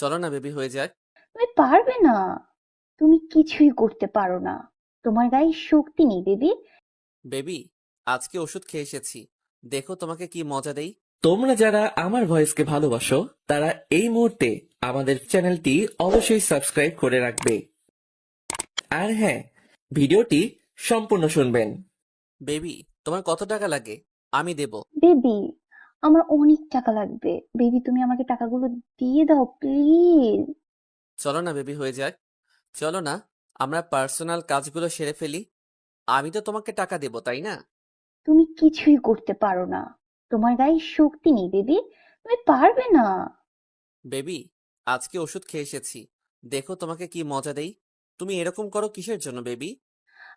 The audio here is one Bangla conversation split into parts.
চলো না বেবি হয়ে যাক। তুমি পারবে না। তুমি কিছুই করতে পারো না। তোমার গায়ে শক্তি নেই বেবি। বেবি, আজকে ওষুধ খেয়ে এসেছি, দেখো তোমাকে কি মজা দেই। তোমরা যারা আমার ভয়েসকে ভালোবাসো তারা এই মুহূর্তে আমাদের চ্যানেলটি অবশ্যই সাবস্ক্রাইব করে রাখবে। আর হ্যাঁ, ভিডিওটি সম্পূর্ণ শুনবেন। বেবি, তোমার কত টাকা লাগে? আমি দেব। বেবি, আমার অনেক টাকা লাগবে। বেবি, তুমি আমাকে টাকাগুলো দিয়ে দাও প্লিজ। চলো না বেবি হয়ে যাক। চলো না, আমরা পার্সোনাল কাজগুলো সেরে ফেলি। আমি তো তোমাকে টাকা দেব, তাই না? তুমি কিছুই করতে পারো না। তোমার গায়ে শক্তি নেই বেবি। তুমি পারবে না। বেবি, আজকে ওষুধ খেয়ে এসেছি, দেখো তোমাকে কি মজা দেই। তুমি এরকম করো কিসের জন্য বেবি?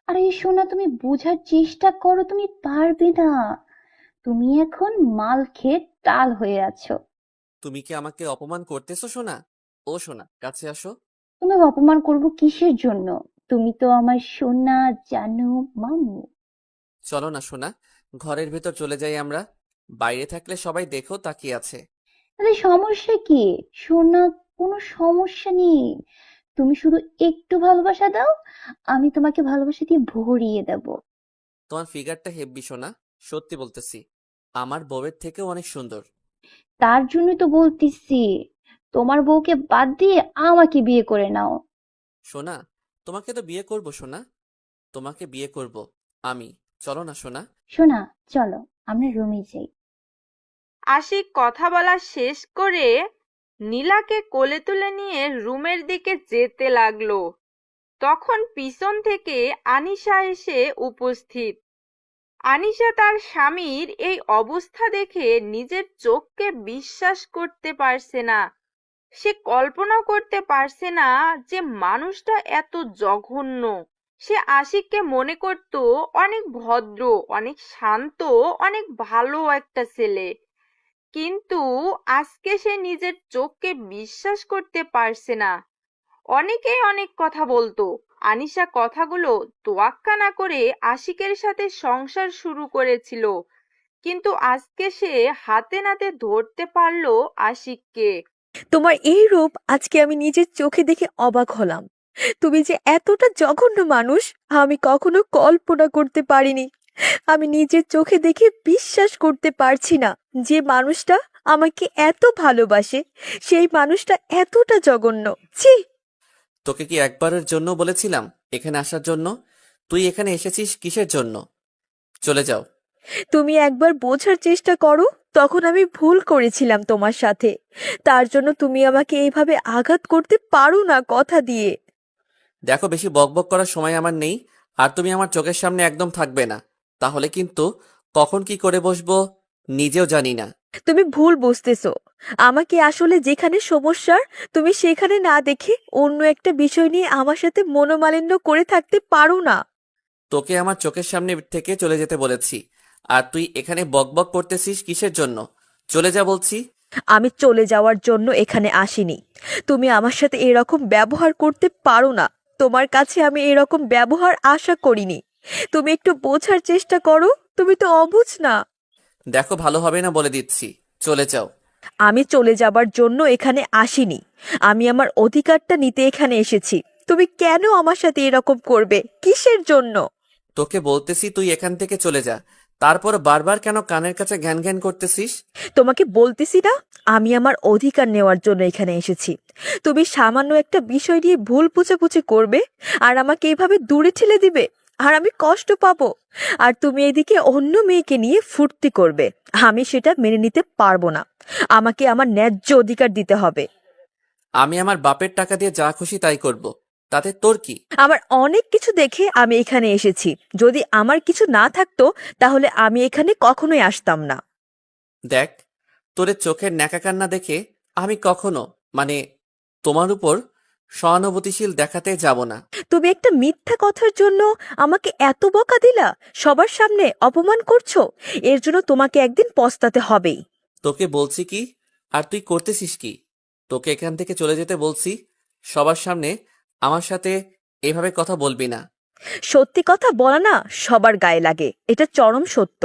আরে সোনা, তুমি বোঝার চেষ্টা করো, তুমি পারবে না। তুমি এখন মাল খেয়ে টাল হয়ে আছো। তুমি কি আমাকে অপমান করতেছো সোনা? ও সোনা, কাছে আসো। তোমাকে অপমান করবো কিসের জন্য? তুমি তো আমার সোনা, জানো, মামু। চলো না সোনা, ঘরের ভেতর চলে যাই আমরা। বাইরে থাকলে সবাই দেখো তাকিয়ে আছে। তাহলে সমস্যা কি? সোনা, কোনো সমস্যা নেই। তুমি শুধু একটু ভালোবাসা দাও, আমি তোমাকে ভালোবাসা দিয়ে ভরিয়ে দেব। তোমার ফিগারটা হেব্বি সোনা, সত্যি বলতেছি। আমার বউয়ের থেকেও অনেক সুন্দর। তার জন্যই তো বলতেছি, তোমার বউকে বাদ দিয়ে আমাকে বিয়ে করে নাও। সোনা, তোমাকে তো বিয়ে করব সোনা, তোমাকে বিয়ে করব আমি। চলো না সোনা। সোনা, চলো আমরা রুমে যাই। আশিক কথা বলা শেষ করে নীলাকে কোলে তুলে নিয়ে রুমের দিকে যেতে লাগলো। তখন পিছন থেকে আনিশা এসে উপস্থিত। আনিশা তার স্বামীর এই অবস্থা দেখে নিজের চোখকে বিশ্বাস করতে পারছে না। সে কল্পনা করতে পারছে না যে মানুষটা এত জঘন্য। সে আশিককে মনে করত অনেক ভদ্র, অনেক শান্ত, অনেক ভালো একটা ছেলে। কিন্তু আজকে সে নিজের চোখকে বিশ্বাস করতে পারছে না। অনেকেই অনেক কথা বলতো, আনিশা কথাগুলো তোয়াক্কা না করে আশিকের সাথে সংসার শুরু করেছিল। কিন্তু আজকে সে হাতে নাতে ধরতে পারলো আশিককে। তোমার এই রূপ আজকে আমি নিজের চোখে দেখে অবাক হলাম। তুমি যে এতটা জঘন্য মানুষ আমি কখনো কল্পনা করতে পারিনি। আমি নিজের চোখে দেখে বিশ্বাস করতে পারছি না যে মানুষটা আমাকে এত ভালোবাসে সেই মানুষটা এতটা জঘন্য। ছি! তোকে কি একবারের জন্য বলেছিলাম এখানে আসার জন্য? তুই এখানে এসেছিস কিসের জন্য? চলে যাও। তুমি একবার বোঝার চেষ্টা করো, তখন আমি ভুল করেছিলাম তোমার সাথে। তার জন্য তুমি আমাকে এইভাবে আঘাত করতে পারো না কথা দিয়ে। দেখো, বেশি বকবক করার সময় আমার নেই। আর তুমি আমার চোখের সামনে একদম থাকবে না, তাহলে কিন্তু কখন কি করে বসবো নিজেও জানি না। তুমি ভুল বুঝতেছো। আমাকে আসলে যেখানে সমস্যার তুমি সেখানে না দেখে অন্য একটা বিষয় নিয়ে আমার সাথে মনোমালিন্য করে থাকতে পারো না। তোকে আমার চোখের সামনে থেকে চলে যেতে বলেছি, আর তুই এখানে বকবক করতেছিস কিসের জন্য? চলে যা বলছি। আমি চলে যাওয়ার জন্য এখানে আসিনি। তুমি আমার সাথে এরকম ব্যবহার করতে পারো না। তোমার কাছে আমি এরকম ব্যবহার আশা করিনি। তুমি একটু বোঝার চেষ্টা করো, তুমি তো অবুঝ না। দেখো, ভালো হবে না বলে দিচ্ছি, চলে যাও। আমি চলে যাবার জন্য এখানে আসিনি। আমি আমার অধিকারটা নিতে এখানে এসেছি। তুমি কেন আমার সাথে এরকম করবে? কিসের জন্য? তোকে বলতেছি তুই এখান থেকে চলে যা, তারপর বারবার কেন কানের কাছে ঘ্যান ঘ্যান করতেছিস? তোমাকে বলতেছি না, আমি আমার অধিকার নেওয়ার জন্য এখানে এসেছি। তুমি সামান্য একটা বিষয় নিয়ে ভুল বুঝাবুঝি করবে আর আমাকে এভাবে দূরে ঠেলে দিবে, আর আমি কষ্ট পাবো। আর তুমি এদিকে অন্য মেয়েকে নিয়ে ফুর্তি করবে। আমি সেটা মেনে নিতে পারবো না। আমাকে আমার ন্যায্য অধিকার দিতে হবে। আমি আমার বাপের টাকা দিয়ে যা খুশি তাই করব, তাতে তোর কি? আমার অনেক কিছু দেখে আমি এখানে এসেছি। যদি আমার কিছু না থাকতো তাহলে আমি এখানে কখনোই আসতাম না। দেখ, তোরে চোখের ন্যাকা কান্না দেখে আমি কখনো, মানে, তোমার উপর সহানুভূতিশীল দেখাতে যাব না। তুমি একটা মিথ্যা কথার জন্য আমাকে এত বকা দিলা, সবার সামনে অপমান করছো। এর জন্য তোমাকে একদিন পস্তাতে হবেই। তোকে বলছি কি, আর তুই করতেছিস কি? তোকে এখান থেকে চলে যেতে বলছি, সবার সামনে আমার সাথে এভাবে কথা বলবি না। সত্যি কথা বলা না সবার গায়ে লাগে, এটা চরম সত্য।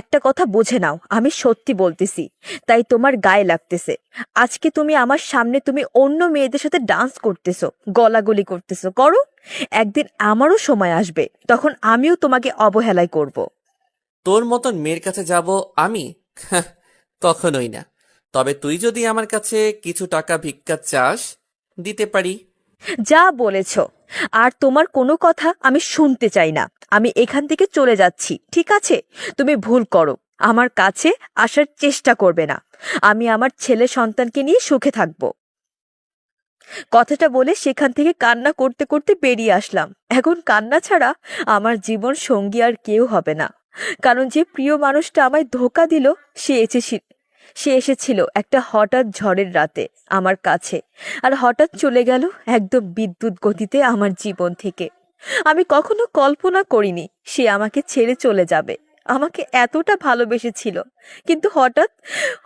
একটা কথা বুঝে নাও, আমি সত্যি বলতেছি, তাই তোমার গায়ে লাগতেছে। আজকে তুমি আমার সামনে তুমি অন্য মেয়েদের সাথে ডান্স করতেছো, গলাগলি করতেছো, করো। একদিন আমারও সময় আসবে, তখন আমিও তোমাকে অবহেলায় করব। তোর মতন মেয়ের কাছে যাব আমি? হ্যাঁ, কখনোই না। তবে তুই যদি আমার কাছে কিছু টাকা ভিক্ষা চাস, দিতে পারি। যা বলেছ, আর তোমার কোনো কথা আমি শুনতে চাই না। আমি এখান থেকে চলে যাচ্ছি, ঠিক আছে? তুমি ভুল করো, আমার কাছে আসার চেষ্টা করবে না। আমি আমার ছেলে সন্তানকে নিয়ে সুখে থাকব। কথাটা বলে সেখান থেকে কান্না করতে করতে বেরিয়ে আসলাম। এখন কান্না ছাড়া আমার জীবন সঙ্গী আর কেউ হবে না, কারণ যে প্রিয় মানুষটা আমায় ধোঁকা দিল সে এসেছিল একটা হঠাৎ ঝড়ের রাতে আমার কাছে, আর হঠাৎ চলে গেল একদম বিদ্যুৎ গতিতে আমার জীবন থেকে। আমি কখনো কল্পনা করিনি সে আমাকে ছেড়ে চলে যাবে, আমাকে এতটা ভালোবেসেছিল। কিন্তু হঠাৎ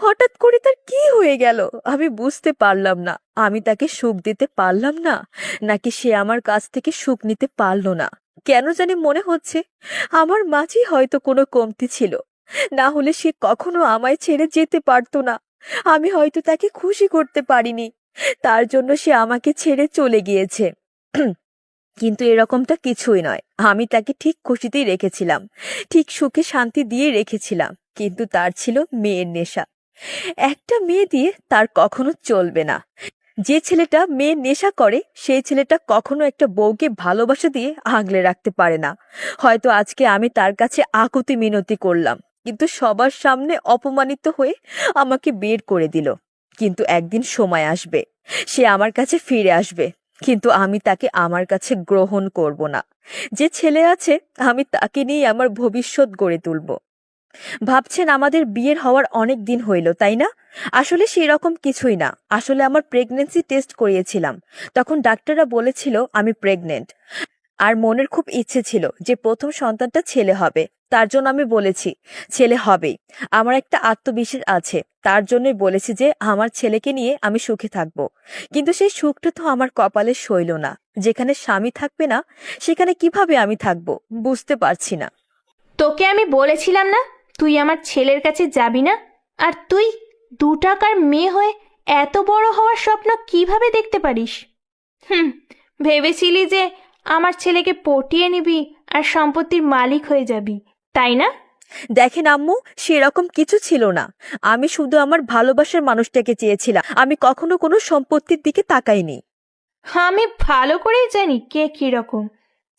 হঠাৎ করে তার কি হয়ে গেল আমি বুঝতে পারলাম না। আমি তাকে সুখ দিতে পারলাম না, নাকি সে আমার কাছ থেকে সুখ নিতে পারলো না। কেন জানি মনে হচ্ছে আমার মাঝেই হয়তো কোনো কমতি ছিল, না হলে সে কখনো আমায় ছেড়ে যেতে পারতো না। আমি হয়তো তাকে খুশি করতে পারিনি, তার জন্য সে আমাকে ছেড়ে চলে গিয়েছে। কিন্তু এরকমটা কিছুই নয়, আমি তাকে ঠিক খুশিতেই রেখেছিলাম, ঠিক সুখে শান্তি দিয়ে রেখেছিলাম। কিন্তু তার ছিল মেয়ের নেশা। একটা মেয়ে দিয়ে তার কখনো চলবে না। যে ছেলেটা মেয়ের নেশা করে সেই ছেলেটা কখনো একটা বউকে ভালোবাসা দিয়ে আগলে রাখতে পারে না। হয়তো আজকে আমি তার কাছে আকুতি মিনতি করলাম, কিন্তু সবার সামনে অপমানিত হয়ে আমাকে বের করে দিল। কিন্তু একদিন সময় আসবে, সে আমার কাছে ফিরে আসবে, কিন্তু আমি তাকে আমার কাছে গ্রহণ করব না। যে ছেলে আছে আমি তাকে নিয়ে আমার ভবিষ্যৎ গড়ে তুলব। ভাবছেন আমাদের বিয়ের হওয়ার অনেক দিন হইল, তাই না? আসলে সেই রকম কিছুই না। আসলে আমার প্রেগন্যান্সি টেস্ট করিয়েছিলাম, তখন ডাক্তাররা বলেছিল আমি প্রেগনেন্ট। আর মনের খুব ইচ্ছে ছিল যে প্রথম সন্তানটা ছেলে হবে, তার জন্য আমি বলেছি ছেলে হবেই। আমার একটা আত্মবিশ্বাস আছে, তার জন্যই বলেছি যে আমার ছেলেকে নিয়ে আমি সুখে থাকব। কিন্তু সেই সুখটা তো আমার কপালে সইল না। যেখানে স্বামী থাকবে না সেখানে কিভাবে আমি থাকব বুঝতে পারছি না। তোকে আমি বলেছিলাম না তুই আমার ছেলের কাছে যাবি না? আর তুই 2 টাকার মেয়ে হয়ে এত বড় হওয়ার স্বপ্ন কিভাবে দেখতে পারিস? ভেবেছিলি যে আমার ছেলেকে পটিয়ে নিবি আর সম্পত্তির মালিক হয়ে যাবি, তাই না? দেখেন আম্মু, সেরকম কিছু ছিল না। আমি শুধু আমার ভালোবাসার মানুষটাকে চেয়েছিলাম, আমি কখনো কোনো সম্পত্তির দিকে তাকাইনি। আমি ভালো করেই জানি কে কিরকম।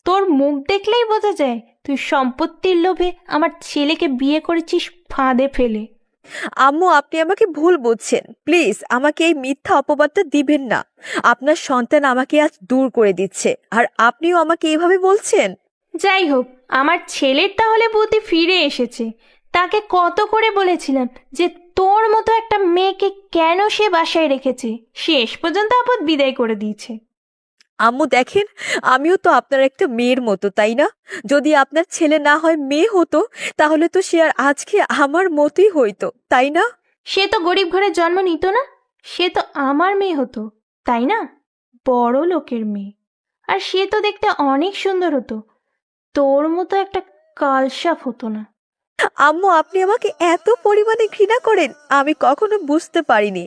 তোর মুখ দেখলেই বোঝা যায় তুই সম্পত্তির লোভে আমার ছেলেকে বিয়ে করেছিস ফাঁদে ফেলে। আম্মু, আপনি আমাকে ভুল বুঝছেন, প্লিজ আমাকে এই মিথ্যা অপবাদটা দিবেন না। আপনার সন্তান আমাকে আজ দূর করে দিচ্ছে, আর আপনিও আমাকে এইভাবে বলছেন। যাই হোক, আমার ছেলের তাহলে বুদ্ধি ফিরে এসেছে। তাকে কত করে বলেছিলাম যে তোর মতো একটা মেয়েকে কেন সে বাসায় রেখেছে, শেষ পর্যন্ত আপদ বিদায় করে দিয়েছে। আম্মু দেখেন, আমিও তো আপনার একটা মেয়ের মতো, তাই না? যদি আপনার ছেলে না হয় মেয়ে হতো, তাহলে তো সে আর আজকে আমার মতোই হইতো, তাই না? সে তো গরিব ঘরে জন্ম নিত না, সে তো আমার মেয়ে হতো, তাই না? বড় লোকের মেয়ে। আর সে তো দেখতে অনেক সুন্দর হতো, তোর মতো একটা কালসাপ হতো না। আম্মু, আপনি আমাকে এত পরিমাণে ঘৃণা করেন আমি কখনো বুঝতে পারিনি।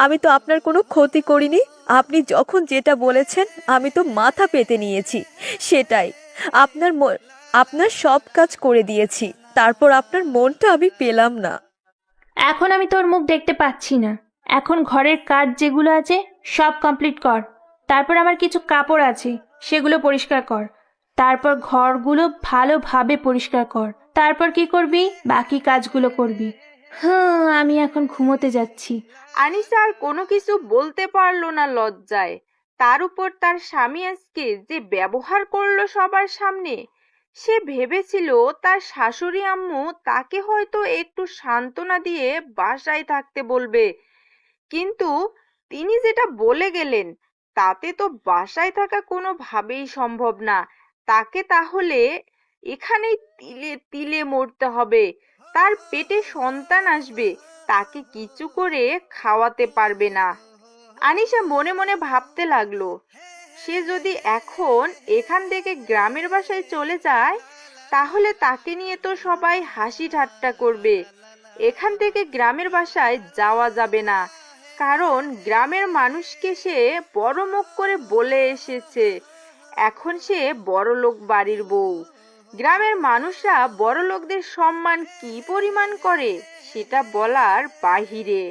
আমি তো আপনার কোনো ক্ষতি করিনি। আপনি যখন যেটা বলেছেন আমি তো মাথা পেতে নিয়েছি, সেটাই। আপনার সব কাজ করে দিয়েছি, তারপর আপনার মনটা আমি পেলাম না। এখন আমি তোর মুখ দেখতে পাচ্ছি না। এখন ঘরের কাজ যেগুলো আছে সব কমপ্লিট কর। তারপর আমার কিছু কাপড় আছে, সেগুলো পরিষ্কার কর। তারপর ঘরগুলো ভালোভাবে পরিষ্কার কর। তারপর কি করবি? বাকি কাজগুলো করবি। আমি এখন ঘুমোতে যাচ্ছি। আনিসা আর কোনো কিছু বলতে পারলো না লজ্জায়। তার উপর তার স্বামী আজকে যে ব্যবহার করলো সবার সামনে, সে ভেবেছিল তার শাশুড়ি আম্মু তাকে হয়তো একটু সান্ত্বনা দিয়ে বাসায় থাকতে বলবে, কিন্তু তিনি যেটা বলে গেলেন তাতে তো বাসায় থাকা কোনোভাবেই সম্ভব না। তাকে তাহলে এখানেই তিলে তিলে মরতে হবে। তার পেটে সন্তান আসবে, তাকে কিছু করে খাওয়াতে পারবে না। আনিশা মনে মনে ভাবতে লাগলো, সে যদি এখন এখান থেকে গ্রামের বাসায় চলে যায় তাহলে তাকে নিয়ে তো সবাই হাসি ঠাট্টা করবে। এখান থেকে গ্রামের বাসায় যাওয়া যাবে না, কারণ গ্রামের মানুষকে সে বড় মুখ করে বলে এসেছে এখন সে বড়লোক বাড়ির বউ। গ্রামের মানুষরা বড়লোকদের সম্মান কি পরিমাণ করে সেটা বলার বাহিরে।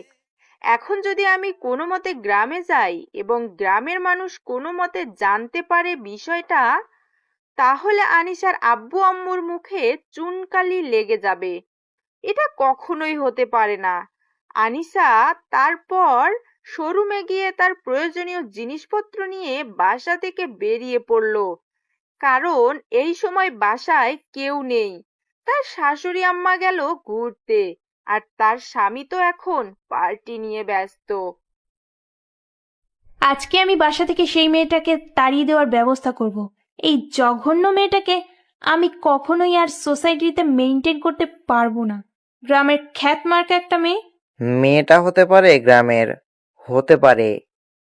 এখন যদি আমি কোনো মতে গ্রামে যাই এবং গ্রামের মানুষ কোনো মতে জানতে পারে বিষয়টা, তাহলে আনিশার আব্বু আম্মুর মুখে চুনকালি লেগে যাবে। এটা কখনোই হতে পারে না। আনিশা তারপর শোরুমে গিয়ে তার প্রয়োজনীয় জিনিসপত্র নিয়ে বাসা থেকে বেরিয়ে পড়ল, কারণ এই সময় বাসায় কেউ নেই। তার শাশুড়ি আম্মা গেল ঘুরতে, আর তার স্বামী তো এখন পার্টি নিয়ে ব্যস্ত। আজকে আমি বাসা থেকে সেই মেয়েটাকে তাড়িয়ে দেওয়ার ব্যবস্থা করব। এই জঘন্য মেয়েটাকে আমি কখনোই আর সোসাইটিতে মেইনটেইন করতে পারবো না। গ্রামের খ্যাতমার্কা একটা মেয়ে। মেয়েটা হতে পারে গ্রামের, হতে পারে,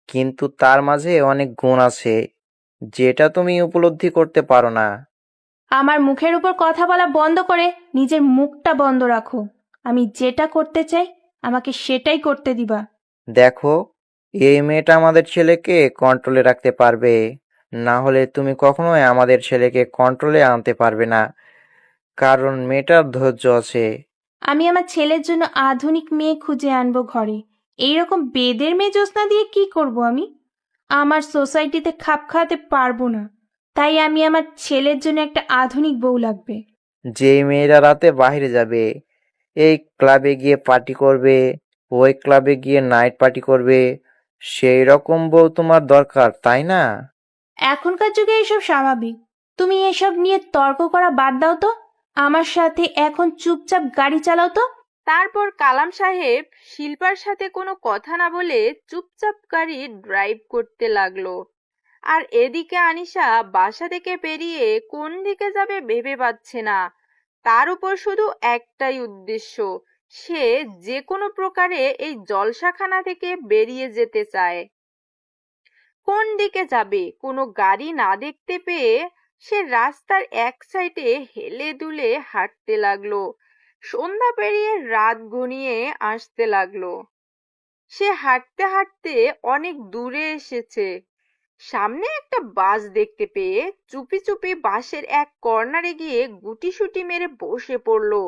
কিন্তু তার মাঝে অনেক গুণ আছে যেটা তুমি উপলব্ধি করতে পারো না। আমার মুখের উপর কথা বলা বন্ধ করে নিজের মুখটা বন্ধ রাখো। আমি যেটা করতে চাই আমাকে সেটাই করতে দিবা। দেখো, এই মেয়েটা আমাদের ছেলেকে কন্ট্রোলে রাখতে পারবে, না হলে তুমি কখনোই আমাদের ছেলেকে কন্ট্রোলে আনতে পারবে না, কারণ মেয়েটার ধৈর্য আছে। আমি আমার ছেলের জন্য আধুনিক মেয়ে খুঁজে আনবো ঘরে। এইরকম বেদের মেয়ে জ্যোৎস্না দিয়ে কি করব আমি? আমার সোসাইটিতে খাপ খাওয়াতে পারবো না। তাই আমি আমার ছেলের জন্য একটা আধুনিক বউ লাগবে। যেই মেয়েরা রাতে বাইরে যাবে, এই ক্লাবে গিয়ে পার্টি করবে, ওই ক্লাবে গিয়ে নাইট পার্টি করবে, সেই রকম বউ তোমার দরকার, তাই না? এখনকার যুগে এসব স্বাভাবিক। তুমি এসব নিয়ে তর্ক করা বাদ দাও তো। আমার সাথে এখন চুপচাপ গাড়ি চালাও তো। তারপর কালাম সাহেব শিল্পার সাথে কোনো কথা না বলে চুপচাপ গাড়ি ড্রাইভ করতে লাগলো। আর এদিকে আনিশা বাসা থেকে বেরিয়ে কোন দিকে যাবে ভেবে পাচ্ছে না। তার উপর শুধু একটাই উদ্দেশ্য, সে যে কোনো প্রকারে এই জলসাখানা থেকে বেরিয়ে যেতে চায়। কোন দিকে যাবে কোনো গাড়ি না দেখতে পেয়ে সে রাস্তার এক সাইডে হেলে দুলে হাঁটতে লাগলো। সন্ধ্যা পেরিয়ে রাত ঘনিয়ে আসতে লাগলো। সে হাঁটতে হাঁটতে অনেক দূরে এসেছে। সামনে একটা বাস দেখতে পেয়ে চুপি চুপি বাসের এক কর্নারে গিয়ে গুটিসুটি মেরে বসে পড়লো।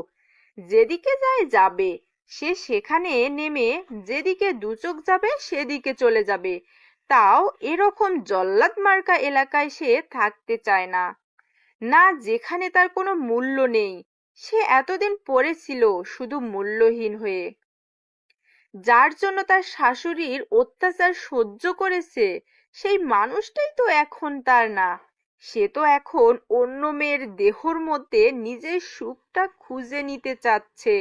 যেদিকে যায় যাবে, সে সেখানে নেমে যেদিকে দু চোখ যাবে সেদিকে চলে যাবে। তাও এরকম জল্লাদ মার্কা এলাকায় সে থাকতে চায় না, না যেখানে তার কোনো মূল্য নেই। সে এতদিন পড়েছিল শুধু মূল্যহীন হয়ে, যার জন্য তার শাশুড়ির অত্যাচার সহ্য করেছে, সেই মানুষটাই তো এখন তার না। সে তো এখন অন্য মেয়ের দেহর মধ্যে নিজের সুখটা খুঁজে নিতে চাচ্ছে।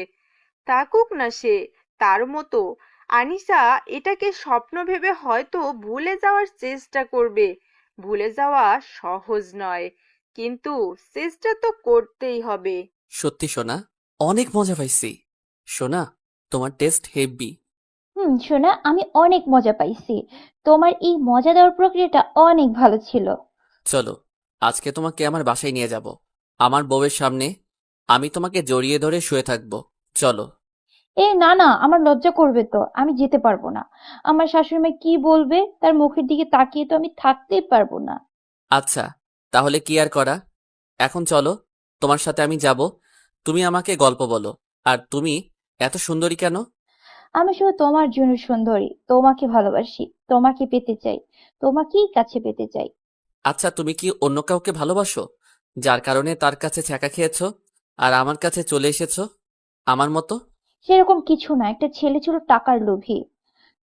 থাকুক না সে তার মতো। আনিশা এটাকে স্বপ্ন ভেবে হয়তো ভুলে যাওয়ার চেষ্টা করবে। ভুলে যাওয়া সহজ নয়, কিন্তু চেষ্টা তো করতেই হবে। সত্যি সোনা, অনেক মজা পাইছি। সোনা, তোমার টেস্ট হেভি। শোনা, আমি অনেক মজা পাইছি। তোমার এই মজা দেওয়ার প্রক্রিয়াটা অনেক ভালো ছিল। চলো, আজকে তোমাকে আমার বাসায় নিয়ে যাব। আমার বউয়ের সামনে আমি তোমাকে জড়িয়ে ধরে শুয়ে থাকবো। চলো। না না, আমার লজ্জা করবে তো, আমি যেতে পারবো না। আমার শাশুড়ি মা কি বলবে, তার মুখের দিকে তাকিয়ে তো আমি থাকতেই পারবো না। আচ্ছা, তাহলে কি আর করা। এখন চলো, তোমার সাথে আমি যাব। তুমি আমাকে গল্প বলো। আর তুমি এত সুন্দরী কেন? আমি শুধু তোমার জন্য সুন্দরী, তোমাকে ভালোবাসি, তোমাকে পেতে চাই, তোমাকেই কাছে পেতে চাই। আচ্ছা, তুমি কি অন্য কাউকে ভালোবাসো, যার কারণে তার কাছে ছ্যাঁকা খেয়েছো আর আমার কাছে চলে এসেছো আমার মতো? সেরকম কিছু না, একটা ছেলে ছিল টাকার লোভী।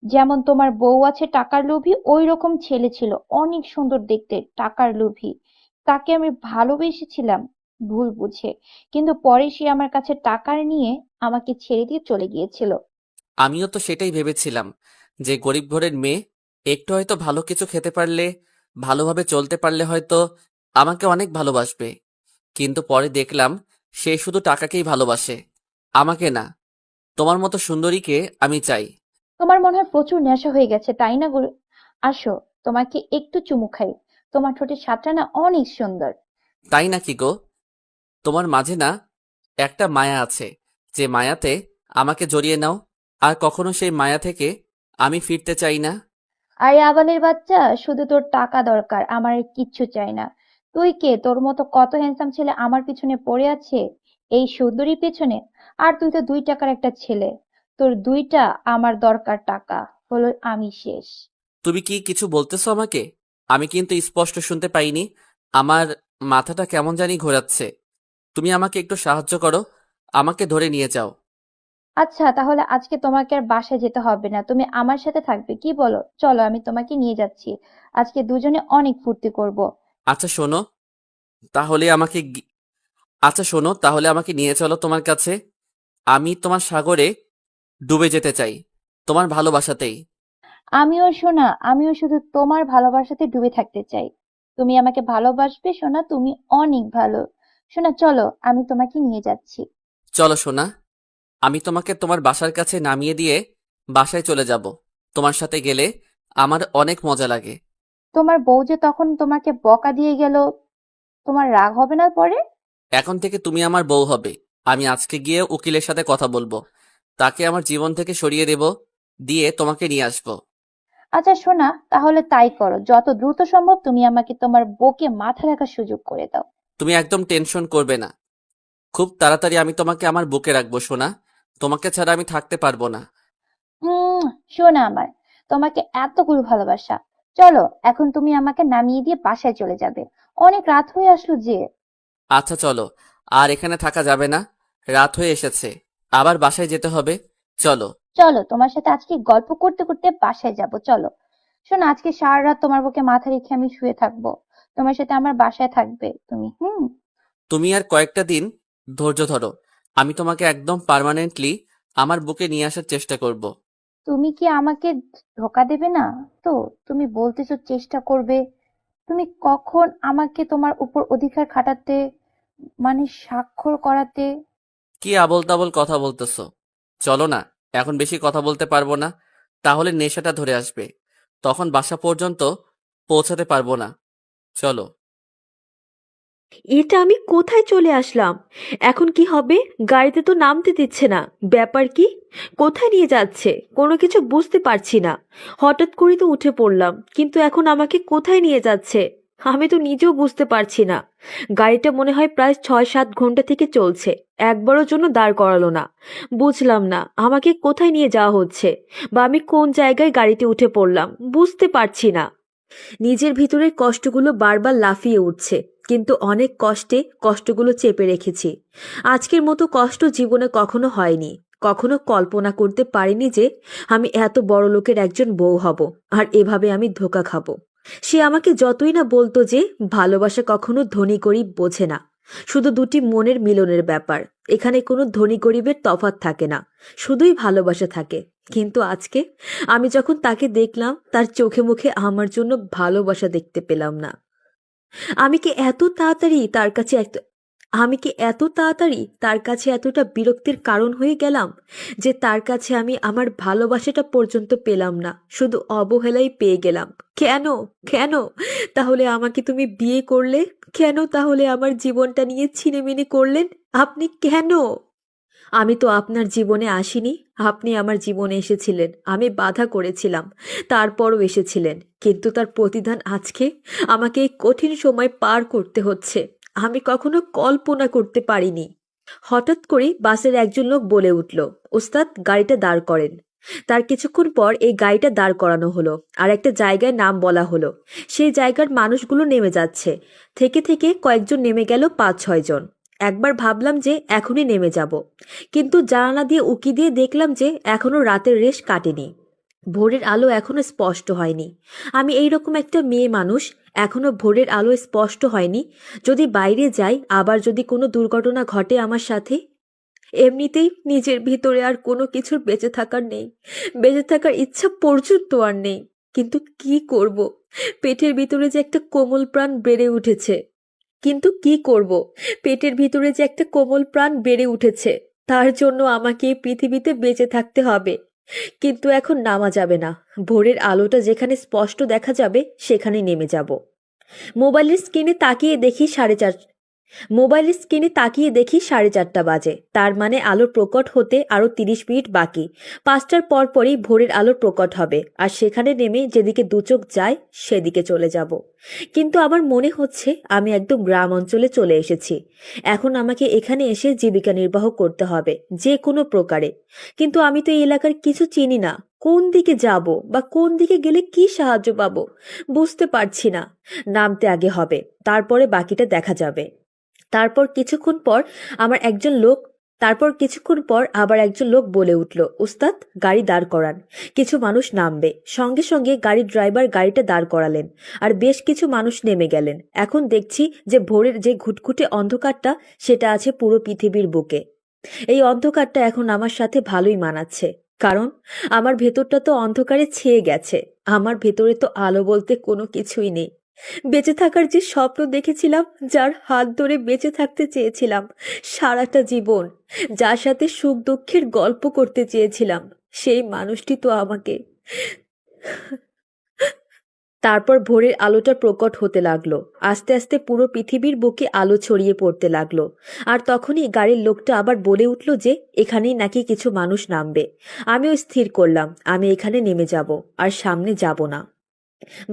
যেমন তোমার বউ আছে টাকার লোভী, ওই রকম ছেলে ছিল, অনেক সুন্দর দেখতে, টাকার লোভী। তাকে আমি ভালোবেসেছিলাম ভুল বুঝে, কিন্তু পরে সে আমার কাছে টাকা নিয়ে আমাকে ছেড়ে দিয়ে চলে গিয়েছিল। আমিও তো সেটাই ভেবেছিলাম, যে গরিব ঘরের মেয়ে একটু হয়তো ভালো কিছু খেতে পারলে, ভালোভাবে চলতে পারলে হয়তো আমাকে অনেক ভালোবাসবে। কিন্তু পরে দেখলাম সে শুধু টাকাকেই ভালোবাসে, আমাকে না। তোমার মতো সুন্দরীকে আমি চাই। তোমার মনে হয় প্রচুর নেশা হয়ে গেছে, তাই না আসো, তোমাকে একটু চুমু খাই। তোমার ঠোঁটের স্বাদটা না অনেক সুন্দর। তাই নাকি গো? তোমার মাঝে না একটা মায়া আছে, যে মায়াতে আমাকে জড়িয়ে নাও, আর কখনো সেই মায়া থেকে আমি ফিরতে চাই না। আরে আবালের বাচ্চা, শুধু তোর টাকা দরকার, আমার আর কিচ্ছু চাই না। তুই কে? তোর মতো কত হ্যান্ডসাম ছেলে আমার পিছনে পড়ে আছে এই সুন্দরীর পেছনে, আর তুই তো 2 টাকার একটা ছেলে। তোর 2টা, আমার দরকার টাকা, হলো আমি শেষ। তুমি কি কিছু বলতেছো আমাকে? আমি কিন্তু স্পষ্ট শুনতে পাইনি। আমার মাথাটা কেমন জানি ঘোরাচ্ছে। তুমি আমাকে একটু সাহায্য করো, আমাকে ধরে নিয়ে যাও। আচ্ছা, তাহলে আজকে তোমাকে আর বাসায় যেতে হবে না, তুমি আমার সাথে থাকবে, কি বলো? চলো, আমি তোমাকে নিয়ে যাচ্ছি। আজকে দুজনে অনেক ফুর্তি করব। আচ্ছা শোনো, তাহলে আমাকে আচ্ছা শোনো, তাহলে আমাকে নিয়ে চলো তোমার কাছে। আমি তোমার সাগরে ডুবে যেতে চাই, তোমার ভালোবাসাতেই। আমিও সোনা, আমিও শুধু তোমার ভালোবাসাতে ডুবে থাকতে চাই। তুমি আমাকে ভালোবাসবে সোনা, তুমি অনেক ভালো। সোনা চলো, আমি তোমাকে নিয়ে যাচ্ছি। চলো সোনা, আমি তোমাকে তোমার বাসার কাছে নামিয়ে দিয়ে বাসায় চলে যাব। তোমার সাথে গেলে আমার অনেক মজা লাগে। তোমার বউ যে তখন তোমাকে বকা দিয়ে গেল, তোমার রাগ হবে না পরে? এখন থেকে তুমি আমার বউ হবে। আমি আজকে গিয়ে উকিলের সাথে কথা বলবো, তাকে আমার জীবন থেকে সরিয়ে দেব, দিয়ে তোমাকে নিয়ে আসবো। আচ্ছা সোনা, তাহলে তাই করো, যত দ্রুত সম্ভব তুমি আমাকে তোমার বউকে মাথা রাখার সুযোগ করে দাও। তুমি একদম টেনশন করবে না, খুব তাড়াতাড়ি আমি তোমাকে আমার বুকে রাখবো সোনা। তোমাকে ছাড়া আমি থাকতে পারবো না। হুম। সোনা আমার, তোমাকে এতগুলো ভালোবাসা। চলো, এখন তুমি আমাকে নামিয়ে দিয়ে বাসায় চলে যাবে, অনেক রাত হয়ে আসলো যে। আচ্ছা চলো, আর এখানে থাকা যাবে না, রাত হয়ে এসেছে, আবার বাসায় যেতে হবে। চলো। চলো, তোমার সাথে আজকে গল্প করতে করতে বাসায় যাব, চলো। শোনো, আজকে সারা রাত তোমার বুকে মাথা রেখে আমি শুয়ে থাকবো, তোমার সাথে আমার বাসায় থাকবে তুমি। তুমি আর কয়েকটা দিন ধৈর্য ধরো, আমি তোমাকে একদম পার্মানেন্টলি আমার বুকে নিয়ে আসার চেষ্টা করব। তুমি কি আমাকে ধোকা দেবে না তো? তুমি বলতেছো চেষ্টা করবে, তুমি কখন আমাকে তোমার উপর অধিকার খাটাতে, মানে স্বাক্ষর করাতে? কি আবল তাবল কথা বলতেছো? চলো না, এখন বেশি কথা বলতে পারবো না, তাহলে নেশাটা ধরে আসবে, তখন বাসা পর্যন্ত পৌঁছাতে পারবো না। চলো। এটা আমি কোথায় চলে আসলাম? এখন কি হবে? গাড়িতে তো নামতে দিচ্ছে না। ব্যাপার কি? কোথায় নিয়ে যাচ্ছে কোনো কিছু বুঝতে পারছি না। হঠাৎ করে তো উঠে পড়লাম, কিন্তু এখন আমাকে কোথায় নিয়ে যাচ্ছে আমি তো নিজেও বুঝতে পারছি না। গাড়িটা মনে হয় প্রায় 6-7 ঘন্টা থেকে চলছে, একবারের জন্য দাঁড় করালো না। বুঝলাম না আমাকে কোথায় নিয়ে যাওয়া হচ্ছে, বা আমি কোন জায়গায় গাড়িতে উঠে পড়লাম বুঝতে পারছি না। নিজের ভিতরের কষ্টগুলো বারবার লাফিয়ে উঠছে, কিন্তু অনেক কষ্টে কষ্টগুলো চেপে রেখেছি। আজকের মতো কষ্ট জীবনে কখনো হয়নি। কখনো কল্পনা করতে পারিনি যে আমি এত বড় লোকের একজন বউ হব, আর এভাবে আমি ধোঁকা খাবো। সে আমাকে যতই না বলতো যে ভালোবাসা কখনো ধনী গরিব বোঝে না, শুধু দুটি মনের মিলনের ব্যাপার, এখানে কোনো ধনী গরিবের তফাৎ থাকে না, শুধুই ভালোবাসা থাকে। কিন্তু আজকে আমি যখন তাকে দেখলাম, তার চোখে মুখে আমার জন্য ভালোবাসা দেখতে পেলাম না। আমি কি এত তাড়াতাড়ি তার কাছে আমি কি এত তাড়াতাড়ি তার কাছে এতটা বিরক্তির কারণ হয়ে গেলাম যে তার কাছে আমি আমার ভালোবাসাটা পর্যন্ত পেলাম না, শুধু অবহেলাই পেয়ে গেলাম? কেন? কেন তাহলে আমাকে তুমি বিয়ে করলে? কেন তাহলে আমার জীবনটা নিয়ে ছিনিমিনি করলেন আপনি? কেন? আমি তো আপনার জীবনে আসিনি, আপনি আমার জীবনে এসেছিলেন, আমি বাধা করেছিলাম, তারপরও এসেছিলেন, কিন্তু তার প্রতিদান আজকে আমাকে এই কঠিন সময় পার করতে হচ্ছে। আমি কখনো কল্পনা করতে পারিনি। হঠাৎ করে বাসের একজন লোক বলে উঠল, ওস্তাদ গাড়িটা দাঁড় করেন। তার কিছুক্ষণ পর এই গাড়িটা দাঁড় করানো হলো, আর একটা জায়গায় নাম বলা হলো। সেই জায়গার মানুষগুলো নেমে যাচ্ছে, থেকে থেকে কয়েকজন নেমে গেল, 5-6 জন। একবার ভাবলাম যে এখনই নেমে যাব, কিন্তু জানালা দিয়ে উকি দিয়ে দেখলাম যে এখনো রাতের রেশ কাটেনি, ভোরের আলো এখনো স্পষ্ট হয়নি। আমি এইরকম একটা মেয়ে মানুষ, এখনো ভোরের আলো স্পষ্ট হয়নি। যদি বাইরে যাই, আবার যদি কোনো দুর্ঘটনা ঘটে আমার সাথে? এমনিতেই নিজের ভিতরে আর কোনো কিছুর বেঁচে থাকার নেই, বেঁচে থাকার ইচ্ছা পর্যন্ত আর নেই। কিন্তু কি করব? পেটের ভিতরে যে একটা কোমল প্রাণ বেড়ে উঠেছে, কিন্তু কি করব? পেটের ভিতরে যে একটা কোমল প্রাণ বেড়ে উঠেছে, তার জন্য আমাকে এই পৃথিবীতে বেঁচে থাকতে হবে। কিন্তু এখন নামা যাবে না, ভোরের আলোটা যেখানে স্পষ্ট দেখা যাবে সেখানে নেমে যাব। মোবাইলের স্ক্রিনে তাকিয়ে দেখি 4:30 বাজে। তার মানে আলোর প্রকট হতে আরো 30 মিনিট বাকি। 5টার পরপরই ভোরের আলোর প্রকট হবে, আর সেখানে নেমে যেদিকে দুচোখ যায় সেদিকে চলে যাব। কিন্তু আমার মনে হচ্ছে আমি একদম গ্রাম অঞ্চলে চলে এসেছি। এখন আমাকে এখানে এসে জীবিকা নির্বাহ করতে হবে যে কোনো প্রকারে। কিন্তু আমি তো এই এলাকার কিছু চিনি না। কোন দিকে যাব বা কোন দিকে গেলে কি সাহায্য পাবো বুঝতে পারছি না। নামতে আগে হবে, তারপরে বাকিটা দেখা যাবে। তারপর কিছুক্ষণ পর আবার একজন লোক বলে উঠল, উস্তাদ, গাড়ি দাঁড় করান, কিছু মানুষ নামবে। সঙ্গে সঙ্গে গাড়ির ড্রাইভার গাড়িটা দাঁড় করালেন, আর বেশ কিছু মানুষ নেমে গেলেন। এখন দেখছি যে ভোরের যে ঘুটঘুটে অন্ধকারটা সেটা আছে পুরো পৃথিবীর বুকে। এই অন্ধকারটা এখন আমার সাথে ভালোই মানাচ্ছে, কারণ আমার ভেতরটা তো অন্ধকারে ছেয়ে গেছে। আমার ভেতরে তো আলো বলতে কোনো কিছুই নেই। বেঁচে থাকার যে স্বপ্ন দেখেছিলাম, যার হাত ধরে বেঁচে থাকতে চেয়েছিলাম সারাটা জীবন, যার সাথে সুখ দুঃখের গল্প করতে চেয়েছিলাম, সেই মানুষটি তো আমাকে। তারপর ভোরের আলোটা প্রকট হতে লাগলো। আস্তে আস্তে পুরো পৃথিবীর বুকে আলো ছড়িয়ে পড়তে লাগলো। আর তখনই গাড়ির লোকটা আবার বলে উঠল যে এখানেই নাকি কিছু মানুষ নামবে। আমিও স্থির করলাম আমি এখানে নেমে যাব, আর সামনে যাব না।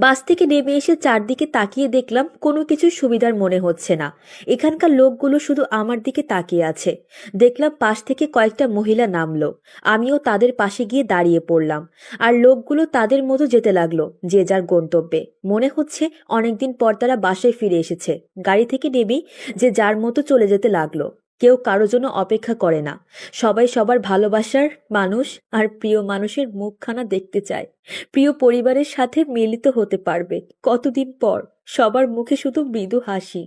বাস থেকে নেমে এসে চারদিকে তাকিয়ে দেখলাম কোনো কিছু সুবিধার মনে হচ্ছে না। এখানকার লোকগুলো শুধু আমার দিকে তাকিয়ে আছে। দেখলাম পাশ থেকে কয়েকটা মহিলা নামলো। আমিও তাদের পাশে গিয়ে দাঁড়িয়ে পড়লাম, আর লোকগুলো তাদের মতো যেতে লাগলো যে যার গন্তব্যে। মনে হচ্ছে অনেকদিন পর তারা বাসায় ফিরে এসেছে। গাড়ি থেকে নেমেই যে যার মতো চলে যেতে লাগলো। কেউ কারো জন্য অপেক্ষা করে না। সবাই সবার ভালোবাসার মানুষ আর প্রিয় মানুষের মুখখানা দেখতে চায়। প্রিয় পরিবারের সাথে মিলিত হতে পারবে কতদিন পর। সবার মুখে শুধু মৃদু হাসি।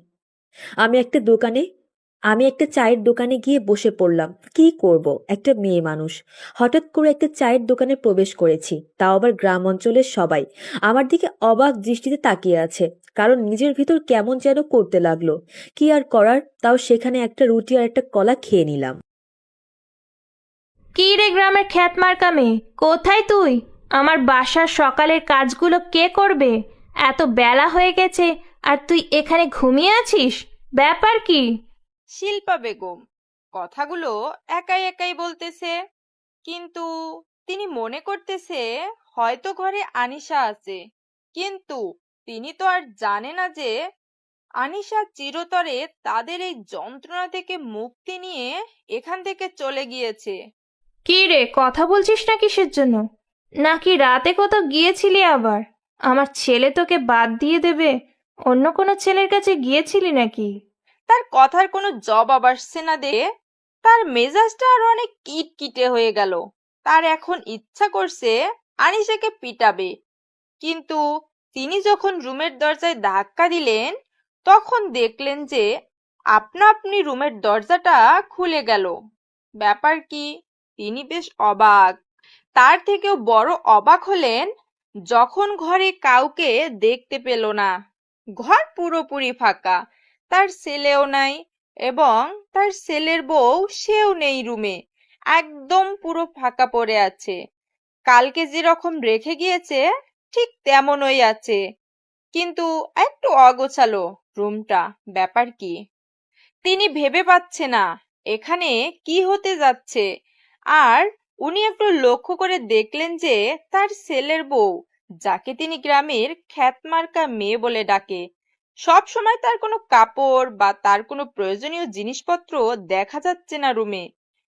আমি একটা চায়ের দোকানে গিয়ে বসে পড়লাম। কি করব, একটা মেয়ে মানুষ। হঠাৎ করে একটা চায়ের দোকানে প্রবেশ করেছি, তাও আবার গ্রাম অঞ্চলের সবাই আমার দিকে অবাক দৃষ্টিতে তাকিয়ে আছে, কারণ নিজের ভিতর কেমন যেন করতে লাগলো। কি আর করার, তাও সেখানে একটা রুটি আর একটা কলা খেয়ে নিলাম। কি রে গ্রামের খ্যাত মার্কা মেয়ে, কোথায় তুই? আমার বাসার সকালের কাজগুলো কে করবে? এত বেলা হয়ে গেছে আর তুই এখানে ঘুমিয়ে আছিস, ব্যাপার কি? শিল্পা বেগম কথাগুলো একাই একাই বলতেছে, কিন্তু তিনি মনে করতেছে হয়তো ঘরে আনিশা আছে। কিন্তু তিনি তো আর জানে না যে আনিশা চিরতরে তাদের এই যন্ত্রণা থেকে মুক্তি নিয়ে এখান থেকে চলে গিয়েছে। কি রে, কথা বলছিস না কিসের জন্য? নাকি রাতে কোথাও গিয়েছিলি আবার? আমার ছেলে তোকে বাদ দিয়ে দেবে? অন্য কোনো ছেলের কাছে গিয়েছিলি নাকি? তার কথার কোনো জবাব আসছে না দেখে তার মেজাজটা আরো অনেক কিটকিটে হয়ে গেল। তার এখন ইচ্ছা করছে আনিশাকে পিটাবে, কিন্তু তিনি যখন রুমের দরজায় ধাক্কা দিলেন তখন দেখলেন যে আপনা আপনি রুমের দরজাটা খুলে গেল। ব্যাপার কি, তিনি বেশ অবাক। তার থেকেও বড় অবাক হলেন যখন ঘরে কাউকে দেখতে পেল না। ঘর পুরোপুরি ফাঁকা, তার ছেলেও নাই এবং তার ছেলের বউ সেও নেই রুমে, একদম পুরো ফাঁকা পড়ে আছে। কালকে যেরকম রেখে গিয়েছে ঠিক তেমনই আছে, কিন্তু একটু অগোছালো রুমটা। ব্যাপার কি, তিনি ভেবে পাচ্ছে না এখানে কি হতে যাচ্ছে। আর উনি একটু লক্ষ্য করে দেখলেন যে তার ছেলের বউ, যাকে তিনি গ্রামের খ্যাতমার্কা মেয়ে বলে ডাকে, সব সময় তার কোনো কাপড় বা তার কোনো প্রয়োজনীয় জিনিসপত্র দেখা যাচ্ছে না রুমে।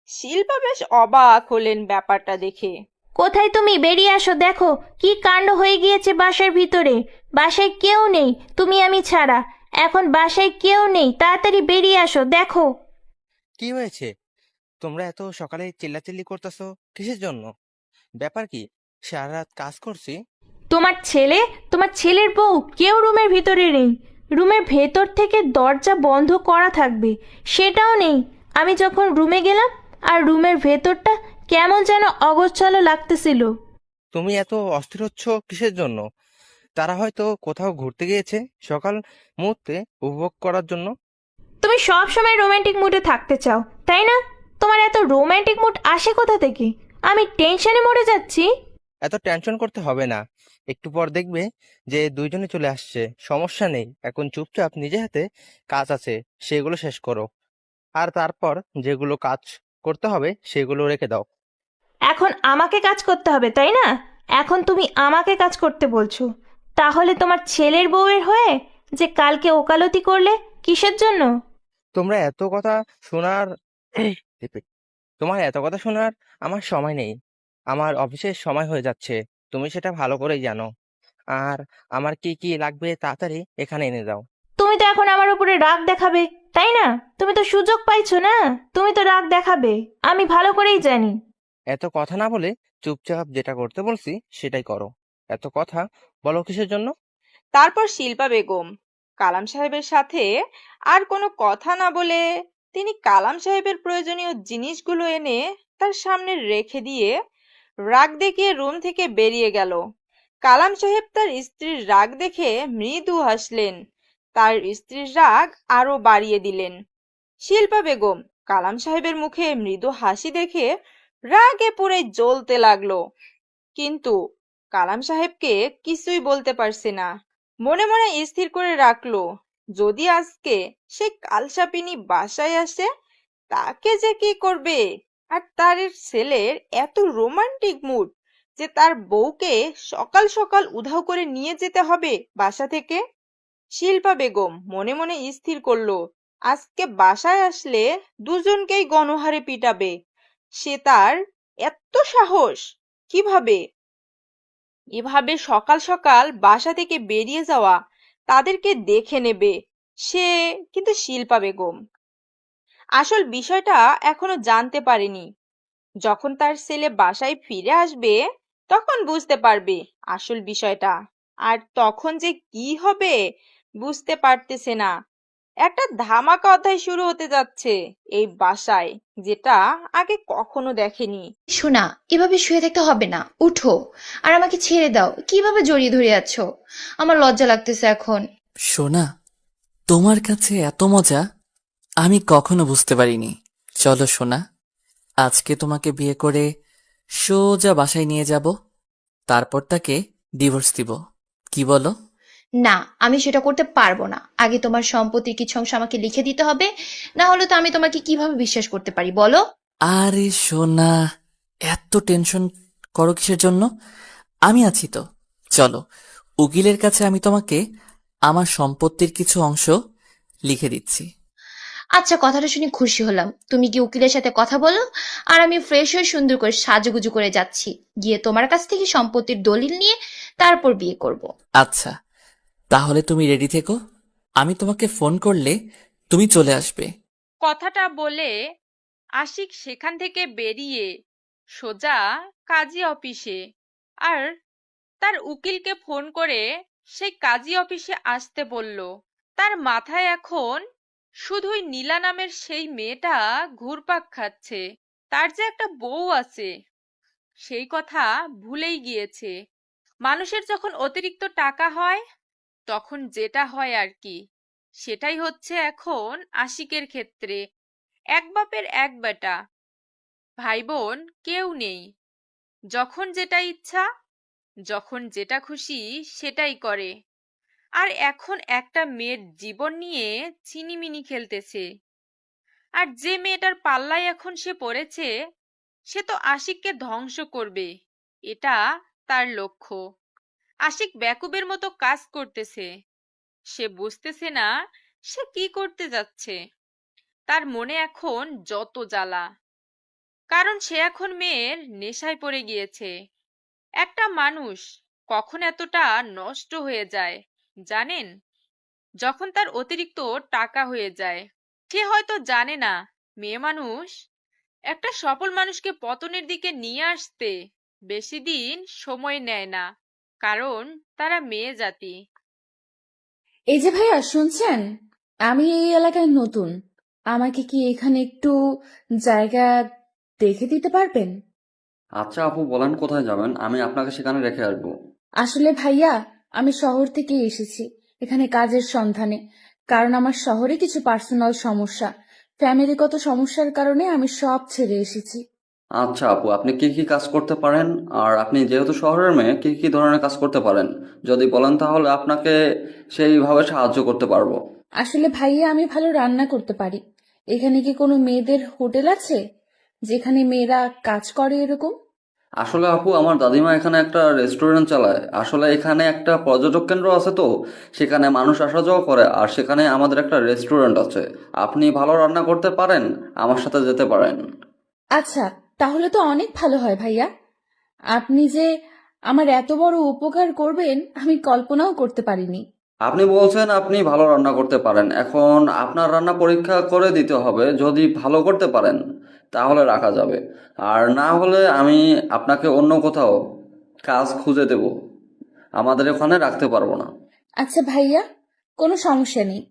শিল্পা বেশ অবাক হলেন ব্যাপারটা দেখে। কোথায় তুমি? বেরিয়ে আসো, দেখো কি কাণ্ড হয়ে গিয়েছে বাসার ভিতরে। বাসায় কেউ নেই, তুমি আমি ছাড়া। এখন বাসায় কেউ নেই, তাড়াতাড়ি বেরিয়ে আসো, দেখো। কি হয়েছে? তোমরা এত সকালে চিল্লাচিল্লি করতেছো কিসের জন্য? ব্যাপার কি? সারা রাত কাজ করছি। তোমার ছেলে, তোমার ছেলের বউ কেউ রুমের ভিতরে নেই। রুমের ভেতর থেকে দরজা বন্ধ করা থাকবে, সেটাও নেই। আমি যখন রুমে গেলাম আর রুমের ভেতরটা কেমন যেন অগোছালো লাগতেছিল। তুমি এত অস্থির হচ্ছ কিসের জন্য? তারা হয়তো কোথাও ঘুরতে গিয়েছে সকাল মুহূর্তে উপভোগ করার জন্য। তুমি সব সময় রোমান্টিক মুডে থাকতে চাও, তাই না? তোমার এত রোমান্টিক মুড আসে কোথা থেকে? আমি টেনশনে মরে যাচ্ছি। এত টেনশন করতে হবে না। একটু পর দেখবে যে দুইজনে চলে আসছে, সমস্যা নেই। এখন চুপচাপ নিজে হাতে কাজ আছে সেগুলো শেষ করো, আর তারপর যেগুলো কাজ করতে হবে সেগুলো রেখে দাও। এখন আমাকে কাজ করতে হবে, তাই না? এখন তুমি আমাকে কাজ করতে বলছো। তাহলে তোমার ছেলের বউয়ের হয়ে যে কালকে ওকালতি করলে, কিসের জন্য? তোমরা এত কথা শোনার repeat. তোমার এত কথা শোনার আমার সময় নেই। আমার অফিসের সময় হয়ে যাচ্ছে, তুমি সেটা ভালো করেই জানো। আর আমার কি কি লাগবে তাড়াতাড়ি এখানে এনে দাও। তুমি তো এখন আমার উপরে রাগ দেখাবে, তাই না? তুমি তো সুযোগ পাইছো না, তুমি তো রাগ দেখাবে, আমি ভালো করেই জানি। এত কথা না বলে চুপচাপ যেটা করতে বলছি সেটাই করো। এত কথা বলো কিসের জন্য? তারপর শিল্পা বেগম কালাম সাহেবের সাথে আর কোনো কথা না বলে তিনি কালাম সাহেবের প্রয়োজনীয় জিনিসগুলো এনে তার সামনে রেখে দিয়ে রাগ দেখিয়ে রুম থেকে বেরিয়ে গেল। কালাম সাহেব তার স্ত্রীর রাগ দেখে মৃদু হাসলেন, তার স্ত্রীর রাগ আরো বাড়িয়ে দিলেন। শিল্পা বেগম কালাম সাহেবের মুখে মৃদু হাসি দেখে রাগে পুড়ে জ্বলতে লাগলো, কিন্তু কালাম সাহেবকে কিছুই বলতে পারছে না। মনে মনে স্থির করে রাখলো, যদি আজকে সে কালসাপিনী বাসায় আসে তাকে যে কি করবে। আর তার ছেলের এত রোমান্টিক মুড যে তার বউকে সকাল সকাল উধাও করে নিয়ে যেতে হবে বাসা থেকে। শিল্পা বেগম মনে মনে স্থির করলো, আজকে বাসায় আসলে দুজনকেই গণহারে পিটাবে। সে তার এত সাহস কিভাবে এভাবে সকাল সকাল বাসা থেকে বেরিয়ে যাওয়া, তাদেরকে দেখে নেবে সে। কিন্তু শিল্পা বেগম আসল বিষয়টা এখনো জানতে পারেনি। যখন তার ছেলে বাসায় ফিরে আসবে তখন বুঝতে পারবে আসল বিষয়টা। আর তখন যে কি হবে বুঝতে পারতেছে না। একটা ধামাকা অধ্যায় শুরু হতে যাচ্ছে এই বাসায়, যেটা আগে কখনো দেখেনি। শোনা, এভাবে শুয়ে থাকতে হবে না, উঠো আর আমাকে ছেড়ে দাও। কিভাবে জড়িয়ে ধরে আছো? আমার লজ্জা লাগতেছে এখন। সোনা, তোমার কাছে এত মজা আমি কখনো বুঝতে পারিনি। চলো সোনা, আজকে তোমাকে বিয়ে করে সোজা বাসায় নিয়ে যাব, তারপর তাকে ডিভোর্স দিব। কি বলো? না, আমি সেটা করতে পারবো না। আগে তোমার সম্পত্তির কিছু অংশ আমাকে লিখে দিতে হবে, না হলে তো আমি তোমাকে কিভাবে বিশ্বাস করতে পারি বলো? আরে সোনা, এত টেনশন করো কিসের জন্য? আমি আছি তো। চলো, উকিলের কাছে আমি তোমাকে আমার সম্পত্তির কিছু অংশ লিখে দিচ্ছি। আচ্ছা, কথাটা শুনে খুশি হলাম। তুমি কি উকিলের সাথে কথা বলো, আর আমি ফ্রেশ হয়ে সুন্দর করে সাজুগুজু করে যাচ্ছি, গিয়ে তোমার কাছ থেকে সম্পত্তির দলিল নিয়ে তারপর বিয়ে করব। আচ্ছা, তাহলে তুমি রেডি থেকো, আমি তোমাকে ফোন করলে তুমি চলে আসবে। কথাটা বলে আশিক সেখান থেকে বেরিয়ে সোজা কাজী অফিসে, আর তার উকিলকে ফোন করে সেই কাজী অফিসে আসতে বলল। তার মাথায় এখন শুধুই নীলা নামের সেই মেয়েটা ঘুরপাক খাচ্ছে। তার যে একটা বউ আছে সেই কথা ভুলেই গিয়েছে। মানুষের যখন অতিরিক্ত টাকা হয় তখন যেটা হয় আর কি, সেটাই হচ্ছে এখন আশিকের ক্ষেত্রে। এক বাপের এক বেটা, ভাই বোন কেউ নেই। যখন যেটা ইচ্ছা, যখন যেটা খুশি সেটাই করে। আর এখন একটা মেয়ের জীবন নিয়ে ছিনিমিনি খেলতেছে। আর যে মেয়েটার পাল্লায় এখন সে পড়েছে সে তো আশিককে ধ্বংস করবে, এটা তার লক্ষ্য। আশিক বেকুবের মতো কাজ করতেছে, সে বুঝতেছে না সে কি করতে যাচ্ছে। তার মনে এখন যত জ্বালা, কারণ সে এখন মেয়ের নেশায় পড়ে গিয়েছে। একটা মানুষ কখন এতটা নষ্ট হয়ে যায় জানেন? যখন তার অতিরিক্ত টাকা হয়ে যায়। সে হয়তো জানে না মেয়ে মানুষ একটা সফল মানুষকে পতনের দিকে নিয়ে আসতে বেশি দিন সময় নেয় না, কারণ তারা মেয়ে জাতি। এই যে ভাইয়া, শুনছেন? আমি এই এলাকায় নতুন। আমাকে কি এখানে একটু জায়গা দেখে দিতে পারবেন? আচ্ছা আপু, বলেন কোথায় যাবেন, আমি আপনাকে সেখানে রেখে আসবো। আসলে ভাইয়া, আমি শহর থেকে এসেছি এখানে কাজের সন্ধানে। কারণ আমার শহরে কিছু পার্সোনাল সমস্যা, ফ্যামিলিগত সমস্যার কারণে আমি সব ছেড়ে এসেছি। আচ্ছা আপু, আপনি কি কি কাজ করতে পারেন? আর আপনি যেহেতু শহরের মেয়ে, কি কি ধরনের কাজ করতে পারেন যদি বলেন তাহলে আপনাকে সেইভাবে সাহায্য করতে পারবো। আসলে ভাইয়া আমি ভালো রান্না করতে পারি। এখানে কি কোনো মেয়েদের হোটেল আছে যেখানে মেয়েরা কাজ করে এরকম? আসলে আপু, আমার দাদিমা এখানে একটা রেস্টুরেন্ট চালায়। আসলে এখানে একটা পর্যটক কেন্দ্র আছে, তো সেখানে মানুষ আসা যাওয়া করে, আর সেখানে আমাদের একটা রেস্টুরেন্ট আছে। আপনি ভালো রান্না করতে পারেন, আমার সাথে যেতে পারেন। আচ্ছা, তাহলে তো অনেক ভালো হয় ভাইয়া। আপনি যে আমার এত বড় উপকার করবেন আমি কল্পনাও করতে পারিনি। আপনি বলছেন আপনি ভালো রান্না করতে পারেন, এখন আপনার রান্না পরীক্ষা করে দিতে হবে। যদি ভালো করতে পারেন তাহলে রাখা যাবে, আর না হলে আমি আপনাকে অন্য কোথাও কাজ খুঁজে দেব। আমাদের ওখানে রাখতে পারবো না। আচ্ছা ভাইয়া, কোনো সমস্যা নেই,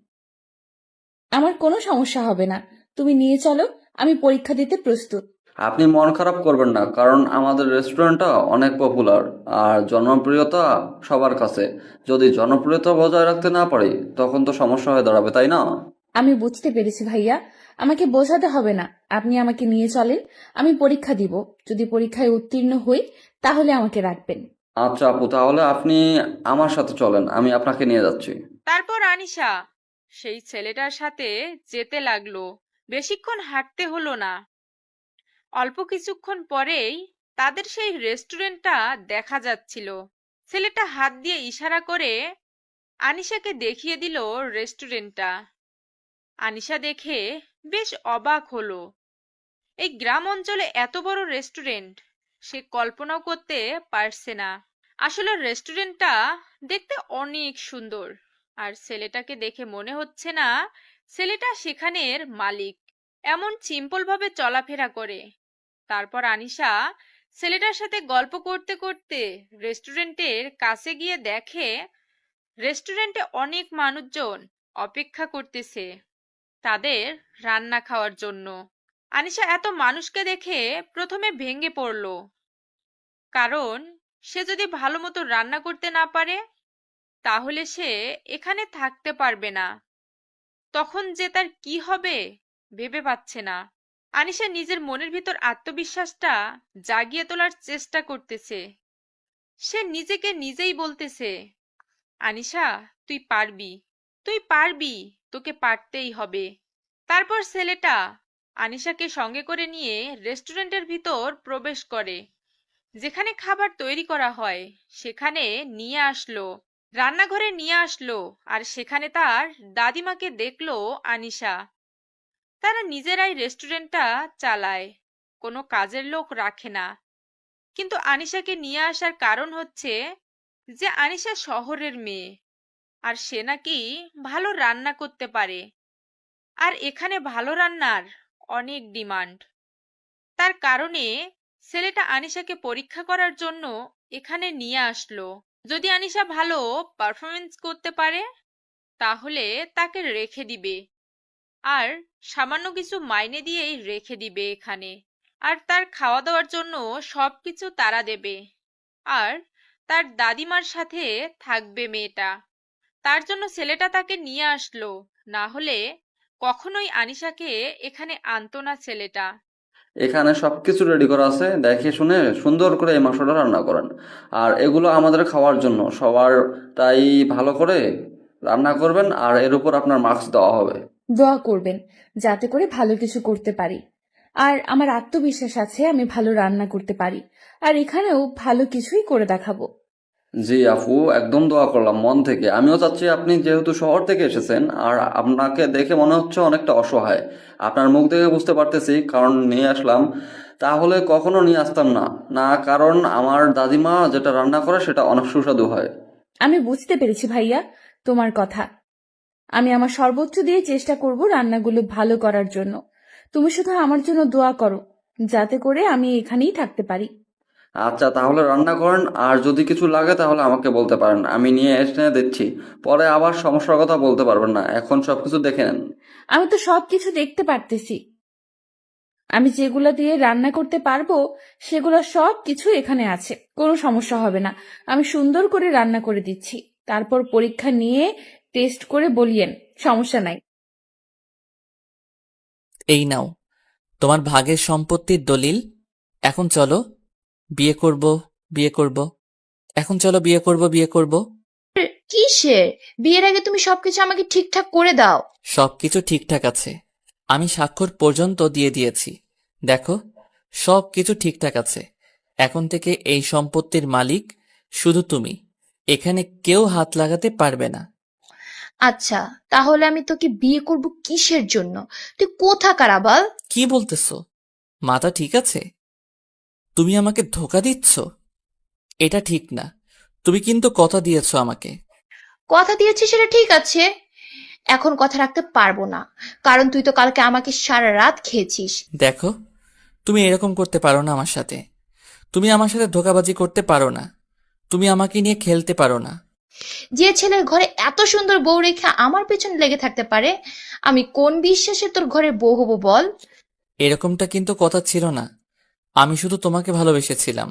আমার কোনো সমস্যা হবে না। তুমি নিয়ে চলো, আমি পরীক্ষা দিতে প্রস্তুত। আপনি মন খারাপ করবেন না, কারণ আমাদের রেস্টুরেন্টটা অনেক পপুলার আর জনপ্রিয়তা সবার কাছে। যদি জনপ্রিয়তা বজায় রাখতে না পারি তখন তো সমস্যা হয়ে দাঁড়াবে, তাই না? আমি বুঝতে পেরেছি ভাইয়া, আমাকে বোঝাতে হবে না। আপনি আমাকে নিয়ে চলেন, আমি পরীক্ষা দিব। যদি পরীক্ষায় উত্তীর্ণ হই তাহলে আমাকে রাখবেন। আচ্ছা আপু, তাহলে আপনি আমার সাথে চলেন, আমি আপনাকে নিয়ে যাচ্ছি। তারপর আনিশা সেই ছেলেটার সাথে যেতে লাগলো। বেশিক্ষণ হাঁটতে হলো না। অল্প কিছুক্ষণ পরেই তাদের সেই রেস্টুরেন্টটা দেখা যাচ্ছিল। ছেলেটা হাত দিয়ে ইশারা করে আনিশাকে দেখিয়ে দিল রেস্টুরেন্টটা। আনিশা দেখে বেশ অবাক হলো। এই গ্রাম অঞ্চলে এত বড় রেস্টুরেন্ট সে কল্পনাও করতে পারছে না। আসলে রেস্টুরেন্টটা দেখতে অনেক সুন্দর, আর ছেলেটাকে দেখে মনে হচ্ছে না ছেলেটা সেখানের মালিক। এমন সিম্পল ভাবে চলাফেরা করে। তারপর আনিশা ছেলেটার সাথে গল্প করতে করতে রেস্টুরেন্টের কাছে গিয়ে দেখে রেস্টুরেন্টে অনেক মানুষজন অপেক্ষা করতেছে তাদের রান্না খাওয়ার জন্য। আনিশা এত মানুষকে দেখে প্রথমে ভেঙে পড়ল, কারণ সে যদি ভালো মতো রান্না করতে না পারে তাহলে সে এখানে থাকতে পারবে না। তখন যে তার কি হবে ভেবে পাচ্ছে না। আনিশা নিজের মনের ভিতর আত্মবিশ্বাসটা জাগিয়ে তোলার চেষ্টা করতেছে। সে নিজেকে নিজেই বলতেছে, আনিশা তুই পারবি, তুই পারবি, তোকে পারতেই হবে। তারপর ছেলেটা আনিশাকে সঙ্গে করে নিয়ে রেস্টুরেন্টের ভিতর প্রবেশ করে। যেখানে খাবার তৈরি করা হয় সেখানে নিয়ে আসলো, রান্নাঘরে নিয়ে আসলো, আর সেখানে তার দাদিমাকে দেখলো আনিশা। তারা নিজেরাই রেস্টুরেন্টটা চালায়, কোনো কাজের লোক রাখে না। কিন্তু আনিশাকে নিয়ে আসার কারণ হচ্ছে যে আনিশা শহরের মেয়ে, আর সে নাকি ভালো রান্না করতে পারে। আর এখানে ভালো রান্নার অনেক ডিমান্ড। তার কারণে ছেলেটা আনিশাকে পরীক্ষা করার জন্য এখানে নিয়ে আসলো। যদি আনিশা ভালো পারফরমেন্স করতে পারে তাহলে তাকে রেখে দিবে, আর সামান্য কিছু মাইনে দিয়েই রেখে দিবে এখানে। আর তার খাওয়া দাওয়ার জন্য সবকিছু তারা দেবে। আর তার দাদিমার সাথে থাকবে মেয়েটা। তার জন্য ছেলেটা তাকে নিয়ে আসলো, না হলে কখনোই আনিশাকে এখানে আনতো না ছেলেটা। এখানে সবকিছু রেডি করা আছে, দেখে শুনে সুন্দর করে এই মাংসটা রান্না করেন। আর এগুলো আমাদের খাওয়ার জন্য সবার, তাই ভালো করে রান্না করবেন, আর এর উপর আপনার মার্কস দেওয়া হবে। দোয়া করবেন যাতে করে ভালো কিছু করতে পারি। আর আমার আত্মবিশ্বাস আছে আমি ভালো রান্না করতে পারি, আর এখানেও ভালো কিছুই করে দেখাবো। জি আপু, একদম দোয়া করলাম মন থেকে। আমিও চাচ্ছি, আপনি যেহেতু শহর থেকে এসেছেন আর আপনাকে দেখে মনে হচ্ছে অনেকটা অসহায়, আপনার মুখ দেখে বুঝতে পারতেছি, কারণ নিয়ে আসলাম। তাহলে কখনো নিয়ে আসতাম না, না কারণ আমার দাদিমা যেটা রান্না করে সেটা অনেক সুস্বাদু হয়। আমি বুঝতে পেরেছি ভাইয়া তোমার কথা। আমি আমার সর্বোচ্চ দিয়ে চেষ্টা করব রান্নাগুলো ভালো করার জন্য। তুমি শুধু আমার জন্য দোয়া করো যাতে করে আমি এখানেই থাকতে পারি। আচ্ছা তাহলে রান্না করেন, আর যদি কিছু লাগে তাহলে আমাকে বলতে পারেন, আমি নিয়ে এসে দিচ্ছি। পরে আবার সমস্যার কথা বলতে পারবেন না, এখন সবকিছু দেখে নেন। আমি তো সবকিছু দেখতে পারতেছি। আমি যেগুলো দিয়ে রান্না করতে পারবো সেগুলো সব কিছু এখানে আছে, কোনো সমস্যা হবে না। আমি সুন্দর করে রান্না করে দিচ্ছি, তারপর পরীক্ষা নিয়ে টেস্ট করে বলিয়েন, সমস্যা নাই। এই নাও তোমার ভাগের সম্পত্তির দলিল, এখন চলো বিয়ে করব, বিয়ে করব। এখন চলো বিয়ে করব, বিয়ে করব। কিসের? বিয়ের আগে তুমি সবকিছু আমাকে ঠিকঠাক করে দাও। সবকিছু ঠিকঠাক আছে, আমি স্বাক্ষর পর্যন্ত দিয়ে দিয়েছি। দেখো, সবকিছু ঠিকঠাক আছে। এখন থেকে এই সম্পত্তির মালিক শুধু তুমি, এখানে কেউ হাত লাগাতে পারবে না। আচ্ছা, তাহলে আমি তোকে বিয়ে করব কিসের জন্য? তুই কোথাকার আবাল? কি বলতেছো? মাথা ঠিক আছে? তুমি আমাকে ধোকা দিচ্ছ? এটা ঠিক না। তুমি কিন্তু কথা দিয়েছো আমাকে। কথা দিয়েছিস সেটা ঠিক আছে, এখন কথা রাখতে পারবো না, কারণ তুই তো কালকে আমাকে সারা রাত খেয়েছিস। দেখো, তুমি এরকম করতে পারো না আমার সাথে। তুমি আমার সাথে ধোকাবাজি করতে পারো না। তুমি আমাকে নিয়ে খেলতে পারো না। যে ছেলের ঘরে এত সুন্দর বউ রেখে আমার পেছনে লেগে থাকতে পারে, আমি কোন বিশ্বাসে তোর ঘরের বউ হবো বল? এরকমটা কিন্তু কথা ছিল না। আমি শুধু তোমাকে ভালোবেসেছিলাম।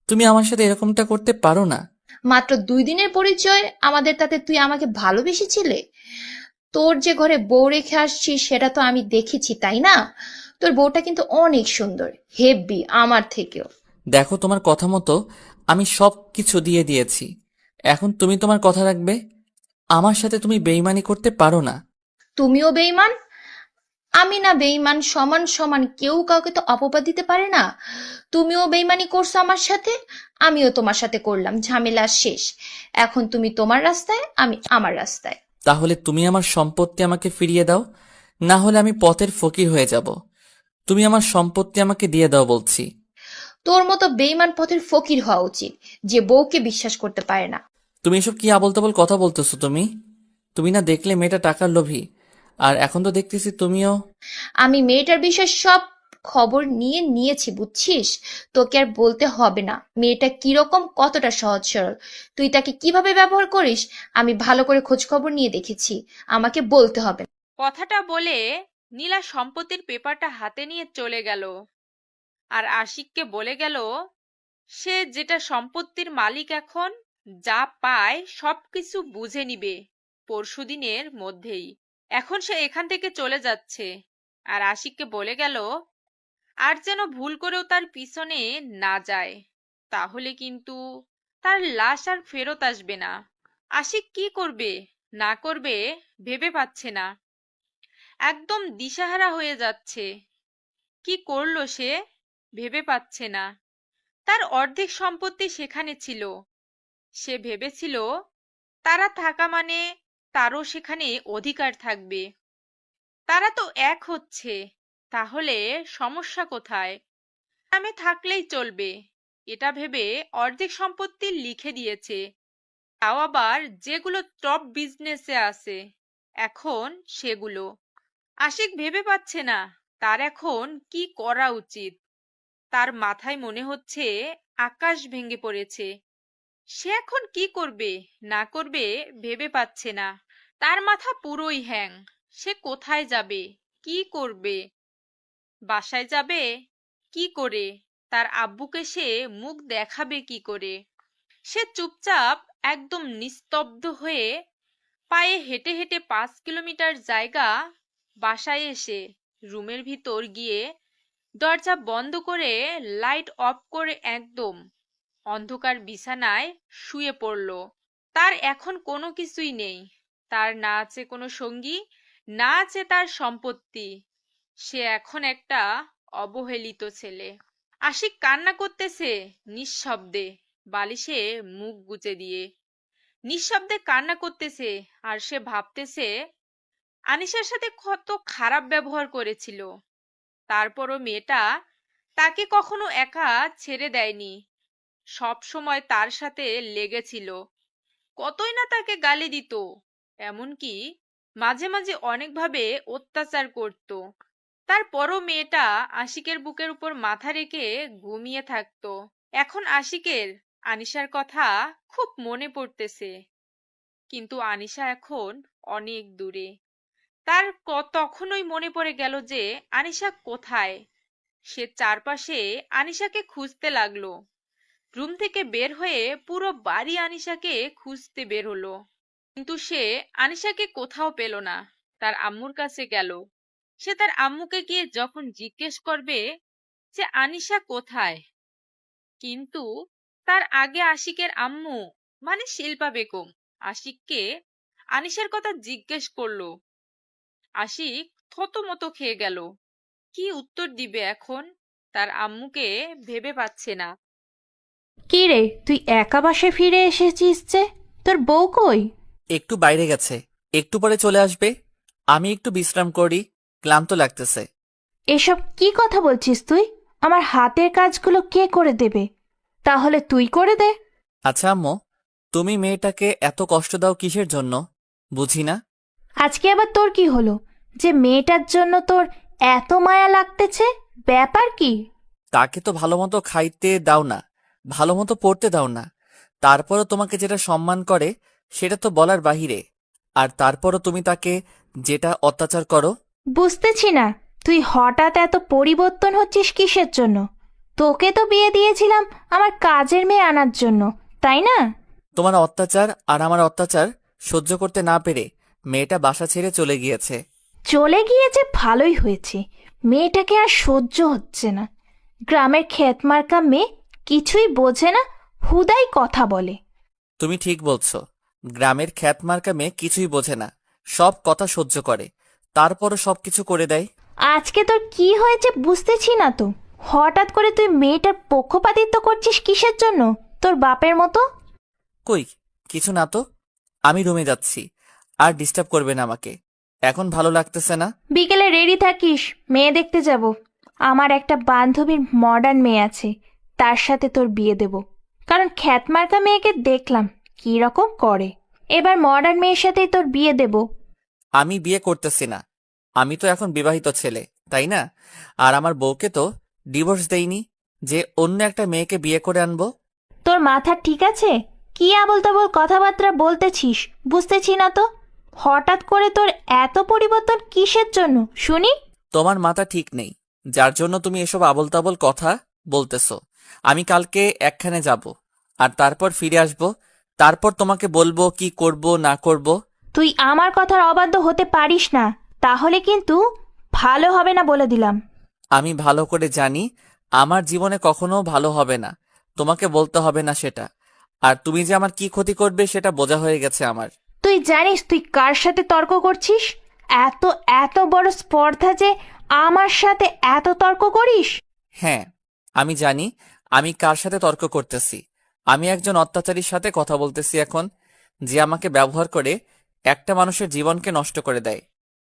তুমি আমার সাথে এরকমটা করতে পারো না। মাত্র 2 দিনের পরিচয় আমাদের, তাতে তুই আমাকে ভালোবেসেছিলে? তোর যে ঘরে বউ রেখে আসছিস সেটা তো আমি দেখেছি, তাই না? তোর বউটা কিন্তু অনেক সুন্দর, হেব্বি আমার থেকেও। দেখো, তোমার কথা মতো আমি সব কিছু দিয়ে দিয়েছি। এখন তুমি তোমার কথা রাখবে। আমার সাথে তুমি বেইমানি করতে পারো না। তুমিও বেইমান, আমি না বেইমান, সমান সমান, কেউ কাউকে তো অপবাদ দিতে পারে না। তুমিও বেইমানি করছো আমার সাথে, আমিও তোমার সাথে করলাম, ঝামেলা শেষ। এখন তুমি তোমার রাস্তায়, আমি আমার রাস্তায়। তাহলে তুমি আমার সম্পত্তি আমাকে ফিরিয়ে দাও, না হলে আমি পথের ফকির হয়ে যাব। তুমি আমার সম্পত্তি আমাকে দিয়ে দাও বলছি। তোর মতো বেইমান পথের ফকির হওয়া উচিত, যে বউকে বিশ্বাস করতে পারে না। তুমি এসব কি আবোল তাবোল কথা বলতেছো? তুমি তুমি না দেখলে মেয়েটা টাকার লোভী, আর এখন তো দেখতেছি তুমিও। আমি মেয়েটার বিষয়ে সব খবর নিয়েছি, বুঝছিস? তোকে আর বলতে হবে না মেয়েটা কিরকম, কতটা সহজ সরল। তুই তাকে কিভাবে ব্যবহার করিস আমি ভালো করে খোঁজ খবর নিয়ে দেখেছি, আমাকে বলতে হবে না। কথাটা বলে নীলা সম্পত্তির পেপারটা হাতে নিয়ে চলে গেল আর আশিককে বলে গেল সে যেটা সম্পত্তির মালিক, এখন যা পায় সবকিছু বুঝে নিবে পরশুদিনের মধ্যেই। এখন সে এখান থেকে চলে যাচ্ছে। আর আশিককে বলে গেল আর যেন ভুল করেও তার পিছনে না যায়, তাহলে কিন্তু তার লাশ আর ফেরত আসবে না। আশিক কি করবে না করবে ভেবে পাচ্ছে না, একদম দিশাহারা হয়ে যাচ্ছে। কি করলো সে ভেবে পাচ্ছে না। তার অর্ধেক সম্পত্তি সেখানে ছিল, সে ভেবেছিল তারা থাকা মানে তারও সেখানে অধিকার থাকবে। তারা তো এক হচ্ছে, তাহলে সমস্যা কোথায়? নামে থাকলেই চলবে, এটা ভেবে অর্ধেক সম্পত্তি লিখে দিয়েছে, তাও আবার যেগুলো টপ বিজনেসে আছে এখন সেগুলো। আশিক ভেবে পাচ্ছে না তার এখন কি করা উচিত। তার মাথায় মনে হচ্ছে আকাশ ভেঙে পড়েছে। সে এখন কি করবে না করবে ভেবে পাচ্ছে না। তার মাথা পুরোই হ্যাং। সে কোথায় যাবে, কি করবে? বাসায় যাবে কি করে? তার আব্বুকে সে মুখ দেখাবে কি করে? সে চুপচাপ একদম নিস্তব্ধ হয়ে পায়ে হেঁটে হেঁটে 5 কিলোমিটার জায়গা বাসায় এসে রুমের ভিতর গিয়ে দরজা বন্ধ করে লাইট অফ করে একদম অন্ধকার বিছানায় শুয়ে পড়ল। তার এখন কোনো কিছুই নেই, তার না আছে কোনো সঙ্গী, না আছে তার সম্পত্তি। সে এখন একটা অবহেলিত ছেলে। আশিক কান্না করতেছে নিঃশব্দে, বালিশে মুখ গুজে দিয়ে নিঃশব্দে কান্না করতেছে। আর সে ভাবতেছে আনিশার সাথে কত খারাপ ব্যবহার করেছিল, তারপরও মেয়েটা তাকে কখনো একা ছেড়ে দেয়নি, সব সময় তার সাথে লেগেছিল। কতই না তাকে গালি দিত, এমনকি মাঝে মাঝে অনেকভাবে অত্যাচার করত। তারপরও মেয়েটা আশিকের বুকের উপর মাথা রেখে ঘুমিয়ে থাকতো। এখন আশিকের আনিশার কথা খুব মনে পড়তেছে, কিন্তু আনিশা এখন অনেক দূরে। তার তখনই মনে পড়ে গেল যে আনিশা কোথায়। সে চারপাশে আনিশাকে খুঁজতে লাগলো। রুম থেকে বের হয়ে পুরো বাড়ি আনিশাকে খুঁজতে বের হলো, কিন্তু সে আনিশাকে কোথাও পেল না। তার আম্মুর কাছে গেল। সে তার আম্মুকে গিয়ে যখন জিজ্ঞেস করবে যে আনিশা কোথায়, কিন্তু তার আগে আশিকের আম্মু মানে শিল্পা বেগম আশিককে আনিশার কথা জিজ্ঞেস করলো। আশিক থতমত খেয়ে গেল। কি উত্তর দিবে এখন? তার আম্মুকে ভেবে পাচ্ছে না। কি রে, তুই একা বাসায় ফিরে এসেছিস যে? তোর বউ কই? একটু বাইরে গেছে, একটু পরে চলে আসবে। আমি একটু বিশ্রাম করি, ক্লান্ত লাগতেছে। এসব কি কথা বলছিস তুই? আমার হাতের কাজগুলো কে করে দেবে? তাহলে তুই করে দে। আচ্ছা আম্মু, তুমি মেয়েটাকে এত কষ্ট দাও কিসের জন্য? বুঝি না। আজকে আবার তোর কি হলো যে মেয়েটার জন্য তোর এত মায়া লাগতেছে? ব্যাপার কি? তাকে তো ভালো মতো খাইতে দাও না, ভালো মতো পড়তে দাও না, তারপরও তোমাকে যেটা সম্মান করে সেটা তো বলার বাহিরে। আর তারপরও তুমি তাকে যেটা অত্যাচার করো। বুঝতেছি না তুই হঠাৎ এত পরিবর্তন হচ্ছিস কিসের জন্য? তোকে তো বিয়ে দিয়েছিলাম আমার কাজের মেয়ে আনার জন্য, তাই না? তোমার অত্যাচার আর আমার অত্যাচার সহ্য করতে না পেরে মেয়েটা বাসা ছেড়ে চলে গিয়েছে। চলে গিয়েছে ভালোই হয়েছে, মেয়েটাকে আর সহ্য হচ্ছে না। গ্রামের ক্ষেতমার্কা মেয়ে, কিছুই বোঝে না, হুদাই কথা বলে। তুমি ঠিক বলছো, গ্রামের খ্যাতমার্কা মেয়ে কিছুই বোঝে না, সব কথা সহ্য করে, তারপরও সবকিছু করে দেয়। আজকে তোর কি হয়েছে বুঝতেছি না তো। হঠাৎ করে তুই মেয়েটার পক্ষপাতিত্ব করছিস কিসের জন্য? তোর বাপের মতো। কই, কিছু না তো। আমি রুমে যাচ্ছি, আর ডিস্টার্ব করবে না আমাকে, এখন ভালো লাগতেছে না। বিকেলে রেডি থাকিস, মেয়ে দেখতে যাব। আমার একটা বান্ধবীর মডার্ন মেয়ে আছে, তার সাথে তোর বিয়ে দেব। কারণ খ্যাতমার্কা মেয়েকে দেখলাম কি রকম করে। এবার মডার্ন মেয়ের সাথেই তোর বিয়ে দেব। আমি বিয়ে করতেছি না, আমি তো এখন বিবাহিত ছেলে, তাই না? আর আমার বউকে তো ডিভোর্স দেইনি যে অন্য একটা মেয়েকে বিয়ে করে আনবো। তোর মাথা ঠিক আছে? কি আবল তাবল কথাবার্তা বলতেছিস বুঝতেছি না তো। হঠাৎ করে তোর এত পরিবর্তন কিসের জন্য শুনি? তোমার মাথা ঠিক নেই, যার জন্য তুমি এসব আবল তাবল কথা বলতেছো। আমি কালকে একখানে যাব, আর তারপর ফিরে আসব, তারপর তোমাকে বলবো কি করব না করব। তুই আমার কথার অবাধ্য হতে পারিস না, তাহলে কিন্তু ভালো হবে না বলে দিলাম। আমি ভালো করে জানি আমার জীবনে কখনো ভালো হবে না, তোমাকে বলতে হবে না সেটা। আর তুমি যে আমার কি ক্ষতি করবে সেটা বোঝা হয়ে গেছে আমার। তুই জানিস তুই কার সাথে তর্ক করছিস? এত এত বড় স্পর্ধা যে আমার সাথে এত তর্ক করিস? হ্যাঁ, আমি জানি আমি কার সাথে তর্ক করতেছি। আমি একজন অত্যাচারীর সাথে কথা বলতেছি এখন, যে আমাকে ব্যবহার করে একটা মানুষের জীবনকে নষ্ট করে দেয়।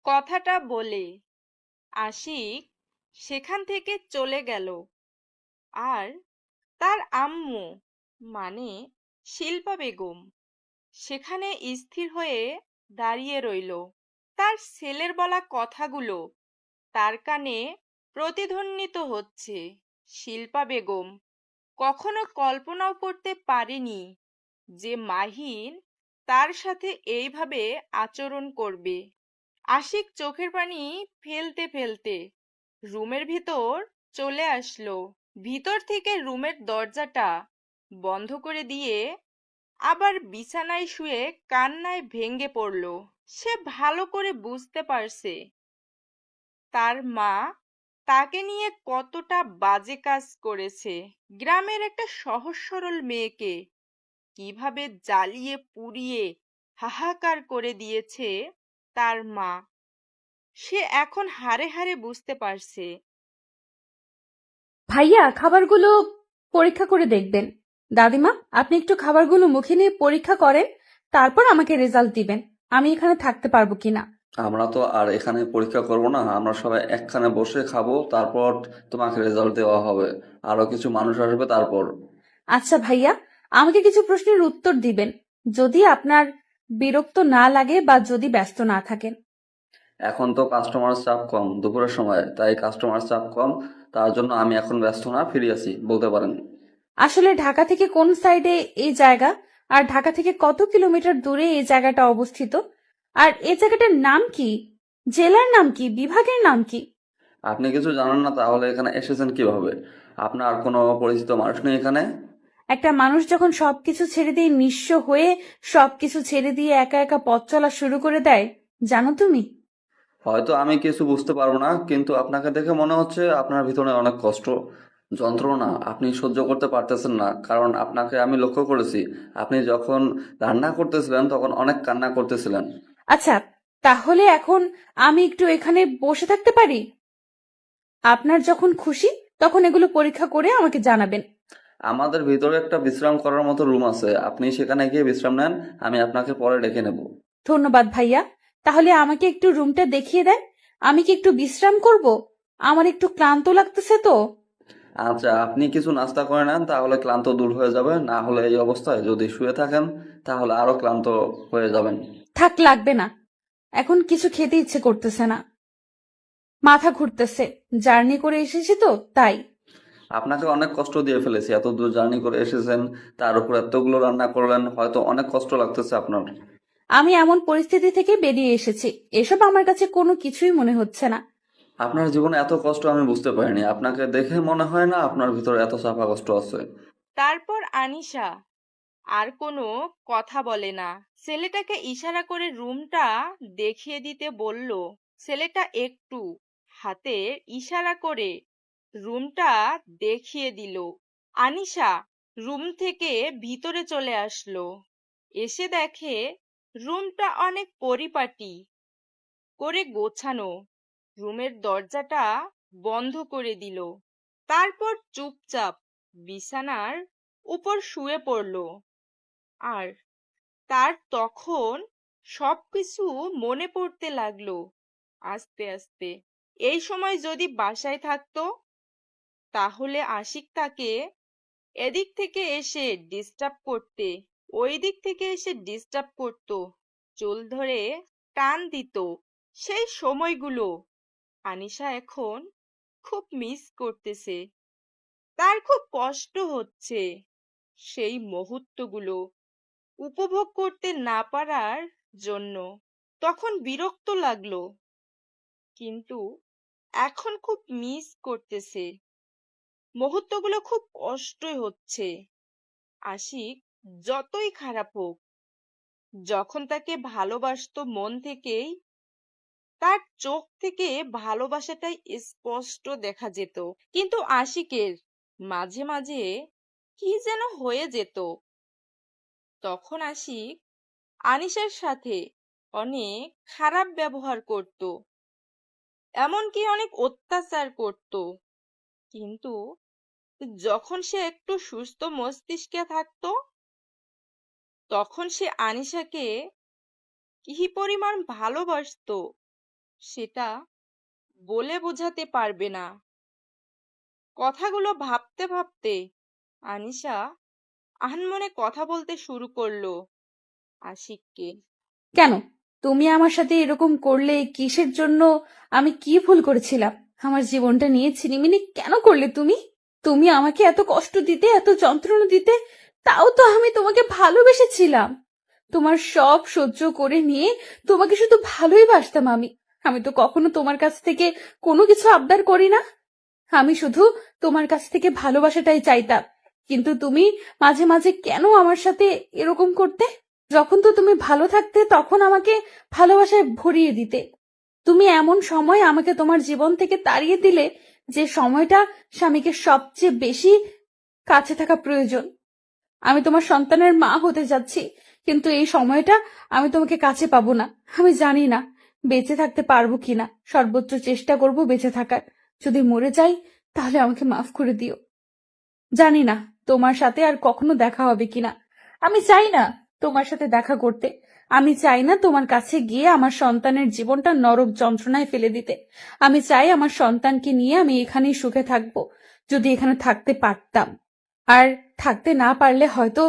কথাটা বলে আশিক সেখান থেকে চলে গেল। আর তার আম্মু মানে শিল্পা বেগম সেখানে স্থির হয়ে দাঁড়িয়ে রইল। তার ছেলের বলা কথাগুলো তার কানে প্রতিধ্বনিত হচ্ছে। শিল্পা বেগম কখনো কল্পনাও করতে পারেনি যে মাহিন তার সাথে এইভাবে আচরণ করবে। আশিক চোখের পানি ফেলতে ফেলতে রুমের ভিতর চলে আসলো। ভিতর থেকে রুমের দরজাটা বন্ধ করে দিয়ে আবার বিছানায় শুয়ে কান্নায় ভেঙে পড়ল। সে ভালো করে বুঝতে পারছে তার মা তাকে নিয়ে কতটা বাজে কাজ করেছে। গ্রামের একটা সহজ সরল মেয়েকে কিভাবে জ্বালিয়ে পুড়িয়ে হাহাকার করে দিয়েছে তার মা। সে এখন হাড়ে হাড়ে বুঝতে পারছে। ভাইয়া, খাবারগুলো পরীক্ষা করে দেখবেন। দাদিমা, আপনি একটু খাবারগুলো মুখে নিয়ে পরীক্ষা করেন, তারপর আমাকে রেজাল্ট দিবেন আমি এখানে থাকতে পারবো কিনা। আমরা তো আর এখানে পরীক্ষা করব না, আমরা সবাই একখানে বসে খাবো, তারপর তোমাকে রেজাল্ট দেওয়া হবে। আরো কিছু মানুষ আসবে তারপর। আচ্ছা ভাইয়া, আমাকে কিছু প্রশ্নের উত্তর দিবেন, যদি আপনার বিরক্ত না লাগে বা যদি ব্যস্ত না থাকেন। এখন তো কাস্টমার চাপ কম, দুপুরের সময়, তাই কাস্টমার চাপ কম, তার জন্য আমি এখন ব্যস্ত না, ফিরে আছি, বলতে পারেন। আসলে ঢাকা থেকে কোন সাইডে এই জায়গা, আর ঢাকা থেকে কত কিলোমিটার দূরে এই জায়গাটা অবস্থিত, আর এই জায়গাটার নাম কি, জেলার নাম কি, বিভাগের নাম কি? আপনি কিছু জানেন না তাহলে এখানে এসেছেন কিভাবে? আপনার কোনো পরিচিত মানুষ নেই এখানে? একটা মানুষ যখন সবকিছু ছেড়ে দিয়ে নিঃস্ব হয়ে সবকিছু ছেড়ে দিয়ে একা একা পথ চলা শুরু করে দেয়, জানো তুমি? হয়তো আমি কিছু বুঝতে পারবো না, কিন্তু আপনাকে দেখে মনে হচ্ছে আপনার ভিতরে অনেক কষ্ট, যন্ত্রণা আপনি সহ্য করতে পারতেছেন না। কারণ আপনাকে আমি লক্ষ্য করেছি, আপনি যখন রান্না করতেছিলেন তখন অনেক কান্না করতেছিলেন। আচ্ছা, তাহলে এখন আমি একটু এখানে বসে থাকতে পারি? আপনার যখন খুশি তখন এগুলো পরীক্ষা করে আমাকে জানাবেন। আমাদের ভিতরে একটা বিশ্রাম করার মতো রুম আছে, আপনি সেখানে গিয়ে বিশ্রাম নেন, আমি আপনাকে পরে ডেকে নেব। ধন্যবাদ ভাইয়া। তাহলে আমাকে একটু রুমটা দেখিয়ে দেন, আমি কি একটু বিশ্রাম করব? আমার একটু ক্লান্ত লাগতেছে তো। আচ্ছা, আপনি কিছু নাস্তা করে নেন, তাহলে ক্লান্ত দূর হয়ে যাবে। না হলে এই অবস্থায় যদি শুয়ে থাকেন তাহলে আরো ক্লান্ত হয়ে যাবেন। থাক, লাগবে না, এখন কিছু খেতে ইচ্ছে করতেছে না, মাথা ঘুরতেছে, জার্নি করে এসেছি তো তাই। আপনাকে অনেক কষ্ট দিয়ে ফেলেছি, এত দূর জার্নি করে এসেছেন, তার উপর এতগুলো রান্না করলেন, হয়তো অনেক কষ্ট লাগতেছে আপনার। আমি এমন পরিস্থিতি থেকে বেরিয়ে এসেছি, এসব আমার কাছে কোনো কিছুই মনে হচ্ছে না। আপনার জীবনে এত কষ্ট আমি বুঝতে পারিনি, আপনাকে দেখে মনে হয় না আপনার ভিতরে এত চাপা কষ্ট আছে। তারপর আনিশা আর কোনো কথা বলে না। ছেলেটাকে ইশারা করে রুমটা দেখিয়ে দিতে বলল। ছেলেটা একটু হাতে ইশারা করে রুমটা দেখিয়ে দিল। আনিশা রুম থেকে ভিতরে চলে আসলো। এসে দেখে রুমটা অনেক পরিপাটি করে গোছানো। রুমের দরজাটা বন্ধ করে দিল। তারপর চুপচাপ বিছানার উপর শুয়ে পড়ল। আর তার তখন সবকিছু মনে পড়তে লাগলো আস্তে আস্তে। এই সময় যদি বাসায় থাকতো তাহলে আশিক তাকে এদিক থেকে এসে ডিস্টার্ব করতে, ওই দিক থেকে এসে ডিস্টার্ব করত, চুল ধরে টান দিত। সেই সময়গুলো আনিশা এখন খুব মিস করতেছে। তার খুব কষ্ট হচ্ছে সেই মুহূর্তগুলো উপভোগ করতে না পারার জন্য। তখন বিরক্ত লাগলো, কিন্তু এখন খুব মিস করতেছে। মুহূর্তগুলো খুব কষ্টই হচ্ছে। আশিক যতই খারাপ হোক, যখন তাকে ভালোবাসতো মন থেকেই, তার চোখ থেকে ভালোবাসাটাই স্পষ্ট দেখা যেত। কিন্তু আশিকের মাঝে মাঝে কি যেন হয়ে যেত। তখন আশিক আনিশার সাথে অনেক খারাপ ব্যবহার করত, এমনকি অনেক অত্যাচার করত। কিন্তু যখন সে একটু সুস্থ মস্তিষ্কে থাকতো তখন সে আনিশাকে কি পরিমাণ ভালোবাসতো সেটা বলে বোঝাতে পারবে না। কথাগুলো ভাবতে ভাবতে আনিশা আনমনে কথা বলতে শুরু করলো আশিককে। কেন তুমি আমার সাথে এরকম করলে? কিসের জন্য? আমি কি ভুল করেছিলাম? আমার জীবনটা নিয়ে ছিনিমিনি কেন করলে তুমি? তুমি আমাকে এত কষ্ট দিতে, এত যন্ত্রণা দিতে, তাও তো আমি তোমাকে ভালোবেসেছিলাম। তোমার সব সহ্য করে নিয়ে তোমাকে শুধু ভালোই বাসতাম আমি। আমি তো কখনো তোমার কাছ থেকে কোনো কিছু আবদার করি না, আমি শুধু তোমার কাছ থেকে ভালোবাসাটাই চাইতাম। কিন্তু তুমি মাঝে মাঝে কেন আমার সাথে এরকম করতে? যখন তো তুমি ভালো থাকতে তখন আমাকে ভালোবাসায় ভরিয়ে দিতে। তুমি এমন সময় আমাকে তোমার জীবন থেকে তাড়িয়ে দিলে যে সময়টা স্বামীকে সবচেয়ে বেশি কাছে থাকা প্রয়োজন। আমি তোমার সন্তানের মা হতে যাচ্ছি, কিন্তু এই সময়টা আমি তোমাকে কাছে পাবো না। আমি জানি না বেঁচে থাকতে পারবো কিনা, সর্বোচ্চ চেষ্টা করব বেঁচে থাকার। যদি মরে যাই তাহলে আমাকে মাফ করে দিও। জানি না তোমার সাথে আর কখনো দেখা হবে কিনা। আমি চাই না তোমার সাথে দেখা করতে। আমি চাই না তোমার কাছে গিয়ে আমার সন্তানের জীবনটা নরক যন্ত্রণায় ফেলে দিতে। আমি চাই আমার সন্তানকে নিয়ে আমি এখানেই সুখে থাকবো, যদি এখানে থাকতে পারতাম। আর থাকতে না পারলে হয়তো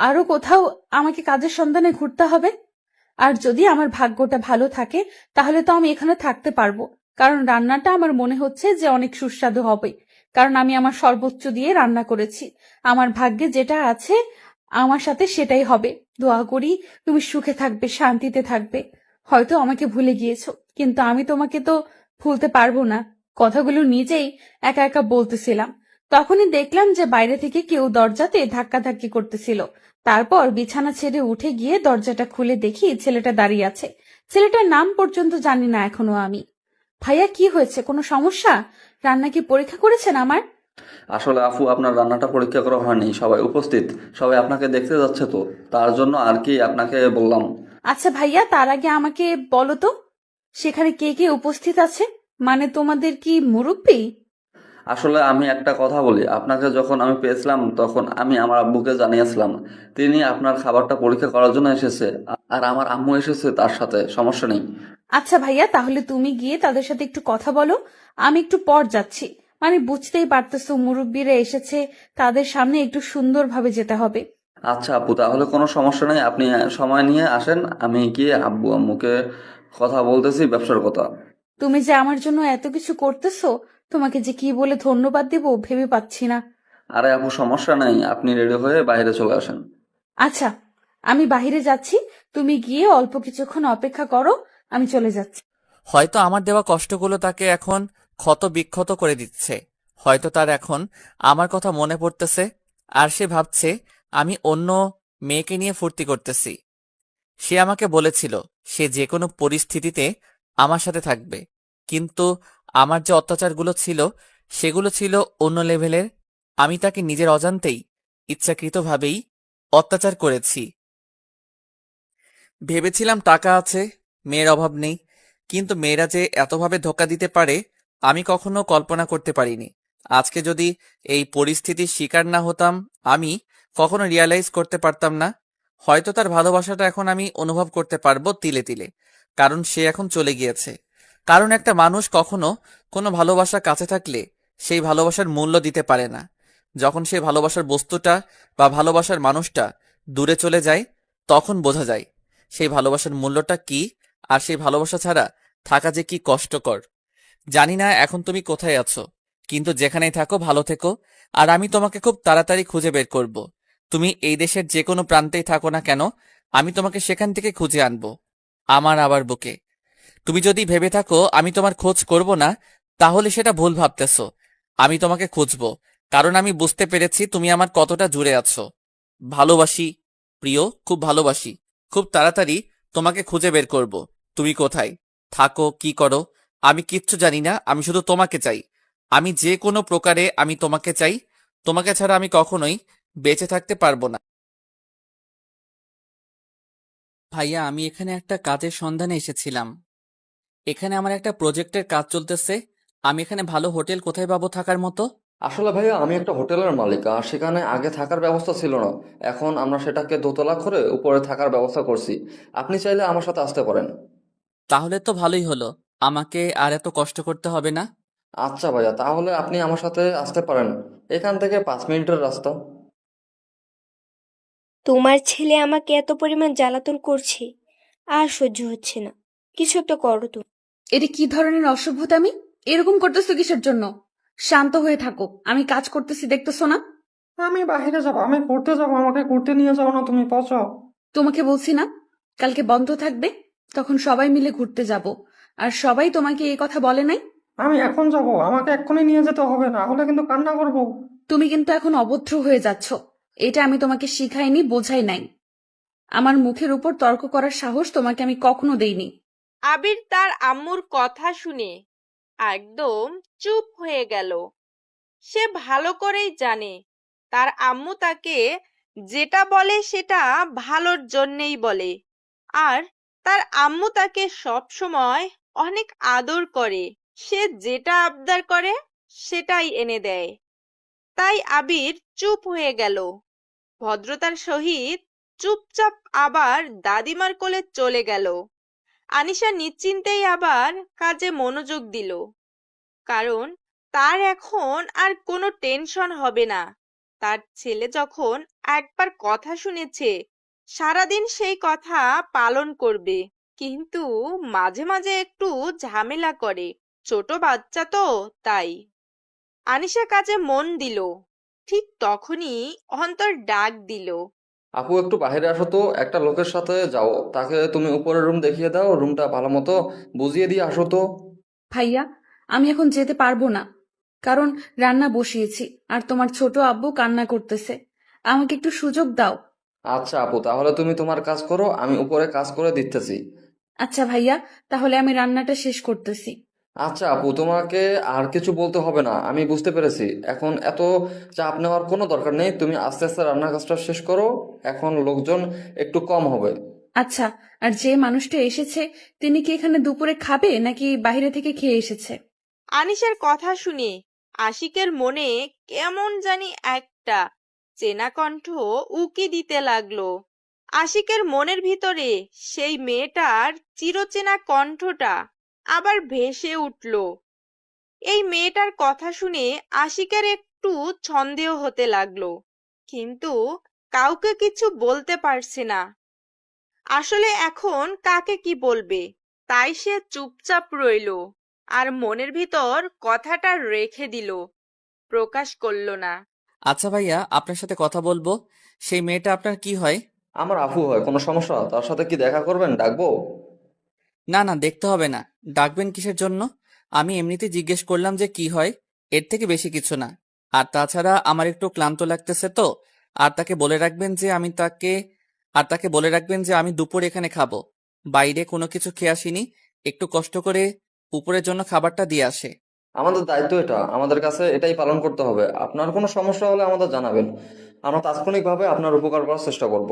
আরো কোথাও আমাকে কাজের সন্ধানে ঘুরতে হবে। আর যদি আমার ভাগ্যটা ভালো থাকে তাহলে তো আমি এখানে থাকতে পারবো, কারণ রান্নাটা আমার মনে হচ্ছে যে অনেক সুস্বাদু হবে, কারণ আমি আমার সর্বোচ্চ দিয়ে রান্না করেছি। আমার ভাগ্যে যেটা আছে আমার সাথে সেটাই হবে। দোয়া করি তুমি সুখে থাকবে, শান্তিতে থাকবে। হয়তো আমাকে ভুলে গিয়েছো, কিন্তু আমি তোমাকে তো ভুলতে পারবো না। কথাগুলো নিজেই একা একা বলতেছিলাম, তখনই দেখলাম যে বাইরে থেকে কেউ দরজাতে ধাক্কাধাক্কি করতেছিল। তারপর বিছানা ছেড়ে উঠে গিয়ে দরজাটা খুলে দেখি ছেলেটা দাঁড়িয়ে আছে। ছেলেটার নাম পর্যন্ত জানি না এখনো আমি। ভাইয়া, কি হয়েছে? কোনো সমস্যা? রান্না কি পরীক্ষা করেছেন আমার? আসলে আপু, আপনার রান্নাটা পরীক্ষা করা হয়নি, সবাই উপস্থিত, সবাই আপনাকে দেখতে যাচ্ছে, তো তার জন্য আর কি আপনাকে বললাম। আচ্ছা ভাইয়া, তার আগে আমাকে বলো তো, সেখানে কে কে উপস্থিত আছে? মানে তোমাদের কি মুরব্বি? আসলে আমি একটা কথা বলি, আপনাকে যখন আমি পেয়েছিলাম তখন আমি আমার আব্বুকে জানিয়েছিলাম, তিনি আপনার খাবারটা পরীক্ষা করার জন্য এসেছে, আর আমার আম্মু এসেছে তার সাথে, সমস্যা নেই। আচ্ছা ভাইয়া, তাহলে তুমি গিয়ে তাদের সাথে একটু কথা বলো, আমি একটু পর যাচ্ছি। মানে বুঝতেই পারতেছো, মুরব্বিরা এসেছে, তাদের সামনে একটু সুন্দরভাবে যেতে হবে। আচ্ছা আপু, তাহলে কোনো সমস্যা নেই, আপনি সময় নিয়ে আসেন, আমি গিয়ে আব্বু আম্মুকে কথা বলতেছি ব্যবসার কথা। তুমি যে আমার জন্য এত কিছু করতেছো, তোমাকে যে কি বলে ধন্যবাদ দেব ভেবে পাচ্ছি না। আরে আপু, সমস্যা নেই, আপনি রেডি হয়ে বাইরে চলে আসেন। আচ্ছা, আমি বাইরে যাচ্ছি, তুমি গিয়ে অল্প কিছুক্ষণ অপেক্ষা করো, আমি চলে যাচ্ছি। হয়তো আমার দেওয়া কষ্টগুলো তাকে এখন ক্ষত বিক্ষত করে দিচ্ছে। হয়তো তার এখন আমার কথা মনে পড়তেছে, আর সে ভাবছে আমি অন্য মেয়েকে নিয়ে ফুর্তি করতেছি। সে আমাকে বলেছিল সে যে কোনো পরিস্থিতিতে আমার সাথে থাকবে, কিন্তু আমার যে অত্যাচারগুলো ছিল সেগুলো ছিল অন্য লেভেলের। আমি তাকে নিজের অজান্তেই ইচ্ছাকৃতভাবেই অত্যাচার করেছি। ভেবেছিলাম টাকা আছে, মেয়ের অভাব নেই, কিন্তু মেয়েরা যে এতভাবে ধোঁকা দিতে পারে আমি কখনো কল্পনা করতে পারিনি। আজকে যদি এই পরিস্থিতির শিকার না হতাম, আমি কখনো রিয়ালাইজ করতে পারতাম না। হয়তো তার ভালোবাসাটা এখন আমি অনুভব করতে পারবো তিলে তিলে, কারণ সে এখন চলে গিয়েছে। কারণ একটা মানুষ কখনো কোনো ভালোবাসা কাছে থাকলে সেই ভালোবাসার মূল্য দিতে পারে না। যখন সেই ভালোবাসার বস্তুটা বা ভালোবাসার মানুষটা দূরে চলে যায়, তখন বোঝা যায় সেই ভালোবাসার মূল্যটা কি, আর সেই ভালোবাসা ছাড়া থাকা যে কি কষ্টকর। জানি না এখন তুমি কোথায় আছো, কিন্তু যেখানেই থাকো ভালো থেকো, আর আমি তোমাকে খুব তাড়াতাড়ি খুঁজে বের করব। তুমি এই দেশের যে কোনো প্রান্তেই থাকো না কেন, আমি তোমাকে সেখান থেকে খুঁজে আনবো আমার আবার বুকে। তুমি যদি ভেবে থাকো আমি তোমার খোঁজ করব না, তাহলে সেটা ভুল ভাবতেছো। আমি তোমাকে খুঁজবো, কারণ আমি বুঝতে পেরেছি তুমি আমার কতটা জুড়ে আছো। ভালোবাসি প্রিয়, খুব ভালোবাসি। খুব তাড়াতাড়ি তোমাকে খুঁজে বের করব। তুমি কোথায় থাকো, কি করো, আমি কিচ্ছু জানি না, আমি শুধু তোমাকে চাই। আমি যে কোনো প্রকারে আমি তোমাকে চাই। তোমাকে ছাড়া আমি কখনোই বেঁচে থাকতে পারবো না। ভাইয়া, আমি এখানে একটা কাজের সন্ধানে এসেছিলাম। এখানে আমার একটা প্রজেক্টের কাজ চলতেছে। আমি এখানে ভালো হোটেল কোথায় পাবো থাকার মতো? আসলে ভাইয়া, আমি একটা হোটেলের মালিক, আর সেখানে আগে থাকার ব্যবস্থা ছিল না, এখন আমরা সেটাকে দোতলা করে উপরে থাকার ব্যবস্থা করছি। আপনি চাইলে আমার সাথে আসতে পারেন। তাহলে তো ভালোই হলো, আমাকে আর এত কষ্ট করতে হবে না। আচ্ছা ভাইয়া, তাহলে আপনি আমার সাথে আসতে পারেন, এখান থেকে 5 মিনিটের রাস্তা। তোমার ছেলে আমাকে এত পরিমাণ জ্বালাতন করছে, আর সহ্য হচ্ছে না। কিছু একটা করো তুমি। এটা কি ধরনের অসভ্যতামি? এরকম করতেছো কিসের জন্য? শান্ত হয়ে থাকো, আমি কাজ করতেছি, দেখতেছো না? আমি বাইরে যাবো, আমি ঘুরতে যাবো, আমাকে ঘুরতে নিয়ে যাও না তুমি, পচো। তোমাকে বলছি না, কালকে বন্ধ থাকবে, তখন সবাই মিলে ঘুরতে যাব। আর সবাই তোমাকে এই কথা বলে নাই? আমি এখন যাব, আমাকে এক্ষুনি নিয়ে যেতে হবে, না হলে কিন্তু কান্না করবো। তুমি কিন্তু এখন অভদ্র হয়ে যাচ্ছ। এটা আমি তোমাকে শিখাইনি, বোঝাই নাই। আমার মুখের উপর তর্ক করার সাহস তোমাকে আমি কখনো দেইনি। আবির তার আম্মুর কথা শুনে একদম চুপ হয়ে গেল। সে ভালো করেই জানে তার আম্মু তাকে যেটা বলে সেটা ভালোর জন্যেই বলে, আর তার আম্মু তাকে সব সময় অনেক আদর করে। সে যেটা আবদার করে সেটাই এনে দেয়। তাই আবির চুপ হয়ে গেল। ভদ্রতার সহিত চুপচাপ আবার দাদিমার কোলে চলে গেল। আনিশা নিশ্চিন্তেই আবার কাজে মনোযোগ দিল, কারণ তার এখন আর কোনো টেনশন হবে না। তার ছেলে যখন একবার কথা শুনেছে, সারাদিন সেই কথা পালন করবে। কিন্তু মাঝে মাঝে একটু ঝামেলা করে, ছোট বাচ্চা তো, তাই। আনিশা কাজে মন দিল। ঠিক তখনই অন্তর ডাক দিল। আপু, একটু বাইরে আসো তো, একটা লোকের সাথে যাও, তাকে তুমি উপরের রুম দেখিয়ে দাও, রুমটা ভালো মতো বুঝিয়ে দিয়ে আসো তো। ভাইয়া, আমি এখন যেতে পারবো না, কারণ রান্না বসিয়েছি আর তোমার ছোট আব্বু কান্না করতেছে। আমাকে একটু সুযোগ দাও। আচ্ছা আপু, তাহলে তুমি তোমার কাজ করো, আমি উপরে কাজ করে দিতেছি। আচ্ছা ভাইয়া, তাহলে আমি রান্নাটা শেষ করতেছি। আচ্ছা আপু, তোমাকে আর কিছু বলতে হবে না, আমি বুঝতে পেরেছি। এখন এত চাপ নেওয়ার কোনো দরকার নেই, তুমি আস্তে আস্তে রান্নার কাজটা শেষ করো। এখন লোকজন একটু কম হবে। আচ্ছা, আর যে মানুষটা এসেছে তিনি কি এখানে দুপুরে খাবে নাকি বাইরে থেকে খেয়ে এসেছে? আনিশার কথা শুনে আশিকের মনে কেমন জানি একটা চেনা কণ্ঠ উকি দিতে লাগলো। আশিকের মনের ভিতরে সেই মেয়েটার চিরচেনা কণ্ঠটা আবার ভেসে উঠল। এই মেয়েটার কথা শুনে আশিকের একটু সন্দেহ হতে লাগলো, কিন্তু কাউকে কিছু বলতে পারছে না। আসলে এখন কাকে কি বলবে, তাই সে চুপচাপ রইল আর মনের ভিতর কথাটা রেখে দিল, প্রকাশ করলো না। আচ্ছা ভাইয়া, আপনার সাথে কথা বলবো। সেই মেয়েটা আপনার কি হয়? আমার আফু হয়, কোনো সমস্যা? তার সাথে কি দেখা করবেন? ডাকবো? না না, দেখতে হবে না। ডাকবেন কিসের জন্য? আমি এমনিতে জিজ্ঞেস করলাম যে কি হয়, এর থেকে বেশি কিছু না। আর তাছাড়া আমার একটু ক্লান্ত লাগতেছে তো। আর তাকে বলে রাখবেন যে আমি তাকে আর তাকে বলে রাখবেন যে আমি দুপুর এখানে খাবো। বাইরে কোনো কিছু খেয়ে আসিনি, একটু কষ্ট করে উপরের জন্য খাবারটা দিয়ে আসে। আমাদের দায়িত্ব এটা, আমাদের কাছে এটাই পালন করতে হবে। আপনার কোনো সমস্যা হলে আমাদের জানাবেন, আমরা তাৎক্ষণিকভাবে আপনার উপকার করার চেষ্টা করব।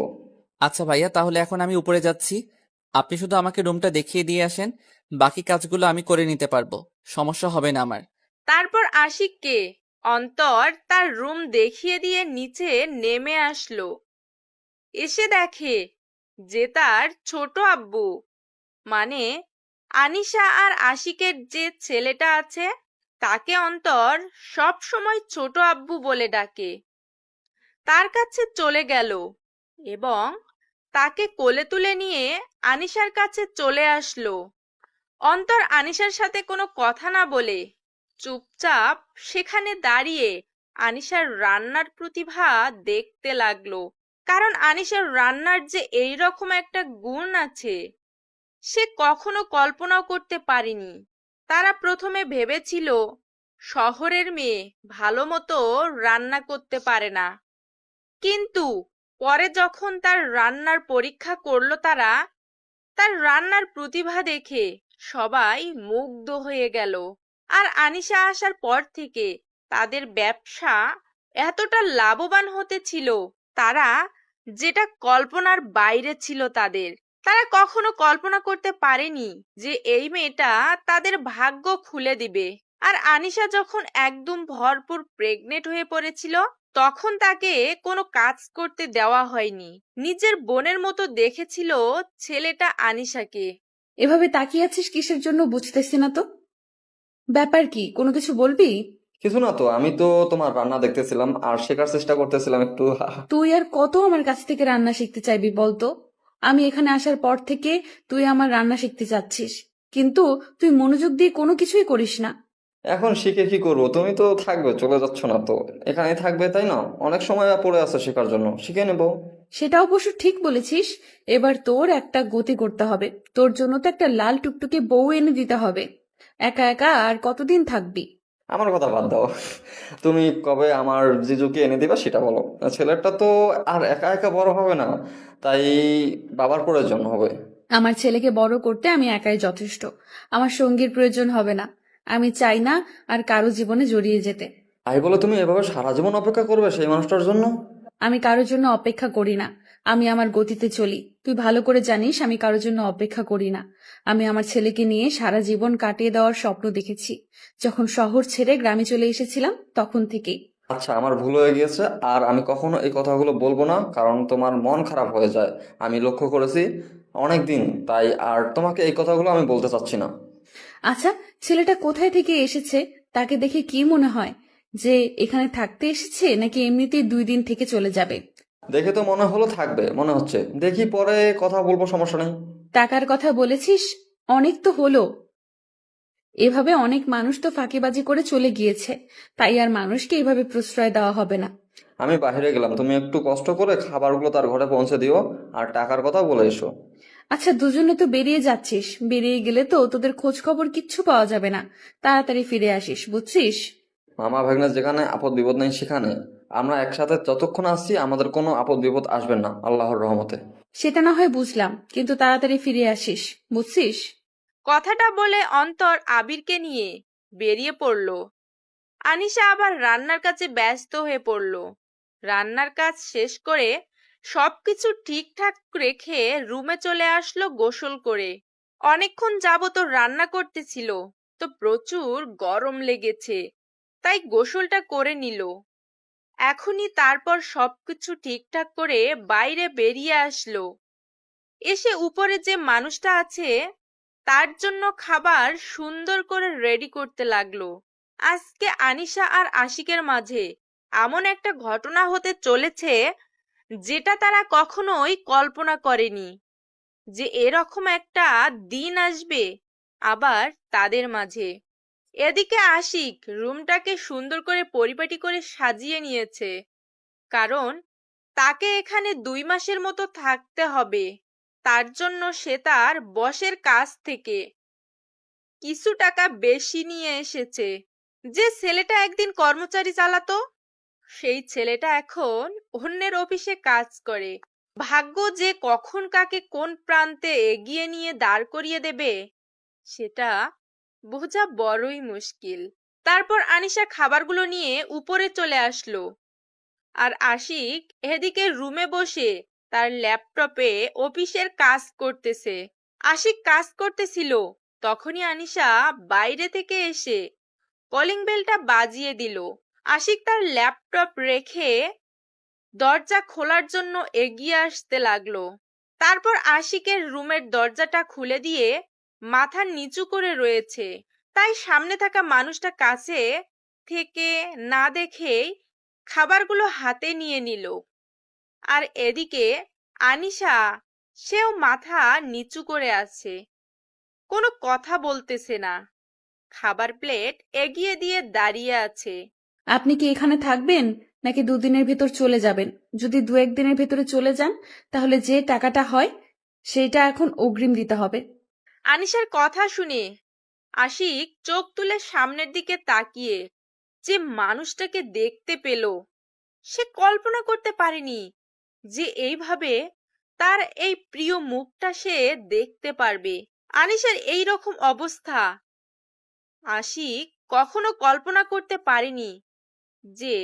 আচ্ছা ভাইয়া, তাহলে এখন আমি উপরে যাচ্ছি। আপনি শুধু আমাকে রুমটা দেখিয়ে দিয়ে আসেন, বাকি কাজগুলো আমি করে নিতে পারবো। সমস্যা হবে না আমার। তারপর আশিককে অন্তর তার রুম দেখিয়ে দিয়ে নিচে নেমে আসলো। এসে দেখে যে তার ছোট আব্বু, মানে আনিশা আর আশিকের যে ছেলেটা আছে তাকে অন্তর সব সময় ছোট আব্বু বলে ডাকে, তার কাছে চলে গেল এবং তাকে কোলে তুলে নিয়ে আনিশার কাছে চলে আসলো। অন্তর আনিশার সাথে কোনো কথা না বলে চুপচাপ সেখানে দাঁড়িয়ে আনিশার রান্নার প্রতিভা দেখতে লাগলো। কারণ আনিশার রান্নার যে এইরকম একটা গুণ আছে সে কখনো কল্পনাও করতে পারেনি। তারা প্রথমে ভেবেছিল শহরের মেয়ে ভালো মতো রান্না করতে পারে না, কিন্তু পরে যখন তার রান্নার পরীক্ষা করলো তারা, তার রান্নার প্রতিভা দেখে সবাই মুগ্ধ হয়ে গেল। আর আনিশা আসার পর থেকে তাদের ব্যবসা এতটা লাভবান হতে ছিল, তারা যেটা কল্পনার বাইরে ছিল তাদের। তারা কখনো কল্পনা করতে পারেনি যে এই মেয়েটা তাদের ভাগ্য খুলে দিবে। আর আনিশা যখন একদম ভরপুর প্রেগনেন্ট হয়ে পড়েছিল তখন তাকে কোনো কাজ করতে দেওয়া হয়নি, নিজের বোনের মতো দেখেছিল ছেলেটা আনিশাকে। এভাবে তাকিয়ে আছিস কিসের জন্য বুঝতেছি না তো। ব্যাপার কি, কোনো কিছু বলবি? কিছু না তো, আমি তো তোমার রান্না দেখতেছিলাম আর শেখার চেষ্টা করতেছিলাম একটু। তুই আর কত আমার কাছ থেকে রান্না শিখতে চাইবি বলতো? আমি এখানে আসার পর থেকে তুই আমার রান্না শিখতে চাচ্ছিস, কিন্তু তুই মনোযোগ দিয়ে কোনো কিছুই করিস না। এখন শিখে কি করবো? তুমি তো থাকবে, চলে যাচ্ছ না তো, এখানেই থাকবে তাই না? অনেক সময় পড়ে আছে শেখার জন্য, শিখে নেবো। সেটা অবশ্য ঠিক বলেছিস। এবার তোর একটা গতি করতে হবে, তোর জন্য তো একটা লাল টুকটুকে বউ এনে দিতে হবে। একা একা আর কতদিন থাকবি? আমার কথা বাদ দাও, তুমি কবে আমার জিজুকে এনে দিবা সেটা বলো। ছেলেটা তো আর একা একা বড় হবে না, তাই বাবার প্রয়োজন হবে। আমার ছেলেকে বড় করতে আমি একাই যথেষ্ট, আমার সঙ্গীর প্রয়োজন হবে না। আমি চাই না আর কারো জীবনে জড়িয়ে যেতে। তাই বলে তুমি এভাবে সারা জীবন অপেক্ষা করবে সেই মানুষটার জন্য? আমি কারোর জন্য অপেক্ষা করি না, আমি আমার গতিতে চলি। তুই ভালো করে জানিস আমি কারোর জন্য অপেক্ষা করি না। আমি আমার ছেলেকে নিয়ে সারা জীবন কাটিয়ে দেওয়ার স্বপ্ন দেখেছি, যখন শহর ছেড়ে গ্রামে চলে এসেছিলাম তখন থেকেই। আচ্ছা, আমার ভুল হয়ে গিয়েছে, আর আমি কখনো এই কথাগুলো বলবো না, কারণ তোমার মন খারাপ হয়ে যায়। আমি লক্ষ্য করেছি অনেক দিন, তাই আর তোমাকে এই কথাগুলো আমি বলতে চাচ্ছি না। আচ্ছা, ছেলেটা কোথায় থেকে এসেছে? তাকে দেখে কি মনে হয় যে এখানে থাকতে এসেছে নাকি এমনিতেই 2 দিন থেকে চলে যাবে? দেখে তো মনে হলো থাকবে, মনে হচ্ছে। দেখি পরে কথা বলবো, সমস্যা নেই। টাকার কথা বলেছিস, অনেক তো হলো। এভাবে অনেক মানুষ তো ফাঁকিবাজি করে চলে গিয়েছে, তাই আর মানুষকে এভাবে প্রশ্রয় দেওয়া হবে না। আমি বাইরে গেলাম, তুমি একটু কষ্ট করে খাবারগুলো তার ঘরে পৌঁছে দিও আর টাকার কথা বলে এসো। আচ্ছা, দুজনে তো বেরিয়ে যাচ্ছিস, বেরিয়ে গেলে তো তোদের খোঁজ খবর কিচ্ছু পাওয়া যাবে না। তাড়াতাড়ি ফিরে আসিস, বুঝছিস? মামা ভাগ্নে যেখানে আপদ বিপদ নেই সেখানে। আমরা একসাথে যতক্ষণ আসছি আমাদের কোনো আপদ বিপদ আসবে না আল্লাহর রহমতে। সেটা না হয় বুঝলাম, কিন্তু তাড়াতাড়ি ফিরে আসিস, বুঝছিস? কথাটা বলে অন্তর আবিরকে নিয়ে বেরিয়ে পড়ল। আনিশা আবার রান্নার কাজে ব্যস্ত হয়ে পড়ল। রান্নার কাজ শেষ করে সবকিছু ঠিকঠাক রেখে রুমে চলে আসলো গোসল করে। অনেকক্ষণ যাবত রান্না করতেছিল, তো প্রচুর গরম লেগেছে, তাই গোসলটা করে নিল। এখনই তারপর সবকিছু ঠিকঠাক করে বাইরে বেরিয়ে আসলো। এসে উপরে যে মানুষটা আছে তার জন্য খাবার সুন্দর করে রেডি করতে লাগলো। আজকে আনিশা আর আশিকের মাঝে এমন একটা ঘটনা হতে চলেছে যেটা তারা কখনোই কল্পনা করেনি, যে এরকম একটা দিন আসবে আবার তাদের মাঝে। এদিকে আশিক রুমটাকে সুন্দর করে পরিপাটি করে সাজিয়ে নিয়েছে, কারণ তাকে এখানে 2 মাসের মতো থাকতে হবে। তার জন্য সে তার বসের কাছ থেকে কিছু টাকা বেশি নিয়ে এসেছে। যে ছেলেটা একদিন কর্মচারী চালাতো, সেই ছেলেটা এখন অন্যের অফিসে কাজ করে। ভাগ্য যে কখন কাকে কোন প্রান্তে এগিয়ে নিয়ে দাঁড় করিয়ে দেবে সেটা বোঝা বড়ই মুশকিল। তারপর আনিশা খাবারগুলো নিয়ে উপরে চলে আসলো, আর আশিক এদিকে রুমে বসে তার ল্যাপটপে অফিসের কাজ করতেছে। আশিক কাজ করতেছিল, তখনই আনিশা বাইরে থেকে এসে কলিং বেলটা বাজিয়ে দিল। আশিক তার ল্যাপটপ রেখে দরজা খোলার জন্য এগিয়ে আসতে লাগলো। তারপর আশিকের রুমের দরজাটা খুলে দিয়ে মাথা নিচু করে রয়েছে, তাই সামনে থাকা মানুষটা কাছে থেকে না দেখেই খাবারগুলো হাতে নিয়ে নিল। আর এদিকে আনিশা, সেও মাথা নিচু করে আছে, কোনো কথা বলতেছে না, খাবার প্লেট এগিয়ে দিয়ে দাঁড়িয়ে আছে। আপনি কি এখানে থাকবেন নাকি 2 দিনের ভেতর চলে যাবেন? যদি 2-1 দিনের ভেতরে চলে যান তাহলে যে টাকাটা হয় সেটা এখন অগ্রিম দিতে হবে। আনিশার কথা শুনে আশিক চোখ তুলে সামনের দিকে তাকিয়ে যে মানুষটাকে দেখতে পেল, সে কল্পনা করতে পারেনি যে এইভাবে তার এই প্রিয় মুখটা সে দেখতে পারবে। আনিশার এই রকম অবস্থা আশিক কখনো কল্পনা করতে পারেনি যে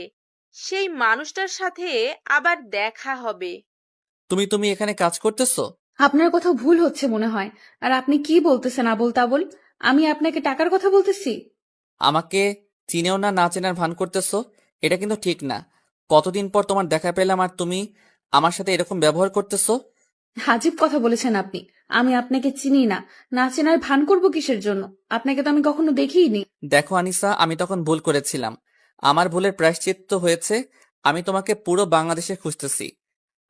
সেই মানুষটার সাথে আবার দেখা হবে। তুমি এখানে কাজ করতেছো? আপনার কোথাও ভুল হচ্ছে মনে হয়। আর আপনি কি বলতেছেন আবোল তাবোল? আমি আপনাকে টাকার কথা বলতেছি? আমাকে চিনেও না, না চেনার ভান করতেছো? এটা কিন্তু ঠিক না। কতদিন পর তোমার দেখা পেলাম আর তুমি আমার সাথে এরকম ব্যবহার করতেছো? আজীব কথা বলেছেন আপনি। আমি আপনাকে চিনি না, না চেনার ভান করব কিসের জন্য? আপনাকে তো আমি কখনো দেখিইনি। দেখো আনিসা, আমি তখন ভুল করেছিলাম। আমার ভুলের প্রায়শ্চিত্ত হয়েছে। আমি তোমাকে পুরো বাংলাদেশে খুঁজতেছি।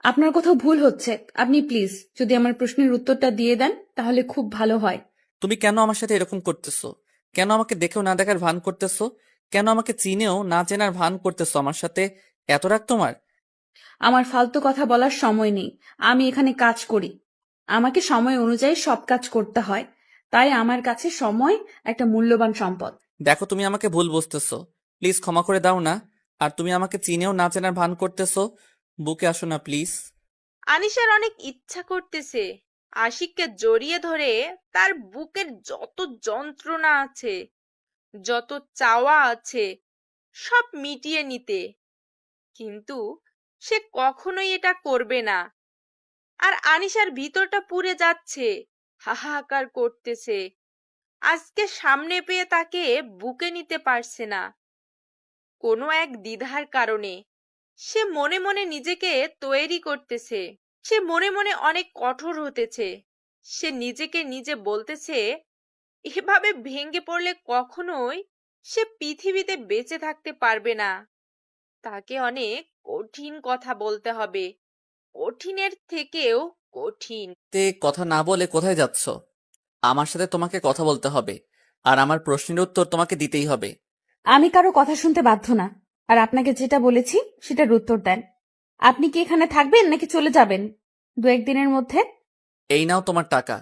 আপনার কোথাও ভুল হচ্ছে। আপনি প্লিজ যদি আমার প্রশ্নের উত্তরটা দিয়ে দেন তাহলে খুব ভালো হয়। তুমি কেন আমার সাথে এরকম করতেছো? কেন আমাকে দেখেও না দেখার ভান করতেছো? কেন আমাকে চিনেও না চেনার ভান করতেছো আমার সাথে? এত রাগ তোমার? আমার ফালতু কথা বলার সময় নেই। আমি এখানে কাজ করি, আমাকে সময় অনুযায়ী সব কাজ করতে হয়, তাই আমার কাছে সময় একটা মূল্যবান সম্পদ। দেখো, তুমি আমাকে ভুল বুঝতেছো। প্লিজ ক্ষমা করে দাও না। আর তুমি আমাকে চিনেও না চেনার ভান করতেছো। বুকে আসো না প্লিজ। আনিশার অনেক ইচ্ছা করতেছে আশিককে জড়িয়ে ধরে তার বুকের যত যন্ত্রণা আছে, যত চাওয়া আছে সব মিটিয়ে নিতে, কিন্তু সে কখনোই এটা করবে না। আর আনিশার ভিতরটা পুড়ে যাচ্ছে, হাহাকার করতেছে। আজকে সামনে পেয়ে তাকে বুকে নিতে পারছে না। কোনো এক দ্বিধার কারণে সে মনে মনে নিজেকে তৈরি করতেছে। সে মনে মনে অনেক কঠোর হতেছে। সে নিজেকে নিজে বলতেছে এভাবে ভেঙে পড়লে কখনোই সে পৃথিবীতে বেঁচে থাকতে পারবে না। তাকে অনেক কঠিন কথা বলতে হবে, কঠিনের থেকেও কঠিন। তে কথা না বলে কোথায় যাচ্ছ? আমার সাথে তোমাকে কথা বলতে হবে, আর আমার প্রশ্নের উত্তর তোমাকে দিতেই হবে। আমি কারো কথা শুনতে বাধ্য না। আর আপনাকে যেটা বলেছি সেটার উত্তর দেন। আপনি কি এখানে থাকবেন নাকি চলে যাবেন 2-1 দিনের মধ্যে? এই নাও তোমার টাকা।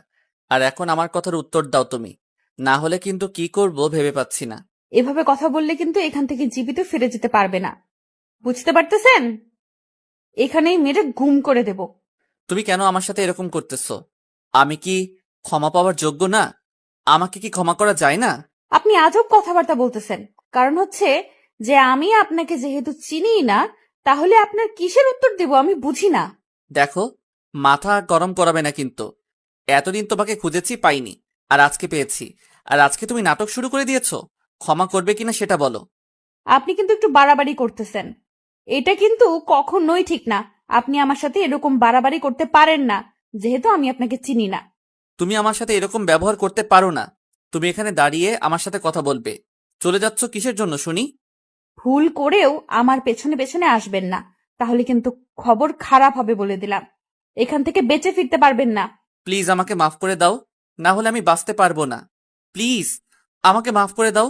আর এখন আমার কথার উত্তর দাও তুমি, না হলে কিন্তু কি করব ভেবে পাচ্ছি না। এভাবে কথা বললে কিন্তু এখান থেকে জীবিত ফিরে যেতে পারবে না। বুঝতে পারতেছেন? এখানেই মেরে গুম করে দেব। তুমি কেন আমার সাথে এরকম করতেছো? আমি কি ক্ষমা পাওয়ার যোগ্য না? আমাকে কি ক্ষমা করা যায় না? আপনি আজব কথাবার্তা বলতেছেন। কারণ হচ্ছে যে আমি আপনাকে যেহেতু চিনিই না, তাহলে আপনার কিসের উত্তর দেব আমি বুঝি না। দেখো, মাথা গরম করাবে না কিন্তু। এতদিন তোমাকে খুঁজেছি, পাইনি, আর আজকে পেয়েছি। আর আজকে তুমি নাটক শুরু করে দিয়েছো। ক্ষমা করবে কিনা সেটা বলো। আপনি কিন্তু একটু বাড়াবাড়ি করতেছেন। এটা কিন্তু কখনোই ঠিক না। আপনি আমার সাথে এরকম বাড়াবাড়ি করতে পারেন না, যেহেতু আমি আপনাকে চিনি না। তুমি আমার সাথে এরকম ব্যবহার করতে পারো না। তুমি এখানে দাঁড়িয়ে আমার সাথে কথা বলবে। চলে যাচ্ছ কিসের জন্য শুনি? ভুল করেও আমার পেছনে পেছনে আসবেন না, তাহলে কিন্তু খবর খারাপ হবে বলে দিলাম। এখান থেকে বেঁচে ফিরতে পারবেন না। প্লিজ আমাকে মাফ করে দাও, না হলে আমি বাঁচতে পারবো না। প্লিজ আমাকে মাফ করে দাও।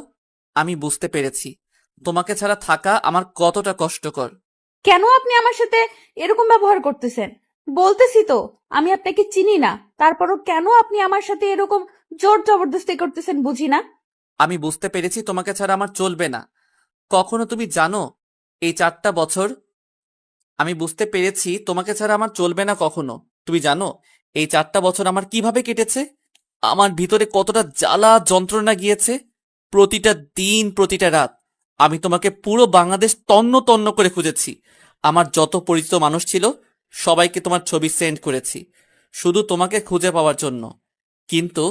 আমি বুঝতে পেরেছি তোমাকে ছাড়া থাকা আমার কতটা কষ্টকর। কেন আপনি আমার সাথে এরকম ব্যবহার করতেছেন? বলতেছি তো আমি আপনাকে চিনি না, তারপরও কেন আপনি আমার সাথে এরকম জোর জবরদস্তি করতেছেন বুঝি না। আমি বুঝতে পেরেছি তোমাকে ছাড়া আমার চলবে না। কখনো তুমি জানো এই 4টা বছর আমি বুঝতে পেরেছি তোমাকে ছাড়া আমার চলবে না কখনো। তুমি জানো এই 4টা বছর আমার কিভাবে কেটেছে? আমার ভিতরে কতটা জ্বালা যন্ত্রণা গিয়েছে। প্রতিটা দিন, প্রতিটা রাত আমি তোমাকে পুরো বাংলাদেশ তন্ন তন্ন করে খুঁজেছি। আমার যত পরিচিত মানুষ ছিল সবাইকে তোমার ছবি সেন্ড করেছি, শুধু তোমাকে খুঁজে পাওয়ার জন্য। কিন্তু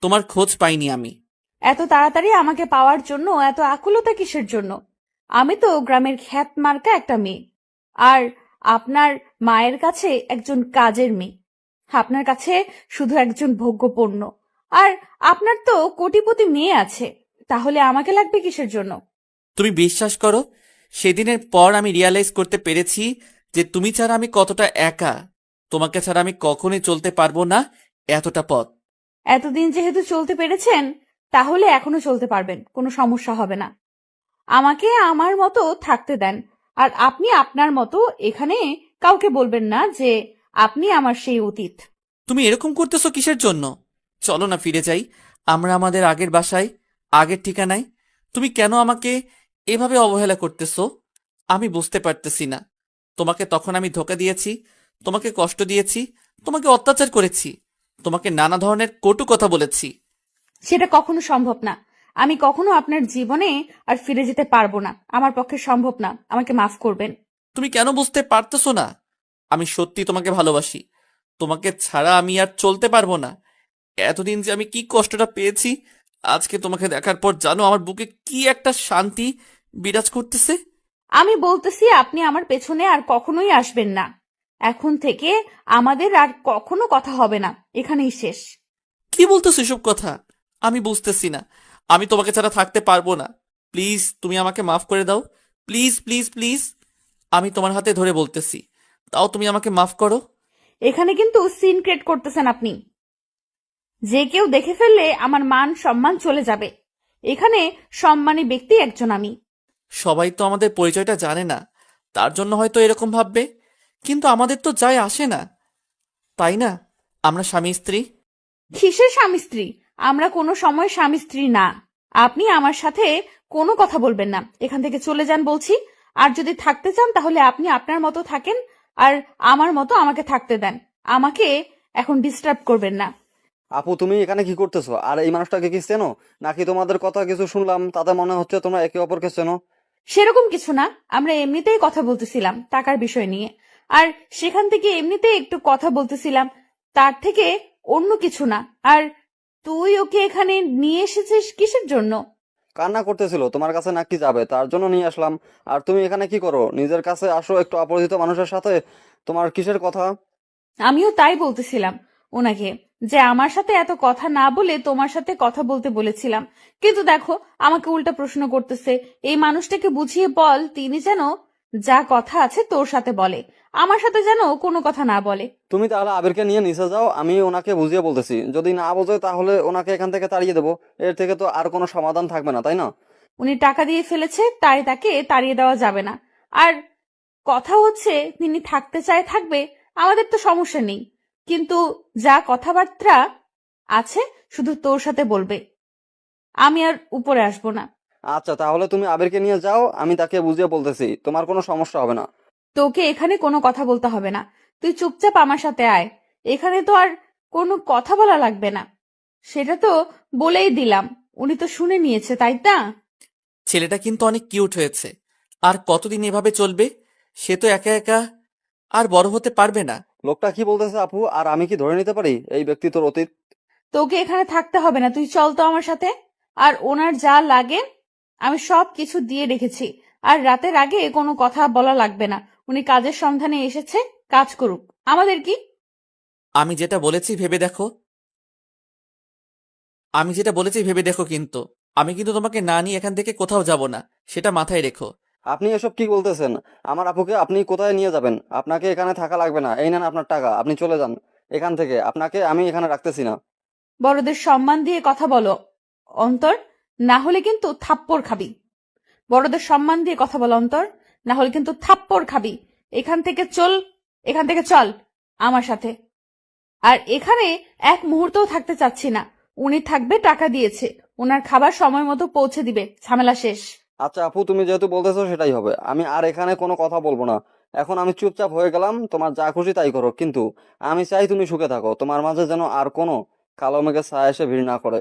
তোমার খোঁজ পাইনি আমি। এত তাড়াতাড়ি আমাকে পাওয়ার জন্য এত আকুলতা কিসের জন্য? আমি তো গ্রামের খ্যাত মার্কা একটা মেয়ে, আর আপনার মায়ের কাছে একজন কাজের মেয়ে। আপনার কাছে শুধু একজন ভোগ্যপণ্য। আর আপনার তো কোটিপতি মেয়ে আছে, তাহলে আমাকে লাগবে কিসের জন্য? তুমি বিশ্বাস করো, সেদিনের পর আমি রিয়ালাইজ করতে পেরেছি যে তুমি ছাড়া আমি কতটা একা। তোমাকে ছাড়া আমি কখনোই চলতে পারবো না এতটা পথ। এতদিন যেহেতু চলতে পেরেছেন, তাহলে এখনো চলতে পারবেন, কোনো সমস্যা হবে না। আমাকে আমার মতো থাকতে দেন। আর আপনি আপনার মতো এখানে কাউকে বলবেন না যে আপনি আমার সেই অতীত। তুমি এরকম করতেছো কিসের জন্য? চলো না ফিরে যাই আমরা আমাদের আগের বাসায়, আগের ঠিকানায়। তুমি কেন আমাকে এভাবে অবহেলা করতেছো? আমি বুঝতে পারতেছি না। তোমাকে তখন আমি ধোঁকা দিয়েছি, তোমাকে কষ্ট দিয়েছি, তোমাকে অত্যাচার করেছি, তোমাকে নানা ধরনের কটু কথা বলেছি। সেটা কখনো সম্ভব না। আমি কখনো আপনার জীবনে আর ফিরে যেতে পারবো না। আমার পক্ষে সম্ভব না। আমাকে মাফ করবেন। তুমি কেন বুঝতে পারতেছো না? আমি সত্যি তোমাকে ভালোবাসি। তোমাকে ছাড়া আমি আর চলতে পারবো না। এতদিন যে আমি কি কষ্টটা পেয়েছি, আজকে তোমাকে দেখার পর জানো আমার বুকে কি একটা শান্তি বিরাজ করতেছে। আমি বলতেছি আপনি আমার পেছনে আর কখনোই আসবেন না। এখন থেকে আমাদের আর কখনো কথা হবে না, এখানেই শেষ। কি বলতেছো এসব কথা? আমি বুঝতেছি না। আমি তোমাকে ছাড়া থাকতে পারবো না। প্লিজ তুমি আমাকে মাফ করে দাও। প্লিজ প্লিজ প্লিজ, আমি তোমার হাতে ধরে বলতেছি, তাও তুমি আমাকে মাফ করো। এখানে কিন্তু সিন ক্রিয়েট করতেছেন আপনি। যে কেউ দেখে ফেললে আমার মান সম্মান চলে যাবে। এখানে সম্মানী ব্যক্তি একজন আমি। সবাই তো আমাদের পরিচয়টা জানে না, তার জন্য হয়তো এরকম ভাববে। কিন্তু আমাদের তো যায় আসে না, তাই না? আমরা স্বামী স্ত্রী। কিসের স্বামী স্ত্রী? আমরা কোনো সময় স্বামী স্ত্রী না। আপনি আমার সাথে কোনো কথা বলবেন না, এখান থেকে চলে যান বলছি। আর যদি থাকতে চান তাহলে আপনি আপনার মতো থাকেন, আর আমার মতো আমাকে থাকতে দেন। আমাকে এখন ডিস্টার্ব করবেন না। আপু, তুমি এখানে কি করতেছো? আর এই মানুষটাকে কি চেনো? নাকি তোমাদের কথা কিছু শুনলাম তাতে মনে হচ্ছে তোমরা একে অপরকে চেনো? সেরকম কিছু না, আমরা এমনিতেই কথা বলতেছিলাম টাকার বিষয় নিয়ে। আর সেখান থেকে এমনিতেই একটু কথা বলতেছিলাম, তার থেকে অন্য কিছু না। আর তুই ওকে এখানে নিয়ে এসেছিস কিসের জন্য? কান্না করতেছিল, তোমার কাছে নাকি যাবে তার জন্য নিয়ে আসলাম। আর তুমি এখানে কি করো? নিজের কাছে আসো, একটু অপরিচিত মানুষের সাথে তোমার কিসের কথা? আমিও তাই বলতেছিলাম ওনাকে, যে আমার সাথে এত কথা না বলে তোমার সাথে কথা বলতে বলেছিলাম। কিন্তু দেখো আমাকে উল্টা প্রশ্ন করতেছে। এই মানুষটাকে বুঝিয়ে বল তিনি যেন যা কথা আছে তোর সাথে বলে, আমার সাথে যেন কোনো কথা না বলে। তুমি তাহলে আবিরকে নিয়ে নিচে যাও, আমি ওনাকে বুঝিয়ে বলতেছি। যদি না বোঝে তাহলে ওনাকে এখান থেকে তাড়িয়ে দেবো। এর থেকে তো আর কোনো সমাধান থাকবে না, তাই না? উনি টাকা দিয়ে ফেলেছে, তাই তাকে তাড়িয়ে দেওয়া যাবে না। আর কথা হচ্ছে তিনি থাকতে চায় থাকবে, আমাদের তো সমস্যা নেই। কিন্তু যা কথাবার্তা আছে শুধু তোর সাথে বলবে। আমি আর উপরে আসবো না। আচ্ছা, তাহলে তুমি আবিরকে নিয়ে যাও, আমি তাকে বুঝিয়ে বলতেছি, তোমার কোনো সমস্যা হবে না। তোকে এখানে কোনো কথা বলতে হবে না, তুই চুপচাপ আমার সাথে আয়। এখানে তো আর কোনো কথা বলা লাগবে না, সেটা তো বলেই দিলাম। উনি তো শুনে নিয়েছে, তাই না? ছেলেটা কিন্তু অনেক কিউট হয়েছে। আর কতদিন এভাবে চলবে? সে তো একা একা আর বড় হতে পারবে না। লোকটা কি বলতেছে আপু, আর আমি কি ধরে নিতে পারি এই ব্যক্তি তোর অতীত? তোকে এখানে থাকতে হবে না, তুই চল তো আমার সাথে। আর ওনার যা লাগে আমি সব কিছু দিয়ে রেখেছি। আর রাতের আগে কোনো কথা বলা লাগবে না। উনি কাজের সন্ধানে এসেছে, কাজ করুক, আমাদের কি? আমি যেটা বলেছি ভেবে দেখো। আমি যেটা বলেছি ভেবে দেখো, কিন্তু আমি কিন্তু তোমাকে না নিয়ে এখান থেকে কোথাও যাব না, সেটা মাথায় রেখো। আপনি এসব কি বলতেছেন? আমার আপুকে আপনি কোথায় নিয়ে যাবেন? আপনাকে এখানে থাকা লাগবে না, এই নেন আপনার টাকা, আপনি চলে যান এখান থেকে, আপনাকে আমি এখানে রাখতেছি না। বড়দের সম্মান দিয়ে কথা বলো অন্তর, না হলে কিন্তু থাপ্পড় খাবি। বড়দের সম্মান দিয়ে কথা বলো অন্তর, না হলে কিন্তু থাপ্পড় খাবি। এখান থেকে চল, এখান থেকে চল আমার সাথে। আর এখানে এক মুহূর্তও থাকতে চাচ্ছি না। উনি থাকবে, টাকা দিয়েছে, ওনার খাবার সময় মতো পৌঁছে দিবে, ঝামেলা শেষ। আচ্ছা আপু, তুমি যেহেতু বলতেছো সেটাই হবে, আমি আর এখানে কোনো কথা বলবো না। এখন আমি চুপচাপ হয়ে গেলাম, তোমার যা খুশি তাই করো, কিন্তু আমি চাই তুমি সুখে থাকো, তোমার মাঝে যেন আর কোনো কালো মেঘের ছায়া এসে ভিড় না করে।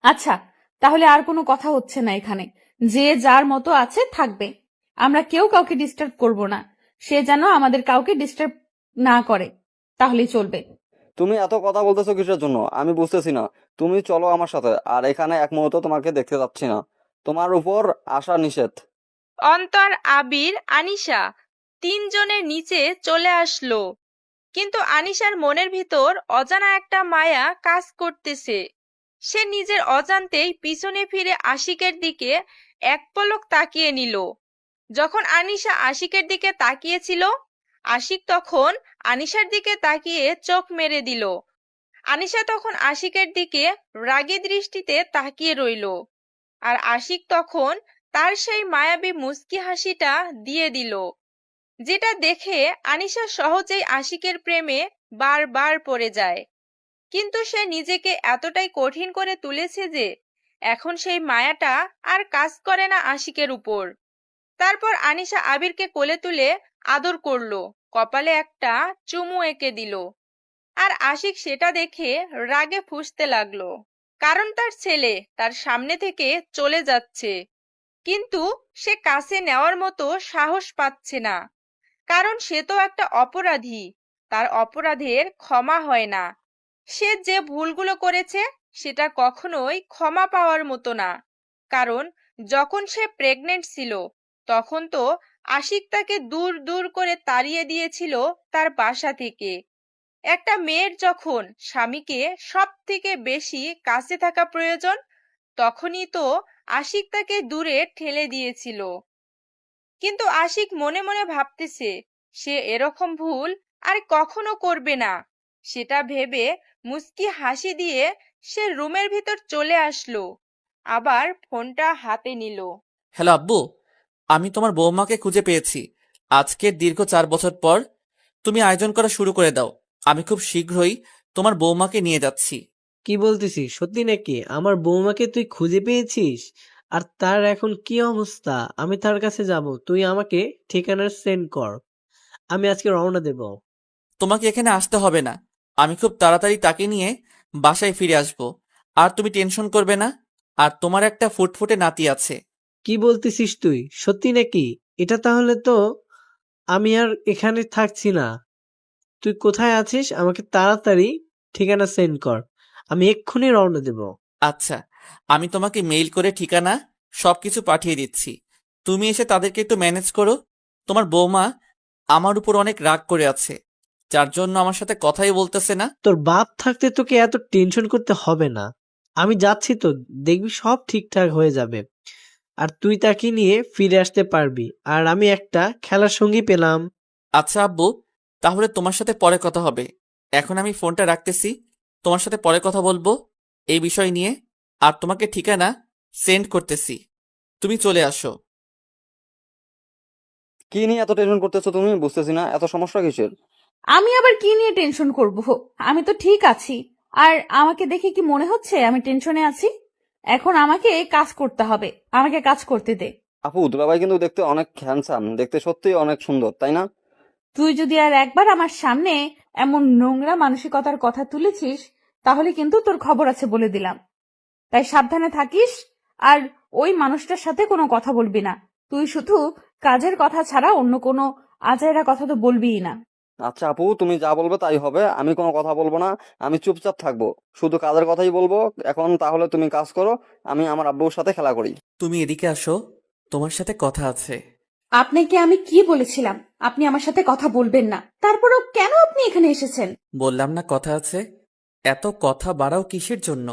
আচ্ছা, তাহলে আর কোনো কথা হচ্ছে না এখানে। যে যার মতো আছে থাকবে, আমরা কেউ কাউকে ডিস্টার্ব করব না। সে যেন আমাদের কাউকে ডিস্টার্ব না করে, তাহলেই চলবে। তুমি এত কথা বলতেছো কিসের জন্য আমি বুঝতেছি না। তুমি চলো আমার সাথে, আর এখানে এক মুহূর্ত তোমাকে দেখতে যাচ্ছি না, তোমার উপর আসা নিষেধ। অন্তর, আবির, আনিশা তিনজনের নিচে চলে আসলো। কিন্তু আনিশার মনের ভিতর অজানা একটা মায়া কাজ করতেছে। সে নিজের অজান্তেই পিছনে ফিরে আশিকের দিকে এক পলক তাকিয়ে নিল। যখন আনিশা আশিকের দিকে তাকিয়েছিল, আশিক তখন আনিশার দিকে তাকিয়ে চোখ মেরে দিল। আনিশা তখন আশিকের দিকে রাগী দৃষ্টিতে তাকিয়ে রইল। আর আশিক তখন তার সেই মায়াবী মুচকি হাসিটা দিয়ে দিল, যেটা দেখে আনিশা সহজেই আশিকের প্রেমে বারবার পড়ে যায়। কিন্তু সে নিজেকে এতটাই কঠিন করে তুলেছে যে এখন সেই মায়াটা আর কাজ করে না আশিকের উপর। তারপর আনিশা আবিরকে কোলে তুলে আদর করলো, কপালে একটা চুমু এঁকে দিল। আর আশিক সেটা দেখে রাগে ফুঁসতে লাগলো, কারণ তার ছেলে তার সামনে থেকে চলে যাচ্ছে, কিন্তু সে কাছে নেওয়ার মতো সাহস পাচ্ছে না, কারণ সে তো একটা অপরাধী। তার অপরাধের ক্ষমা হয় না। সে যে ভুলগুলো করেছে সেটা কখনোই ক্ষমা পাওয়ার মতো না। কারণ যখন সে প্রেগনেন্ট ছিল তখন তো আশিক তাকে দূর দূর করে তাড়িয়ে দিয়েছিল তার বাসা থেকে। একটা মেয়ের যখন স্বামীকে সব থেকে বেশি কাছে থাকা প্রয়োজন, তখনই তো আশিক তাকে দূরে ঠেলে দিয়েছিল। কিন্তু আশিক মনে মনে ভাবতেছে সে এরকম ভুল আর কখনো করবে না। সেটা ভেবে মুচকি হাসি দিয়ে সে রুমের ভিতর চলে আসলো, আবার ফোনটা হাতে নিল। হ্যালো আব্বু, আমি তোমার বৌমাকে খুঁজে পেয়েছি। আজকের দীর্ঘ 4 বছর পর তুমি আয়োজন করা শুরু করে দাও। আমি খুব শীঘ্রই তোমার বৌমাকে নিয়ে যাচ্ছি। কি বলতেছিস, সত্যি নাকি? আমার বৌমাকে তুই খুঁজে পেয়েছিস? আর তার এখন কি অবস্থা? আমি তার কাছে যাব, তুই আমাকে ঠিকানা সেন্ড কর, আমি আজকে রওনা দেব। তোমাকে এখানে আসতে হবে না, আমি খুব তাড়াতাড়ি তাকে নিয়ে বাসায় ফিরে আসব। আর তুমি টেনশন করবে না। আর তোমার একটা ফুটফুটে নাতি আছে। কি বলতেছিস তুই, সত্যি নাকি? এটা তাহলে তো আমি আর এখানে থাকছি না। তুই কোথায় আছিস আমাকে তাড়াতাড়ি ঠিকানা সেন্ড কর, আমি এক্ষুনি রওনা দেব। আচ্ছা, আমি তোমাকে মেইল করে ঠিকানা সবকিছু পাঠিয়ে দিচ্ছি। তুমি এসে তাদেরকে একটু ম্যানেজ করো। তোমার বৌমা আমার উপর অনেক রাগ করে আছে, যার জন্য আমার সাথে কথাই বলতেছে না। তোর বাপ থাকতে তোকে এত টেনশন করতে হবে না, আমি যাচ্ছি তো, দেখবি সব ঠিকঠাক হয়ে যাবে। আর তুই তাকে নিয়ে ফিরে আসতে পারবি, আর আমি একটা খেলার সঙ্গী পেলাম। আচ্ছা আব্বু, তাহলে তোমার সাথে পরে কথা হবে। এখন আমি ফোনটা রাখতেছি, তোমার সাথে পরে কথা বলবো এই বিষয় নিয়ে। আর তোমাকে ঠিকানা সেন্ড করতেছি, তুমি চলে আসো। কি নিয়ে এত টেনশন করতেছো তুমি, বুঝতেছি না, এত সমস্যা কিসের? আমি আবার কি নিয়ে টেনশন করব? আমি তো ঠিক আছি। আর আমাকে দেখে কি মনে হচ্ছে আমি টেনশনে আছি? এখন আমাকে কাজ করতে হবে, আমাকে কাজ করতে দে। আপু, দুলাভাই কিন্তু দেখতে অনেক হ্যান্ডসাম, দেখতে সত্যিই অনেক সুন্দর, তাই না? তুই যদি আর একবার আমার সামনে এমন নোংরা মানসিকতার কথা তুলেছিস তাহলে কিন্তু তোর খবর আছে বলে দিলাম। তাই সাবধানে থাকিস, আর ওই মানুষটার সাথে কোনো কথা বলবি না। তুই শুধু কাজের কথা ছাড়া অন্য কোনো আজাইরা কথা তো বলবিই না। আচ্ছা আপু, তুমি যা বলবে তাই হবে, আমি কোনো কথা বলবো না, আমি চুপচাপ থাকবো, শুধু কাজের কথাই বলবো। এখন তাহলে তুমি কাজ করো, আমি আমার আব্বুর সাথে খেলা করি। তুমি এদিকে আসো, তোমার সাথে কথা আছে। আপনাকে আমি কি বলেছিলাম আপনি আমার সাথে কথা বলবেন না? তারপরেও কেন আপনি এখানে এসেছেন? বললাম না কথা আছে। এত কথা বাড়াও কিসের জন্য?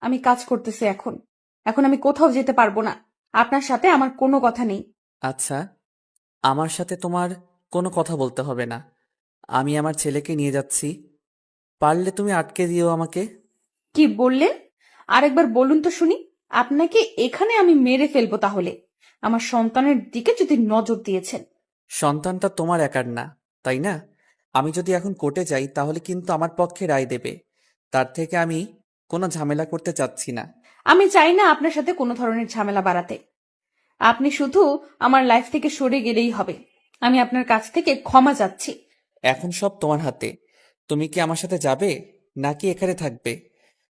আমি কাজ করতেছি এখন। এখন আমি কোথাও যেতে পারবো না। আপনার সাথে আমার কোনো কথা নেই। আচ্ছা, আমার সাথে তোমার কোনো কথা বলতে হবে না। আমি আমার ছেলেকে নিয়ে যাচ্ছি, পারলে তুমি আটকে দিও আমাকে। কি বললেন? আরেকবার বলুন তো শুনি। আপনাকে এখানে আমি মেরে ফেলবো তাহলে। আমার সন্তানের দিকে যদি নজর দিয়েছেন। সন্তানটা তোমার একার না, তাই না? আমি যদি এখন কোর্টে যাই তাহলে কিন্তু আমার পক্ষে রায় দেবে। তার থেকে আমি কোনো ঝামেলা করতে চাচ্ছি না। আমি চাই না আপনার সাথে কোনো ধরনের ঝামেলা বাড়াতে। আপনি শুধু আমার লাইফ থেকে সরে গেলেই হবে। আমি আপনার কাছ থেকে ক্ষমা চাচ্ছি। এখন সব তোমার হাতে। তুমি কি আমার সাথে যাবে নাকি এখানে থাকবে?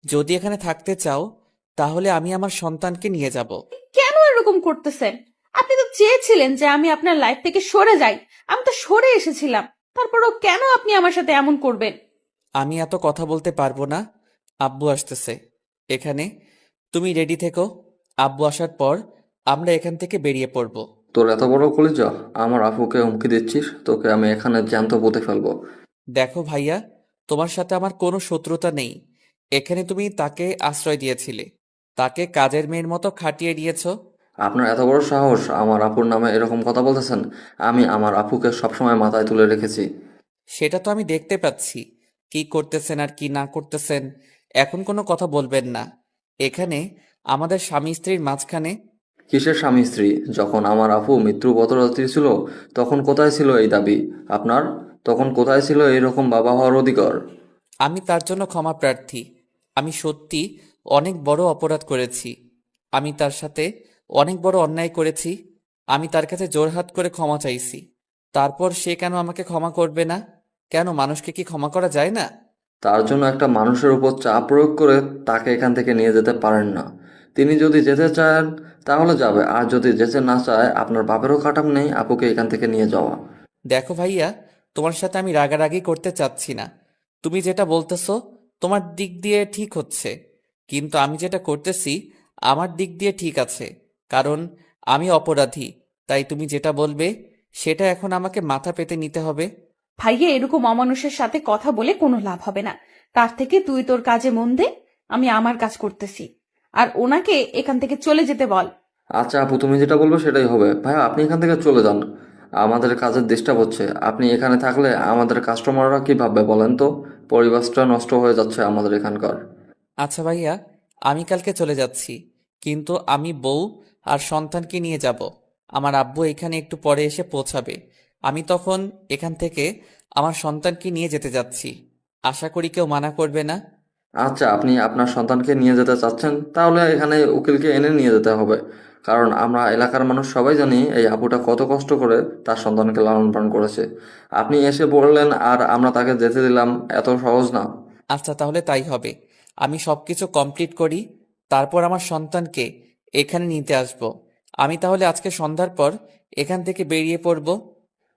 যদি এখানে থাকতে চাও তাহলে আমি আমার সন্তানকে নিয়ে যাব। কেন এরকম করতেছেন? আপনি তো চেয়েছিলেন যে আমি আপনার লাইফ থেকে সরে যাই। আমি তো সরে এসেছিলাম। তারপরেও কেন আপনি আমার সাথে এমন করবেন? আমি এত কথা বলতে পারবো না। আব্বু আসতেছে এখানে, তুমি রেডি থেকো। আব্বু আসার পর আমরা এখান থেকে বেরিয়ে পড়ব। তোর এত বড় কলিজা, আমার আপুকে হুমকি দিচ্ছিস? তোকে আমি এখানে জ্যান্ত পুঁতে ফেলবো। দেখো ভাইয়া, তোমার সাথে আমার কোনো শত্রুতা নেই। এখানে তুমি তাকে আশ্রয় দিয়েছিলে, তাকে কাজের মেয়ের মতো খাটিয়ে দিয়েছো। আপনার এত বড় সাহস আমার আপুর নামে এরকম কথা বলতেছেন? আমি আমার আপুকে সবসময় মাথায় তুলে রেখেছি। সেটা তো আমি দেখতে পাচ্ছি, কি করতেছেন আর কি না করতেছেন। এখন কোনো কথা বলবেন না। এখানে আমাদের স্বামী স্ত্রীর মাঝখানে। কিসের স্বামী স্ত্রী? যখন আমার আপু মৃত্যু পথযাত্রী ছিল তখন কোথায় ছিল এই দাবি আপনার? তখন কোথায় ছিল এরকম বাবা হওয়ার অধিকার? আমি তার জন্য ক্ষমা প্রার্থী। আমি সত্যি অনেক বড় অপরাধ করেছি। আমি তার সাথে অনেক বড় অন্যায় করেছি। আমি তার কাছে জোরহাত করে ক্ষমা চাইছি। তারপর সে কেন আমাকে ক্ষমা করবে না? কেন, মানুষকে কি ক্ষমা করা যায় না? তার জন্য একটা মানুষের উপর চাপ প্রয়োগ করে তাকে এখান থেকে নিয়ে যেতে পারেন না। তিনি যদি যেতে চান তাহলে যাবে, আর যদি যেতে না চায় আপনার বাপেরও কাটাম নেই আপুকে এখান থেকে নিয়ে যাওয়া। দেখো ভাইয়া, তোমার সাথে আমি রাগারাগি করতে চাচ্ছি না। তুমি যেটা বলতেছো তোমার দিক দিয়ে ঠিক হচ্ছে, কিন্তু আমি যেটা করতেছি আমার দিক দিয়ে ঠিক আছে। কারণ আমি অপরাধী। তাই তুমি যেটা বলবে সেটা এখন আমাকে মাথা পেতে নিতে হবে। ভাইয়া, এরকম অমানুষের সাথে কথা বলে কোনো লাভ হবে না। তার থেকে তুই তোর কাজে মন দে। আমি আমার কাজ করতেছি। আর ওনাকে এখান থেকে চলে যেতে বল। আচ্ছা আপু, তুমি যেটা বলবে সেটাই হবে। ভাইয়া, আপনি এখান থেকে চলে যান, আমাদের কাজের ডিস্টার্ব হচ্ছে। আপনি এখানে থাকলে আমাদের কাস্টমাররা কি ভাববে বলেন তো? পরিবেশটা নষ্ট হয়ে যাচ্ছে আমাদের এখানকার। আচ্ছা ভাইয়া, আমি কালকে চলে যাচ্ছি, কিন্তু আমি বউ আর সন্তানকে নিয়ে যাব। আমার আব্বু এখানে একটু পরে এসে পৌঁছাবে। আমি তখন এখান থেকে আমার সন্তানকে নিয়ে যেতে যাচ্ছি। আশা করি কেউ মানা করবে না। আচ্ছা, আপনি আপনার সন্তানকে নিয়ে যেতে চাচ্ছেন, তাহলে এখানে উকিলকে এনে নিয়ে যেতে হবে। কারণ আমরা এলাকার মানুষ সবাই জানি এই আপুটা কত কষ্ট করে তার সন্তানকে লালন পালন করেছে। আপনি এসে বললেন আর আমরা তাকে যেতে দিলাম, এত সহজ না। আচ্ছা তাহলে তাই হবে। আমি সবকিছু কমপ্লিট করি, তারপর আমার সন্তানকে এখানে নিতে আসব। আমি তাহলে আজকে সন্ধ্যার পর এখান থেকে বেরিয়ে পড়ব।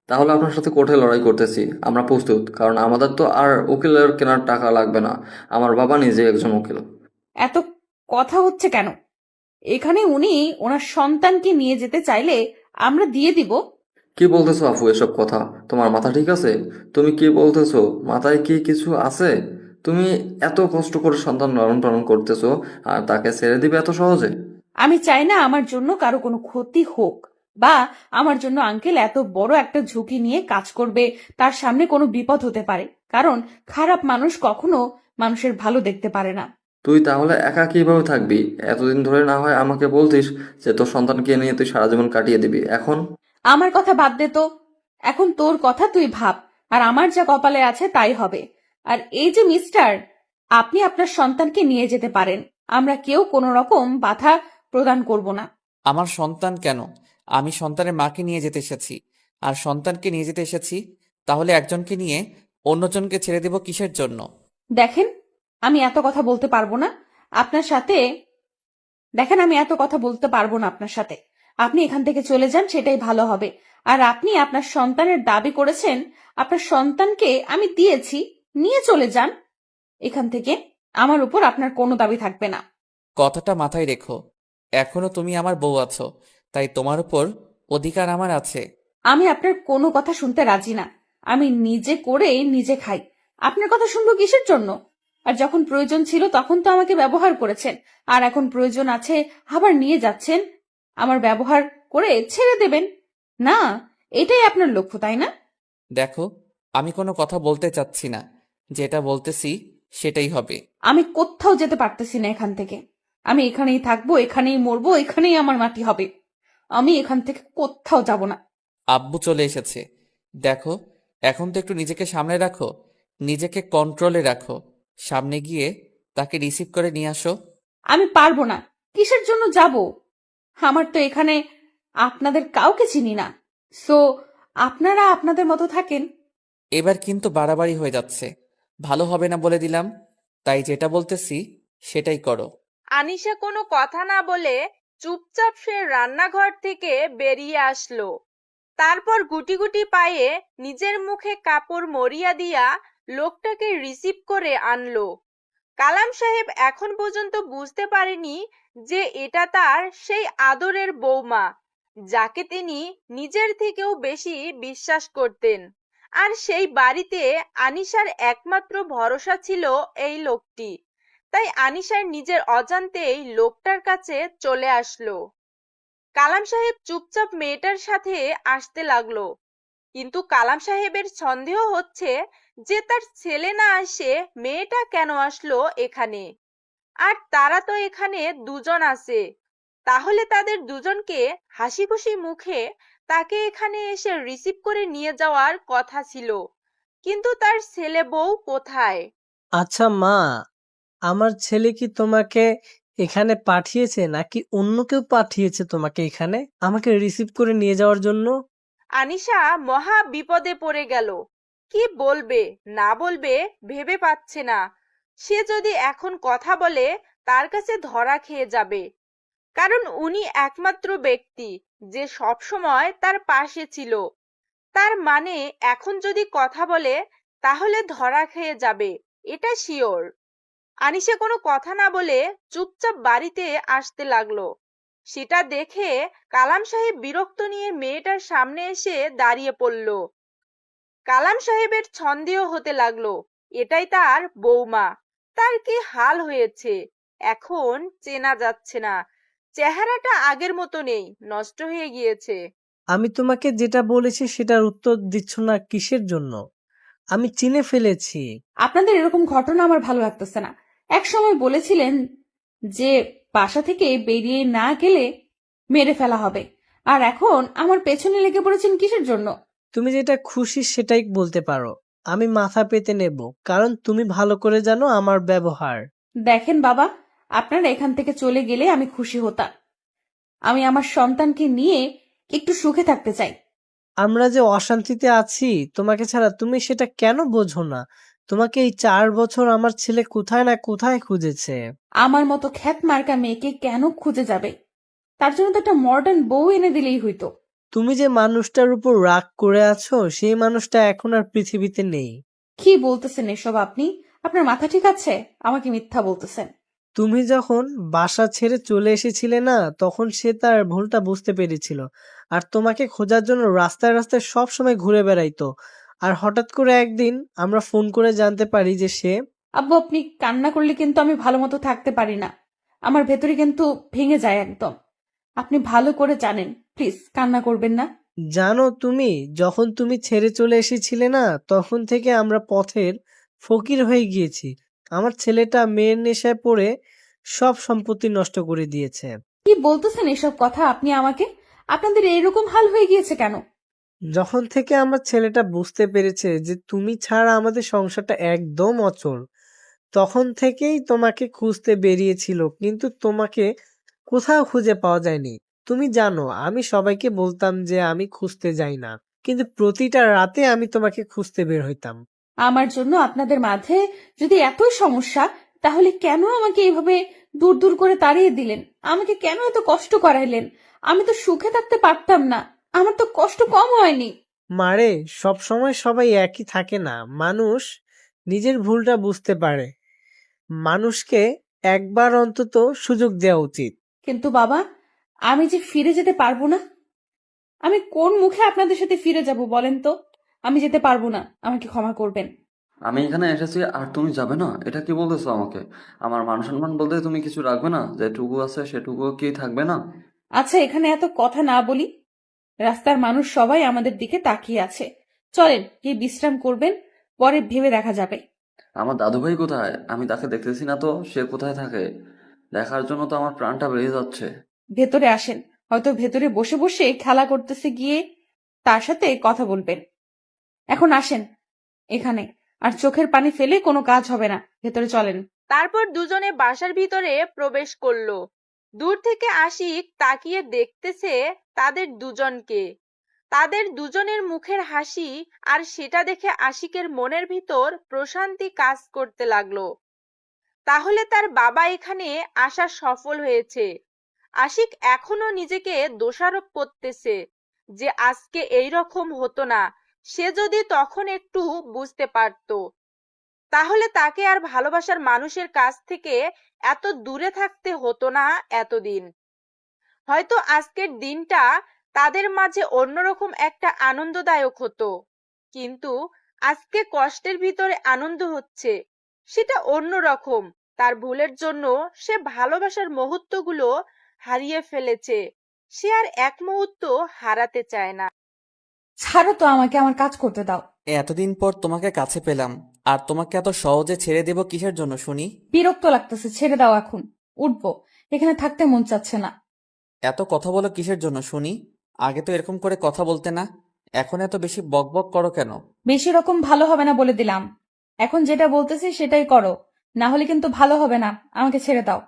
তাহলে আপনার সাথে কোর্টে লড়াই করতেছি, আমরা প্রস্তুত। কারণ আমাদের তো আর উকিলের কেনার টাকা লাগবে না, আমার বাবা নিজে একজন উকিল। এত কথা হচ্ছে কেন? এখানে উনি ওনার সন্তানকে নিয়ে যেতে চাইলে আমরা দিয়ে দিব। কি বলতেছো আফু এসব কথা? তোমার মাথা ঠিক আছে? তুমি কি বলতেছো? মাথায় কি কিছু আছে? তুমি এত কষ্ট করে সন্তান লালন পালন করতেছো আর তাকে ছেড়ে দিবে এত সহজে? আমি চাই না আমার জন্য কারো কোনো ক্ষতি হোক, বা আমার জন্য আঙ্কেল এত বড় একটা ঝুঁকি নিয়ে কাজ করবে, তার সামনে কোনো বিপদ হতে পারে। কারণ খারাপ মানুষ কখনো মানুষের ভালো দেখতে পারে না। তুই তাহলে একা কিভাবে থাকবি? এতদিন ধরে না হয় আমাকে বলতিস যে তোর সন্তানকে নিয়ে তুই সারা জীবন কাটিয়ে দিবি। এখন আমার কথা বাদ দে তো। এখন তোর কথা তুই ভাব, আর আমার যা কপালে আছে তাই হবে। আর এই যে মিস্টার, আপনি আপনার সন্তানকে নিয়ে যেতে পারেন। আমরা কেউ কোনো রকম বাধা প্রদান করব না। আমার সন্তান কেন? আমি সন্তানের মাকে নিয়ে যেতে এসেছি, আর সন্তানকে নিয়ে যেতে এসেছি। তাহলে একজনকে নিয়ে অন্যজনকে ছেড়ে দেব কিসের জন্য? দেখেন, আমি এত কথা বলতে পারবো না আপনার সাথে। আপনার সাথে। আপনি এখান থেকে চলে যান, সেটাই ভালো হবে। আর আপনি আপনার সন্তানের দাবি করেছেন, আপনার সন্তানকে আমি দিয়েছি, নিয়ে চলে যান এখান থেকে। আমার উপর আপনার কোনো দাবি থাকবে না। কথাটা মাথায় রেখো। এখনো তুমি আমার বউ আছো, তাই তোমার উপর অধিকার আমার আছে। আমি আপনার কোনো কথা শুনতে রাজি না। আমি নিজে করে নিজে খাই। আপনার কথা শুনবো কিসের জন্য? আর যখন প্রয়োজন ছিল তখন তো আমাকে ব্যবহার করেছেন, আর এখন প্রয়োজন আছে আবার নিয়ে যাচ্ছেন। আমার ব্যবহার করে ছেড়ে দেবেন না, এটাই আপনার লক্ষ্য, তাই না? দেখো, আমি কোনো কথা বলতে চাচ্ছি না। যেটা বলতেছি সেটাই হবে। আমি কোথাও যেতে পারতেছি না এখান থেকে। আমি এখানেই থাকবো, এখানেই মরবো, এখানেই আমার মাটি হবে। আমি এখান থেকে কোথাও যাব না। আব্বু চলে এসেছে। দেখো, এখন তো একটু নিজেকে সামনে রাখো, নিজেকে কন্ট্রোলে রাখো। সামনে গিয়ে তাকে রিসিভ করে নিয়ে আসো। আমি পারবো না। কিসের জন্য যাব? আমার তো এখানে আপনাদের কাউকে চিনি না। সো আপনারা আপনাদের মতো থাকেন। এবার কিন্তু বাড়াবাড়ি হয়ে যাচ্ছে, ভালো হবে না বলে দিলাম। তাই যেটা বলতেছি সেটাই করো। আনিশা কোনো কথা না বলে চুপচাপ সে রান্নাঘর থেকে বেরিয়ে আসলো। তারপর গুটি গুটি পায়ে নিজের মুখে কাপড় মরিয়া দিয়া লোকটাকে রিসিভ করে আনলো। কালাম সাহেব এখন পর্যন্ত বুঝতে পারেনি যে এটা তার সেই আদরের বৌমা, যাকে তিনি নিজের থেকেও বেশি বিশ্বাস করতেন। আর সেই বাড়িতে আনিশার একমাত্র ভরসা ছিল এই লোকটি। তাই আনিশার নিজের অজান্তেই লোকটার কাছে চলে আসলো। কালাম সাহেব চুপচাপ মেয়েটার সাথে আসতে লাগলো, কিন্তু কালাম সাহেবের সন্দেহ হচ্ছে যে তার ছেলে না আসে মেয়েটা কেন আসলো এখানে। আর তারা তো এখানে দুজন আছে, তাহলে তাদের দুজনকে হাসি খুশি মুখে তাকে এখানে এসে রিসিভ করে নিয়ে যাওয়ার কথা ছিল। কিন্তু তার ছেলে বউ কোথায়? আচ্ছা মা, আমার ছেলে কি তোমাকে এখানে পাঠিয়েছে নাকি অন্য কেউ পাঠিয়েছে তোমাকে এখানে আমাকে রিসিভ করে নিয়ে যাওয়ার জন্য? আনিশা মহা বিপদে পড়ে গেল। কি বলবে না বলবে ভেবে পাচ্ছে না। সে যদি এখন কথা বলে তার কাছে ধরা খেয়ে যাবে, কারণ উনি একমাত্র ব্যক্তি যে সব সময় তার পাশে ছিল। তার মানে এখন যদি কথা বলে তাহলে ধরা খেয়ে যাবে, এটা শিওর। আনিশা কোনো কথা না বলে চুপচাপ বাড়িতে আসতে লাগলো। সেটা দেখে কালাম সাহেব বিরক্ত নিয়ে মেয়েটার সামনে এসে দাঁড়িয়ে পড়ল। কালাম সাহেবের সন্দেহ হতে লাগলো এটাই তার বৌমা। তার কি হাল হয়েছে এখন চেনা যাচ্ছে না, চেহারাটা আগের মতো নেই, নষ্ট হয়ে গিয়েছে। আমি তোমাকে যেটা বলেছি সেটার উত্তর দিচ্ছ না কিসের জন্য? আমি চিনে ফেলেছি। আপনাদের এরকম ঘটনা আমার ভালো লাগতেছে না। এক সময় বলেছিলেন যে বাসা থেকে বেরিয়ে না গেলে মেরে ফেলা হবে, আর এখন আমার পেছনে লেগে পড়েছেন কিসের জন্য? তুমি যেটা খুশি সেটাই বলতে পারো, আমি মাথা পেতে নেব, কারণ তুমি ভালো করে জানো আমার ব্যবহার। দেখেন বাবা, আপনারা এখান থেকে চলে গেলে আমি খুশি হতাম। আমি আমার সন্তানকে নিয়ে একটু সুখে থাকতে চাই। আমরা যে অশান্তিতে আছি তোমাকে ছাড়া, তুমি সেটা কেন বোঝো না? তোমাকে এই 4 বছর আমার ছেলে কোথায় না কোথায় খুঁজেছে। আমার মতো খ্যাত মার্কা মেয়েকে কেন খুঁজে যাবে? তার জন্য তো একটা মডার্ন বউ এনে দিলেই হইতো। তুমি যে মানুষটার উপর রাগ করে আছো সেই মানুষটা এখন আর পৃথিবীতে নেই। কি বলতেছেন এসব আপনি? আপনার মাথা ঠিক আছে? আমাকে মিথ্যা বলতেছেন। তুমি যখন বাসা ছেড়ে চলে এসেছিলে না, তখন সে তার ভুলটা বুঝতে পেরেছিল, আর তোমাকে খোঁজার জন্য রাস্তায় রাস্তায় সব সময় ঘুরে বেড়াইতো। আর হঠাৎ করে একদিন আমরা ফোন করে জানতে পারি যে সে। আব্বু, আপনি কান্না করলে কিন্তু আমি ভালো মতো থাকতে পারি না। আমার ভেতরে কিন্তু ভেঙে যায় একদম। আপনি ভালো করে জানেন, প্লিজ কান্না করবেন না। জানো তুমি, যখন তুমি ছেড়ে চলে এসেছিলে না, তখন থেকে আমরা পথের ফকির হয়ে গিয়েছি। আমার ছেলেটা মেয়ের নেশায় পড়ে সব সম্পত্তি নষ্ট করে দিয়েছে। কি বলতেছেন এসব কথা আপনি আমাকে? আপনাদের এরকম হাল হয়ে গিয়েছে কেন? যখন থেকে আমার ছেলেটা বুঝতে পেরেছে যে তুমি ছাড়া আমাদের সংসারটা একদম অচল, তখন থেকেই তোমাকে খুঁজতে বেরিয়েছিল, কিন্তু তোমাকে কোথাও খুঁজে পাওয়া যায়নি। তুমি জানো আমি সবাইকে বলতাম যে আমি খুঁজতে যাই না, কিন্তু প্রতিটা রাতে আমি তোমাকে খুঁজতে বের হইতাম। আমার জন্য আপনাদের মাঝে যদি এতই সমস্যা, তাহলে কেন আমাকে এইভাবে দূর দূর করে তাড়িয়ে দিলেন? আমাকে কেন এত কষ্ট করাইলেন? আমি তো সুখে থাকতে পারতাম না? আমার তো কষ্ট কম হয়নি। মারে, সব সময় সবাই একই থাকে না। মানুষ নিজের ভুলটা বুঝতে পারে। মানুষকে একবার অন্তত সুযোগ দেওয়া উচিত। কিন্তু বাবা, আমি যে ফিরে যেতে পারবো না। আমি কোন মুখে আপনাদের সাথে ফিরে যাব বলেন তো? আমি যেতে পারবো না, আমাকে ক্ষমা করবেন। আমি এখানে এসেছি আর তুমি যাবে না? এটা কি বলতেছো আমাকে? আমার মান সম্মান বলতে তুমি কিছু রাখবে না? যেটুকু আছে সেটুকু কি থাকবে না? আচ্ছা, এখানে এত কথা না বলি। রাস্তার মানুষ সবাই আমাদের দিকে তাকিয়ে আছে। চলেন, গিয়ে বিশ্রাম করবেন, পরে ভেবে দেখা যাবে। আমার দাদুভাই কোথায়? আমি তাকে দেখতেছি না তো, সে কোথায় থাকে? দেখার জন্য তো আমার প্রাণটা বেরিয়ে যাচ্ছে। ভেতরে আসেন, হয়তো ভেতরে বসে বসে খেলা করতেছে, গিয়ে তার সাথে কথা বলবেন। এখন আসেন এখানে, আর চোখের পানি ফেলে কোনো কাজ হবে না। ভেতরে চলেন। তারপর দুজনে বাসার ভিতরে প্রবেশ করলো। দূর থেকে আশিক তাকিয়ে দেখতেছে তাদের দুজনকে, তাদের দুজনের মুখের হাসি, আর সেটা দেখে আশিকের মনের ভিতর প্রশান্তি কাজ করতে লাগলো। তাহলে তার বাবা এখানে আসা সফল হয়েছে। আশিক এখনো নিজেকে দোষারোপ করতেছে যে আজকে এই রকম হতো না, সে যদি তখন একটু বুঝতে পারতো, তাহলে তাকে আর ভালোবাসার মানুষের কাছ থেকে এত দূরে থাকতে হতো না এতদিন। হয়তো আজকের দিনটা তাদের মাঝে অন্যরকম একটা আনন্দদায়ক হতো, কিন্তু আজকে কষ্টের ভিতরে আনন্দ হচ্ছে, সেটা অন্যরকম। তার ভুলের জন্য সে ভালোবাসার মুহূর্তগুলো হারিয়ে ফেলেছে, সে আর এক মুহূর্ত হারাতে চায় না। ছাড়ো তো আমাকে, আমার কাজ করতে দাও। এতদিন পর তোমাকে কাছে পেলাম, আর তোমাকে এত সহজে ছেড়ে দেব কিসের জন্য শুনি? বিরক্ত লাগতেছে, ছেড়ে দাও এখন। উঠবো, এখানে থাকতে মন চাচ্ছে না। এত কথা বলো কিসের জন্য শুনি? আগে তো এরকম করে কথা বলতে না, এখন এত বেশি বকবক করো কেন? বেশি রকম ভালো হবে না বলে দিলাম। এখন যেটা বলতেছি সেটাই করো, না হলে কিন্তু ভালো হবে না। আমাকে ছেড়ে দাও।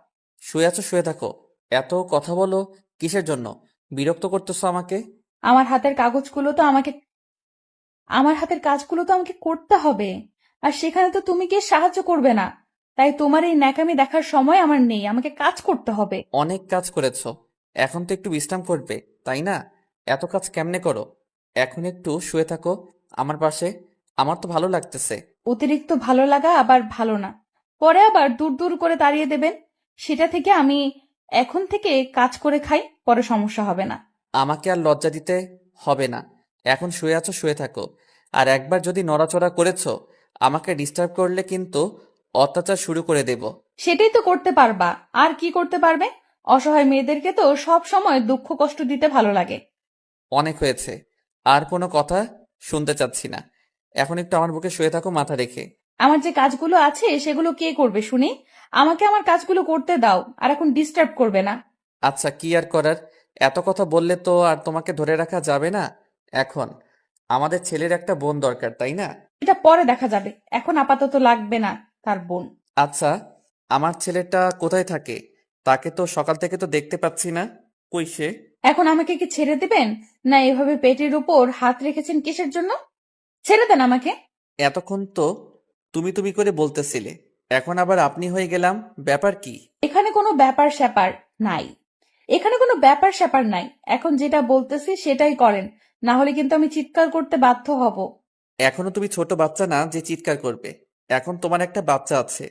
শুয়ে আছো, শুয়ে থাকো। এত কথা বলো কিসের জন্য? বিরক্ত করতেছো আমাকে। আমার হাতের কাগজগুলো তো আমাকে আমার হাতের কাজগুলো তো আমাকে করতে হবে, আর সেখানে তো তুমি কে সাহায্য করবে না। তাই তোমার এই ন্যাকামি দেখার সময় আমার নেই, আমাকে কাজ করতে হবে। অনেক কাজ করেছো, এখন তো একটু বিশ্রাম করবে, তাই না? এত কাজ কেমনে করো? এখন একটু শুয়ে থাকো আমার পাশে, আমার তো ভালো লাগতেছে। অতিরিক্ত ভালো লাগা আবার ভালো না, পরে আবার দূর দূর করে তাড়িয়ে দেবেন। সেটা থেকে আমি এখন থেকে কাজ করে খাই, পরে সমস্যা হবে না। আমাকে আর লজ্জা দিতে হবে না, এখন শুয়ে আছো, শুয়ে থাকো। আর একবার যদি নড়াচড়া করেছো, আমাকে ডিস্টার্ব করলে কিন্তু অত্যাচার শুরু করে দেব। সেটাই তো করতে পারবা, আর কি করতে পারবে? অসহায় মেয়েদেরকে তো সব সময় দুঃখ কষ্ট দিতে ভালো লাগে। অনেক হয়েছে, আর কোনো কথা শুনতে চাচ্ছি না। এখন একটু আমার বুকে শুয়ে থাকো মাথা রেখে। আমার যে কাজগুলো আছে সেগুলো কে করবে শুনি? আমাকে আমার কাজগুলো করতে দাও, আর এখন ডিস্টার্ব করবে না। আচ্ছা, কি আর করার, এত কথা বললে তো আর তোমাকে ধরে রাখা যাবে না। এখন আমাদের ছেলের একটা বোন দরকার, তাই না? এটা পরে দেখা যাবে, এখন আপাতত লাগবে না তার বোন। আচ্ছা, আমার ছেলেটা কোথায় থাকে? তাকে তো সকাল থেকে তো দেখতে পাচ্ছি না, কই সে? এখন আমাকে কি ছেড়ে দিবেন? না এভাবে পেটের উপর হাত রেখেছেন কিসের জন্য? ছেড়ে দেন আমাকে। এতক্ষণ তো তুমি তুমি করে বলতেছিলে, এখন আবার আপনি হয়ে গেলাম, ব্যাপার কি? এখানে কোনো ব্যাপার স্যাপার নাই, এখানে কোনো ব্যাপার স্যাপার নাই। এখন যেটা বলতেছি সেটাই করেন, না হলে কিন্তু আমি চিৎকার করতে বাধ্য হব। এখনো তুমি ছোট বাচ্চা না যে চিৎকার করবে। এখন তোমার একটা বাচ্চা আছে,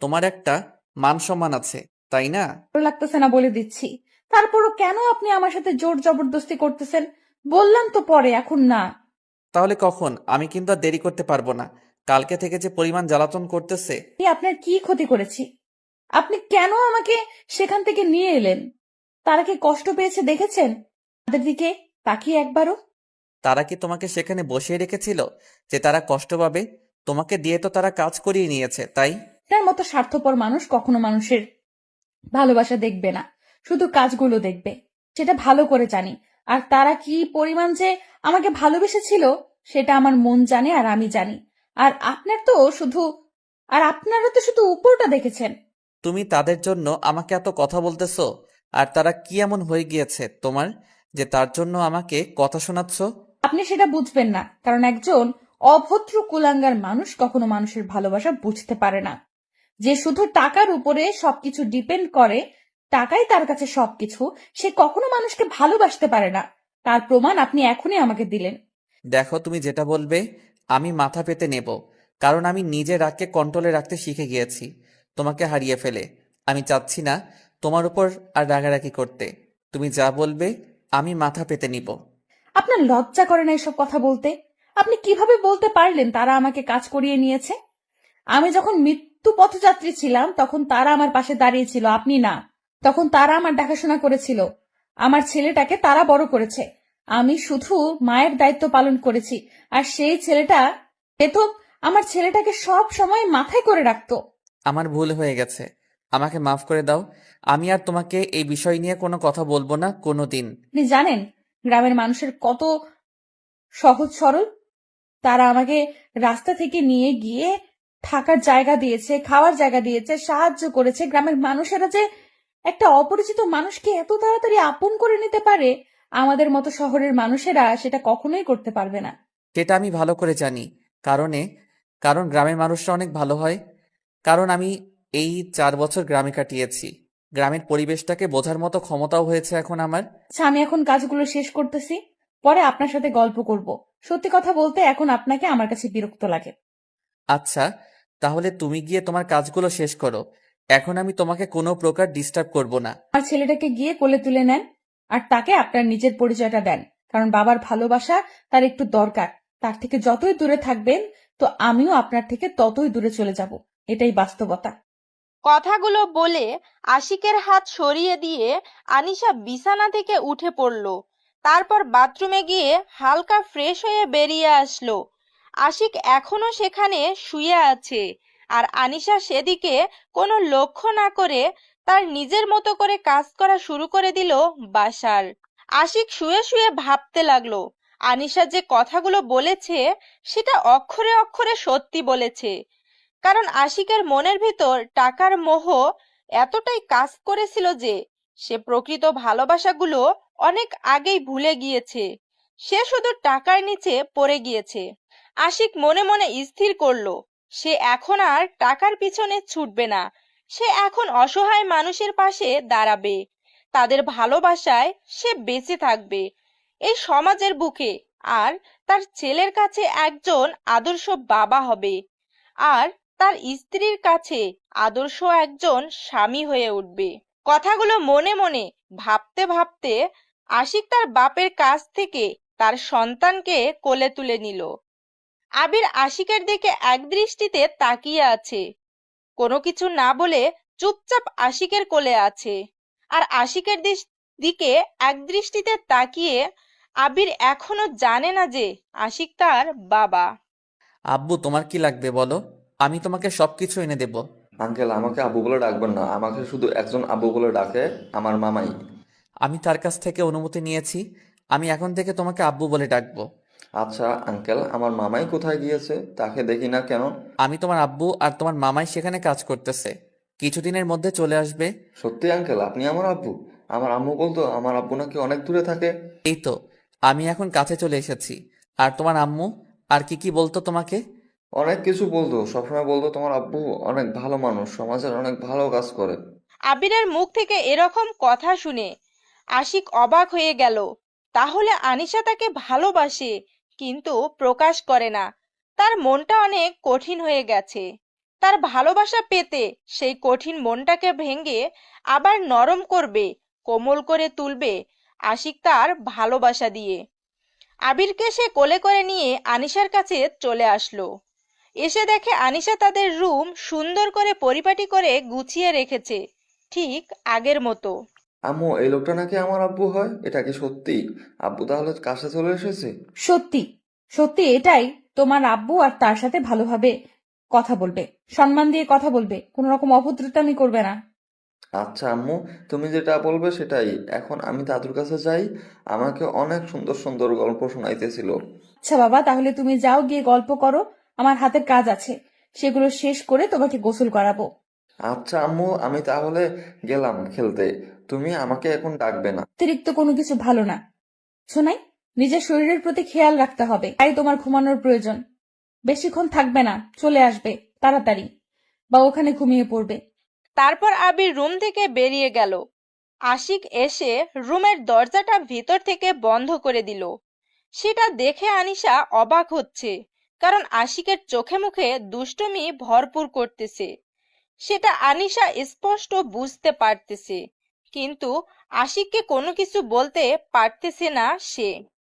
তোমার একটা মান সম্মান আছে, তাই না? ভালো লাগতেছে না বলে দিচ্ছি, তারপরও কেন আপনি আমার সাথে জোর জবরদস্তি করতেছেন? বললাম তো পরে, এখন না। তাহলে কখন? আমি কিন্তু আর দেরি করতে পারবো না। কালকে থেকে যে পরিমাণ জ্বালাতন করতেছে। আমি আপনার কি ক্ষতি করেছি? আপনি কেন আমাকে সেখান থেকে নিয়ে এলেন? তারা কি কষ্ট পেয়েছে দেখেছেন তাদের দিকে তাকিয়ে একবারও? তারা কি তোমাকে সেখানে বসিয়ে রেখেছিল যে তারা কষ্ট পাবে? তোমাকে দিয়ে তো তারা কাজ করিয়ে নিয়েছে, তাই? তার মতো স্বার্থপর মানুষ কখনো মানুষের ভালোবাসা দেখবে না, শুধু কাজগুলো দেখবে। সেটা ভালো করে জানি। আর তারা কি পরিমাণ যে আমাকে ভালোবেসেছিল সেটা আমার মন জানে, আর আমি জানি। আর আপনার তো শুধু আর আপনারা তো শুধু উপরটা দেখেছেন। তুমি তাদের জন্য আমাকে এত কথা বলতেছো, আর তারা কি এমন হয়ে গিয়েছে তোমার যে তার জন্য আমাকে কথা শোনাচ্ছ? আপনি সেটা বুঝবেন না, কারণ একজন অভদ্র কুলাঙ্গার মানুষ কখনো মানুষের ভালোবাসা বুঝতে পারে না। যে শুধু টাকার উপরে সবকিছু ডিপেন্ড করে, টাকাই তার কাছে সবকিছু, সে কখনো মানুষকে ভালোবাসতে পারে না। তার প্রমাণ আপনি এখনই আমাকে দিলেন। দেখো, তুমি যেটা বলবে আমি মাথা পেতে নেব, কারণ আমি নিজের রাগকে কন্ট্রোলে রাখতে শিখে গিয়েছি তোমাকে হারিয়ে ফেলে। আমি চাচ্ছি না তোমার উপর আর রাগারাগি করতে। তুমি যা বলবে আমি মাথা পেতে নিব। আপনার লজ্জা করে না এসব কথা বলতে? আপনি কিভাবে বলতে পারলেন তারা আমাকে কাজ করিয়ে নিয়েছে? আমি যখন মৃত্যু পথযাত্রী ছিলাম তখন তারা আমার পাশে দাঁড়িয়েছিল, আপনি না। তখন তারা আমার দেখাশোনা করেছিল, আমার ছেলেটাকে তারা বড় করেছে। আমি শুধু মায়ের দায়িত্ব পালন করেছি, আর সেই ছেলেটা পেত আমার ছেলেটাকে সব সময় মাথায় করে রাখতো। আমার ভুল হয়ে গেছে, আমাকে মাফ করে দাও। আমি আর তোমাকে এই বিষয় নিয়ে কোনো কথা বলবো না কোনো দিন। আপনি জানেন গ্রামের মানুষের কত সহজ সরল? তারা আমাকে রাস্তা থেকে নিয়ে গিয়ে থাকার জায়গা দিয়েছে, খাওয়ার জায়গা দিয়েছে, সাহায্য করেছে। গ্রামের মানুষেরা যে একটা অপরিচিত মানুষকে এত তাড়াতাড়ি আপন করে নিতে পারে, আমাদের মতো শহরের মানুষেরা সেটা কখনোই করতে পারবে না। সেটা আমি ভালো করে জানি, কারণ গ্রামের মানুষরা অনেক ভালো হয়। কারণ আমি এই 4 বছর গ্রামে কাটিয়েছি, গ্রামের পরিবেশটাকে বোঝার মতো ক্ষমতাও হয়েছে এখন আমার। আচ্ছা, আমি এখন কাজগুলো শেষ করতেছি, পরে আপনার সাথে গল্প করব। সত্যি কথা বলতে এখন আপনাকে আমার কাছে বিরক্ত লাগে। আচ্ছা, তাহলে তুমি গিয়ে তোমার কাজগুলো শেষ করো, এখন আমি তোমাকে কোনো প্রকার ডিস্টার্ব করব না। আমার ছেলেটাকে গিয়ে কোলে তুলে নেন, আর তাকে আপনার নিজের পরিচয়টা দেন, কারণ বাবার ভালোবাসা তার একটু দরকার। তার থেকে যতই দূরে থাকবেন, তো আমিও আপনার থেকে ততই দূরে চলে যাব। এটাই বাস্তবতা। কথাগুলো বলে আশিকের হাত সরিয়ে দিয়ে আনিশা বিছানা থেকে উঠে পড়ল। তারপর বাথরুমে গিয়ে হালকা ফ্রেশ হয়ে বেরিয়ে আসলো। আশিক এখনো সেখানে শুয়ে আছে, আর আনিশা সেদিকে কোনো লক্ষ্য না করে তার নিজের মতো করে কাজ করা শুরু করে দিল বাসার। আশিক শুয়ে শুয়ে ভাবতে লাগলো, আনিশা যে কথাগুলো বলেছে সেটা অক্ষরে অক্ষরে সত্যি বলেছে। কারণ আশিকের মনের ভিতর টাকার মোহ এতটাই কাজ করেছিল যে সে প্রকৃত ভালোবাসাগুলো অনেক আগেই ভুলে গিয়েছে। সে শুধু টাকার নিচে পড়ে গিয়েছে। আশিক মনে মনে স্থির করলো, সে এখন আর টাকার পিছনে ছুটবে না। সে এখন অসহায় মানুষের পাশে দাঁড়াবে, তাদের ভালোবাসায় সে বেঁচে থাকবে এই সমাজের বুকে, আর তার ছেলের কাছে একজন আদর্শ বাবা হবে, আর তার স্ত্রীর কাছে আদর্শ একজন স্বামী হয়ে উঠবে। কথাগুলো মনে মনে ভাবতে ভাবতে আশিক তার বাপের কাছ থেকে তার সন্তানকে কোলে তুলে নিল। আবির আশিকের দিকে একদৃষ্টিতে তাকিয়ে আছে, কোনো কিছু না বলে চুপচাপ আশিকের কোলে আছে। আর আশিকের দিকে একদৃষ্টিতে তাকিয়ে আবির এখনো জানে না যে আশিক তার বাবা। আব্বু, তোমার কি লাগবে বলো, আমি তোমাকে সবকিছু এনে দেব। আঙ্কেল, আমাকে আব্বু বলে ডাকবেন না, আমাকে শুধু একজন আব্বু বলে ডাকে, আমার মামাই। আমি তার কাছ থেকে অনুমতি নিয়েছি, আমি এখন থেকে তোমাকে আব্বু বলে ডাকবো। আচ্ছা আঙ্কেল, আমার মামাই কোথায় গিয়েছে? তাকে দেখি না কেন? আমি তোমার আব্বু আর তোমার মামাই সেখানে কাজ করতেছে, কিছুদিনের মধ্যে চলে আসবে। সত্যি আঙ্কেল, আপনি আমার আব্বু? আমার আম্মু বলতো আমার আব্বু নাকি অনেক দূরে থাকে। এই তো, আমি এখন কাছে চলে এসেছি। আর তোমার আম্মু আর কি কি বলতো তোমাকে? অনেক কিছু বলতো, সবসময় বলতো তোমার আব্বু অনেক ভালো মানুষ, সমাজের অনেক ভালো কাজ করে। আবিরের মুখ থেকে এরকম কথা শুনে আশিক অবাক হয়ে গেল। তাহলে আনিশা তাকে ভালোবাসে, কিন্তু প্রকাশ করে না। তার মনটা অনেক কঠিন হয়ে গেছে। তার ভালোবাসা পেতে সেই কঠিন মনটাকে ভেঙে আবার নরম করবে, কোমল করে তুলবে আশিক তার ভালোবাসা দিয়ে। আবিরকে সে কোলে করে নিয়ে আনিশার কাছে চলে আসলো। এসে দেখে আনিশা তাদের রুম সুন্দর করে পরিপাটি করে গুছিয়ে রেখেছে, ঠিক আগের মতো। আম্মু, এই লোকটা নাকি আমার আব্বু হয়? এটা কি সত্যি? আব্বু তাহলে কাছে চলে এসেছে? সত্যি সত্যি এটাই তোমার আব্বু, আর তার সাথে ভালোভাবে কথা বলবে, সম্মান দিয়ে কথা বলবে, কোনো রকম অভদ্রতামি করবে না। আচ্ছা আম্মু, তুমি যেটা বলবে সেটাই। এখন আমি দাদুর কাছে যাই, আমাকে অনেক সুন্দর সুন্দর গল্প শোনাইতেছিল। আচ্ছা বাবা, তাহলে তুমি যাও, গিয়ে গল্প করো, আমার হাতের কাজ আছে। সেগুলো শেষ করে তোমাকে গোসল করাবো। আচ্ছা আম্মু, আমি তাহলে গেলাম খেলতে। তুমি আমাকে এখন ডাকবে না। অতিরিক্ত কোনো কিছু ভালো না। শোনাই, নিজের শরীরের প্রতি খেয়াল রাখতে হবে, তাই তোমার ঘুমানোর প্রয়োজন। বেশিক্ষণ থাকবে না, চলে আসবে তাড়াতাড়ি, বা ওখানে ঘুমিয়ে পড়বে। তারপর আবির রুম থেকে বেরিয়ে গেল। আশিক এসে রুমের দরজাটা ভিতর থেকে বন্ধ করে দিল। সেটা দেখে আনিশা অবাক হচ্ছে, কারণ আশিকের চোখে মুখে দুষ্টুমি ভরপুর করতেছে। সেটা আনিশা স্পষ্ট বুঝতে পারতেছে, কিন্তু আশিককে কোনো কিছু বলতে পারতেছে না সে।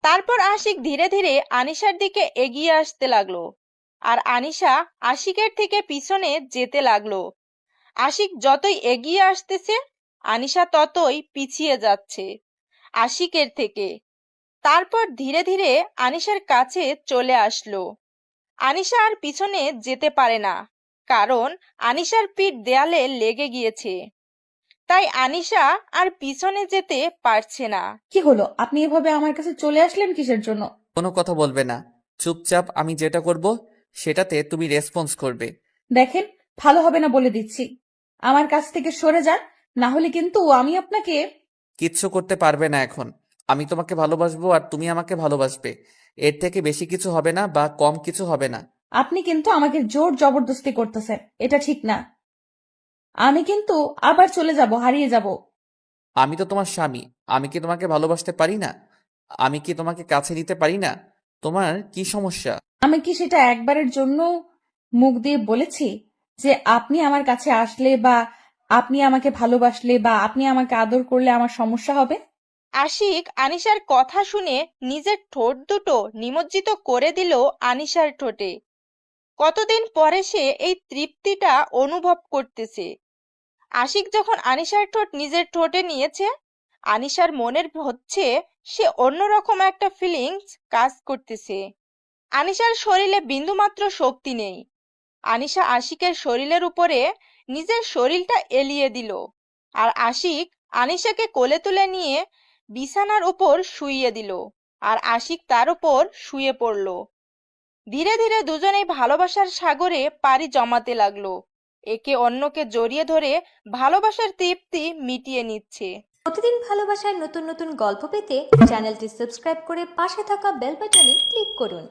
তারপর আশিক ধীরে ধীরে আনিশার দিকে এগিয়ে আসতে লাগলো, আর আনিশা আশিকের থেকে পিছনে যেতে লাগলো। আশিক যতই এগিয়ে আসতেছে, আনিশা ততই পিছিয়ে যাচ্ছে আশিকের থেকে। তারপর ধীরে ধীরে আনিশার কাছে চলে আসলো। আনিশা আর পিছনে যেতে পারে না, কারণ আনিশার পিঠ দেয়ালে লেগে গিয়েছে। তাই আনিশা আর পিছনে যেতে পারছে না। কি হলো, আপনি এভাবে আমার কাছে চলে আসলেন কিসের জন্য? কোনো কথা বলবে না, চুপচাপ আমি যেটা করব সেটাতে তুমি রেসপন্স করবে। দেখেন, ভালো হবে না বলে দিচ্ছি। আমার কাছ থেকে সরে যান, না হলে কিন্তু আমি আপনাকে। কিচ্ছু করতে পারবে না এখন। আমি তোমাকে ভালোবাসবো আর তুমি আমাকে ভালোবাসবে। এর থেকে বেশি কিছু হবে না বা কম কিছু হবে না। আপনি কিন্তু আমাকে জোর জবরদস্তি করতেছেন, এটা ঠিক না। আমি কিন্তু আবার চলে যাব, হারিয়ে যাব। আমি তো তোমার স্বামী, আমি কি তোমাকে ভালোবাসতে পারি না? আমি কি তোমাকে কাছে নিতে পারি না? তোমার কি সমস্যা? আমি কি সেটা একবারের জন্য মুখ দিয়ে বলেছি যে আপনি আমার কাছে আসলে বা আপনি আমাকে ভালোবাসলে বা আপনি আমাকে আদর করলে আমার সমস্যা হবে? আশিক আনিশার কথা শুনে নিজের ঠোঁট দুটো নিমজ্জিত করে দিল আনিশার ঠোঁটে। কতদিন পরে সে এই তৃপ্তিটা অনুভব করতেছে। আশিক যখন আনিশার ঠোঁট নিজের ঠোঁটে নিয়েছে, আনিশার মনের হচ্ছে সে অন্যরকম একটা ফিলিংস কাজ করতেছে। আনিশার শরীরে বিন্দুমাত্র শক্তি নেই। আনিশা আশিকের শরীরের উপরে নিজের শরীরটা এলিয়ে দিল, আর আশিক আনিশাকে কোলে তুলে নিয়ে বিছানার উপর শুইয়ে দিল, আর আশিক তার উপর শুয়ে পড়ল। ধীরে ধীরে দুজনেই ভালোবাসার সাগরে পাড়ি জমাতে লাগলো, একে অন্যকে জড়িয়ে ধরে ভালোবাসার তৃপ্তি মিটিয়ে নিচ্ছে। প্রতিদিন ভালোবাসার নতুন নতুন গল্প পেতে চ্যানেলটি সাবস্ক্রাইব করে পাশে থাকা বেল বাটনে ক্লিক করুন।